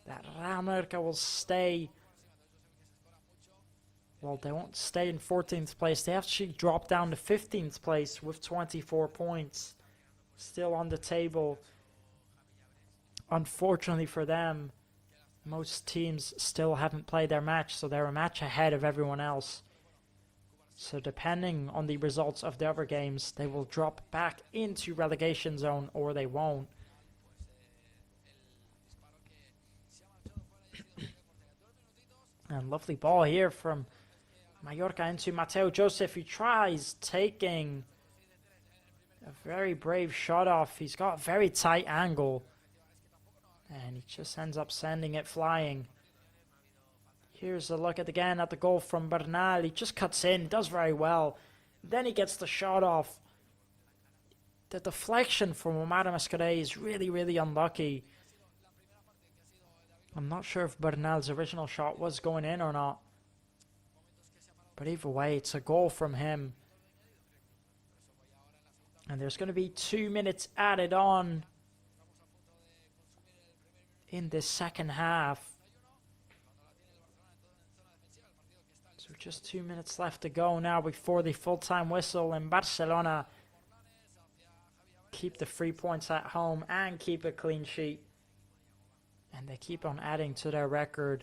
that Real Mallorca will stay. Well, they won't stay in 14th place. They actually drop down to 15th place with 24 points. Still on the table. Unfortunately for them, most teams still haven't played their match, so they're a match ahead of everyone else. So depending on the results of the other games, they will drop back into relegation zone or they won't. And lovely ball here from Mallorca into Mateo Joseph, who tries taking a very brave shot off. He's got a very tight angle, and he just ends up sending it flying. Here's a look again at the goal from Bernal. He just cuts in, does very well. Then he gets the shot off. The deflection from Omar Mascaré is really, really unlucky. I'm not sure if Bernal's original shot was going in or not. But either way, it's a goal from him. And there's going to be 2 minutes added on in this second half. So just 2 minutes left to go now before the full-time whistle, and Barcelona keep the 3 points at home and keep a clean sheet. And they keep on adding to their record.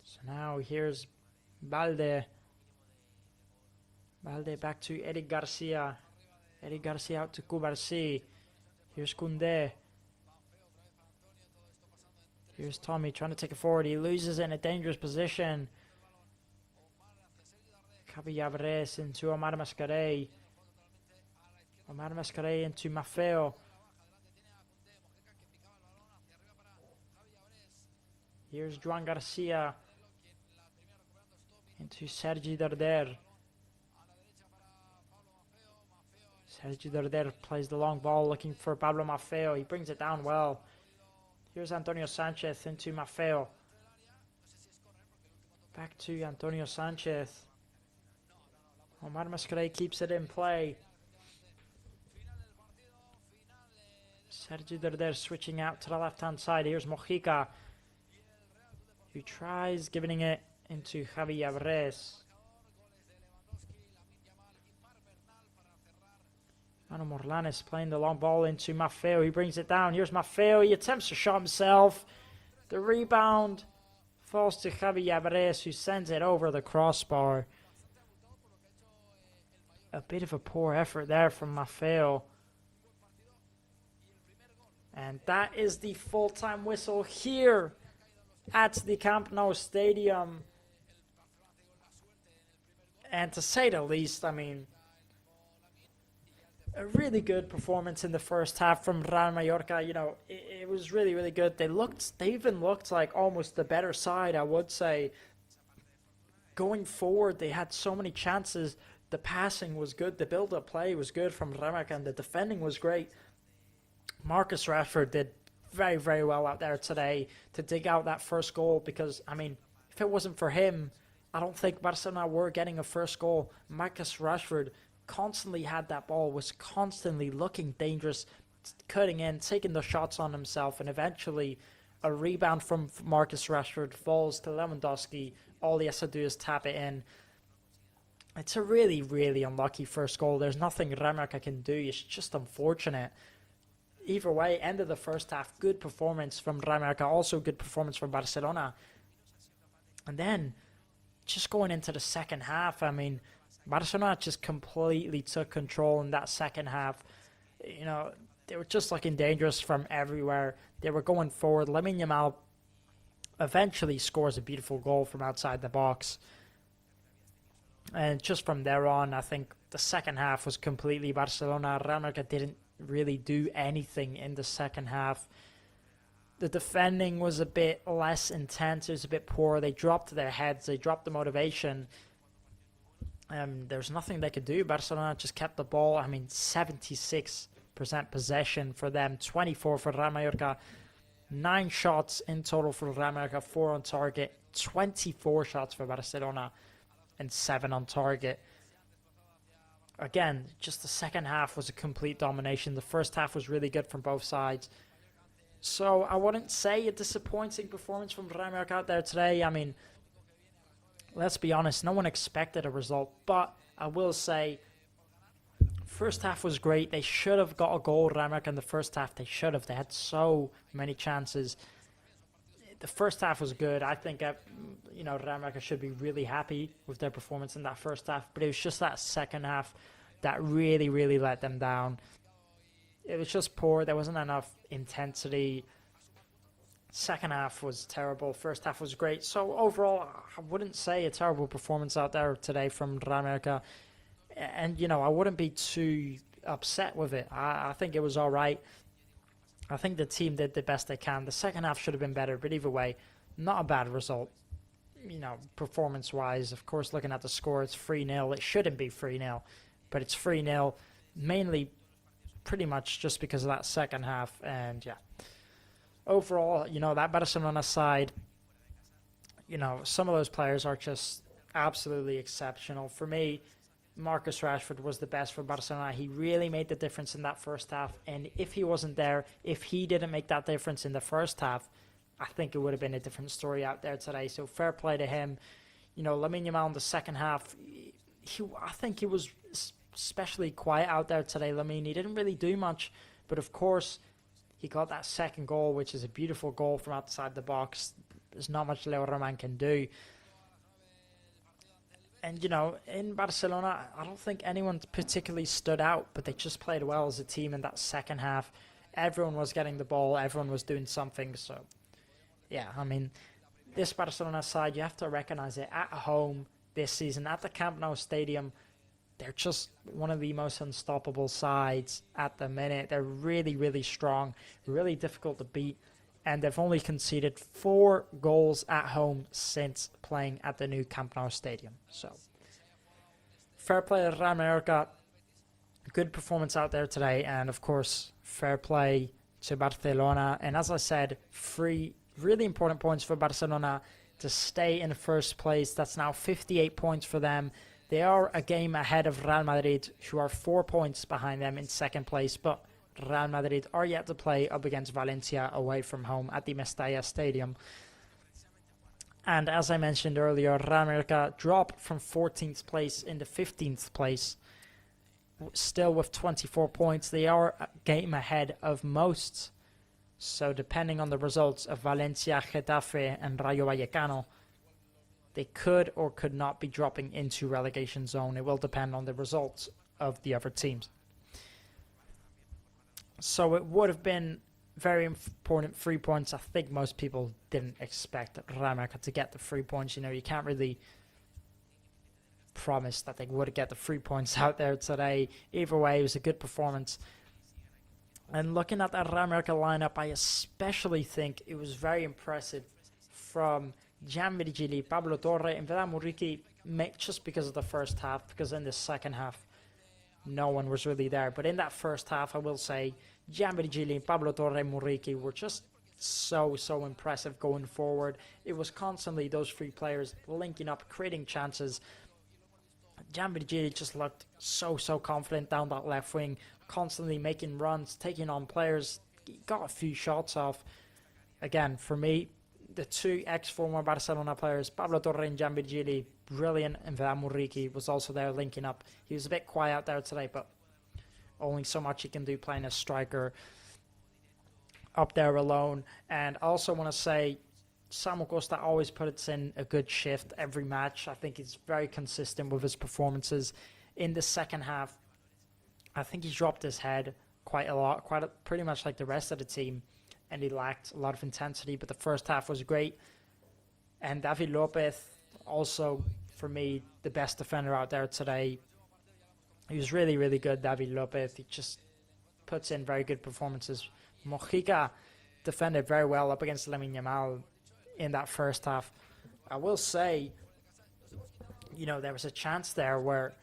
So now here's Balde. Valde back to Eric Garcia. Eric Garcia out to Kubarsi. Here's Koundé. Here's Tommy trying to take it forward. He loses it in a dangerous position. Javi Alvarez into Omar Mascarey. Omar Mascarey into Maffeo. Here's Joan Garcia into Sergi Darder. Sergi Darder plays the long ball looking for Pablo Maffeo. He brings it down well. Here's Antonio Sanchez into Maffeo. Back to Antonio Sanchez. Omar Mascarey keeps it in play. Sergi Darder switching out to the left-hand side. Here's Mojica, who tries giving it into Javi Alvarez. Manu Morlanes playing the long ball into Maffeo. He brings it down. Here's Maffeo. He attempts to shot himself. The rebound falls to Javi Alvarez, who sends it over the crossbar. A bit of a poor effort there from Maffeo. And that is the full-time whistle here at the Camp Nou Stadium. And to say the least, I mean, a really good performance in the first half from Real Mallorca. You know, it was really, really good. They even looked like almost the better side, I would say. Going forward, they had so many chances. The passing was good. The build-up play was good from Real Mallorca, and the defending was great. Marcus Rashford did very, very well out there today to dig out that first goal because, I mean, if it wasn't for him, I don't think Barcelona were getting a first goal. Marcus Rashford constantly had that ball, was constantly looking dangerous, cutting in, taking the shots on himself, and eventually a rebound from Marcus Rashford falls to Lewandowski. All he has to do is tap it in. It's a really, really unlucky first goal. There's nothing Real Mallorca can do. It's just unfortunate. Either way, end of the first half, good performance from Real Mallorca, also good performance from Barcelona. And then, just going into the second half, I mean, Barcelona just completely took control in that second half. You know, they were just looking dangerous from everywhere. They were going forward. Lamine Yamal eventually scores a beautiful goal from outside the box. And just from there on, I think the second half was completely Barcelona. Real Mallorca didn't really do anything in the second half. The defending was a bit less intense. It was a bit poor. They dropped their heads. They dropped the motivation. There's nothing they could do. Barcelona just kept the ball. I mean, 76% possession for them, 24 for Real Mallorca. 9 shots in total for Real Mallorca, 4 on target, 24 shots for Barcelona, and 7 on target. Again, just the second half was a complete domination. The first half was really good from both sides. So I wouldn't say a disappointing performance from Real Mallorca out there today. I mean, let's be honest, no one expected a result. But I will say, first half was great. They should have got a goal, Real Mallorca, in the first half. They should have. They had so many chances. The first half was good. I think, Real Mallorca should be really happy with their performance in that first half. But it was just that second half that really, really let them down. It was just poor. There wasn't enough intensity. Second half was terrible. First half was great. So overall, I wouldn't say a terrible performance out there today from Real Mallorca. And, I wouldn't be too upset with it. I think it was all right. I think the team did the best they can. The second half should have been better, but either way, not a bad result. Performance-wise, of course, looking at the score, it's 3-0. It shouldn't be 3-0, but it's 3-0, mainly pretty much just because of that second half. And, yeah, overall, that Barcelona side, some of those players are just absolutely exceptional. For me, Marcus Rashford was the best for Barcelona. He really made the difference in that first half. And if he wasn't there, if he didn't make that difference in the first half, I think it would have been a different story out there today. So fair play to him. Lamine Yamal in the second half, I think he was especially quiet out there today, Lamine. He didn't really do much. But of course, he got that second goal, which is a beautiful goal from outside the box. There's not much Leo Roman can do. And, you know, in Barcelona, I don't think anyone particularly stood out, but they just played well as a team in that second half. Everyone was getting the ball, everyone was doing something. So, yeah, I mean, this Barcelona side, you have to recognize it at home this season at the Camp Nou Stadium. They're just one of the most unstoppable sides at the minute. They're really, really strong, really difficult to beat, and they've only conceded 4 goals at home since playing at the new Camp Nou Stadium. So, fair play to Real Mallorca. Good performance out there today, and of course, fair play to Barcelona. And as I said, 3 really important points for Barcelona to stay in first place. That's now 58 points for them. They are a game ahead of Real Madrid, who are 4 points behind them in second place, but Real Madrid are yet to play up against Valencia away from home at the Mestalla Stadium. And as I mentioned earlier, Real Mallorca dropped from 14th place into 15th place, still with 24 points. They are a game ahead of most. So depending on the results of Valencia, Getafe and Rayo Vallecano, they could or could not be dropping into relegation zone. It will depend on the results of the other teams. So it would have been very important 3 points. I think most people didn't expect Real Mallorca to get the 3 points. You know, you can't really promise that they would get the 3 points out there today. Either way, it was a good performance. And looking at that Real Mallorca lineup, I especially think it was very impressive from Gian Virgili, Pablo Torre, and Vedran Muriqi, just because of the first half, because in the second half, no one was really there. But in that first half, I will say, Gian Virgili, Pablo Torre, and Muriqi were just so impressive going forward. It was constantly those 3 players linking up, creating chances. Gian Virgili just looked so confident down that left wing, constantly making runs, taking on players. He got a few shots off. Again, for me, the 2 ex-former Barcelona players, Pablo Torre and Gian Virgili, brilliant, and Vedran Muriqi was also there linking up. He was a bit quiet out there today, but only so much he can do playing a striker up there alone. And I also want to say, Samu Costa always puts in a good shift every match. I think he's very consistent with his performances. In the second half, I think he dropped his head quite a lot, pretty much like the rest of the team, and he lacked a lot of intensity, but the first half was great. And David Lopez, also, for me, the best defender out there today. He was really good, David Lopez. He just puts in very good performances. Mojica defended very well up against Lamine Yamal in that first half. I will say, you know, there was a chance there where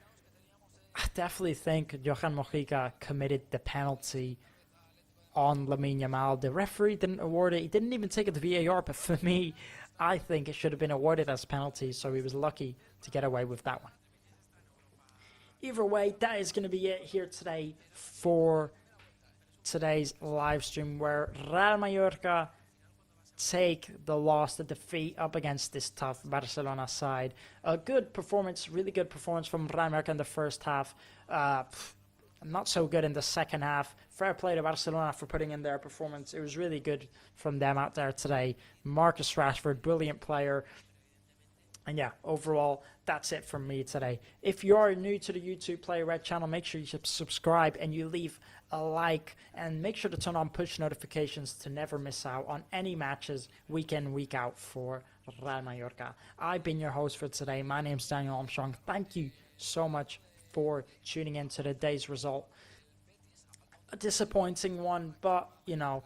I definitely think Johan Mojica committed the penalty on Lamine Yamal. The referee didn't award it. He didn't even take it to VAR, but for me, I think it should have been awarded as penalty, so he was lucky to get away with that one. Either way, that is going to be it here today for today's live stream, where Real Mallorca take the loss, the defeat up against this tough Barcelona side. A good performance, really good performance from Real Mallorca in the first half. Not so good in the second half. Fair play to Barcelona for putting in their performance. It was really good from them out there today. Marcus Rashford, brilliant player. And yeah, overall, that's it from me today. If you are new to the YouTube Player Red channel, make sure you subscribe and you leave a like. And make sure to turn on push notifications to never miss out on any matches week in, week out for Real Mallorca. I've been your host for today. My name's Daniel Armstrong. Thank you so much for tuning in to today's result. A disappointing one, but, you know,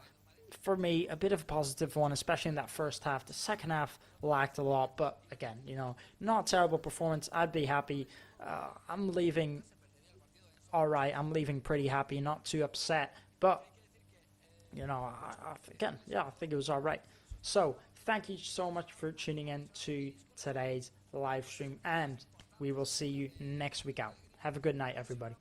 for me, a bit of a positive one, especially in that first half. The second half lacked a lot, but again, you know, not a terrible performance. I'd be happy. I'm leaving all right. I'm leaving pretty happy, not too upset, but, you know, again, yeah, I think it was all right. So thank you so much for tuning in to today's live stream, and we will see you next week out. Have a good night, everybody.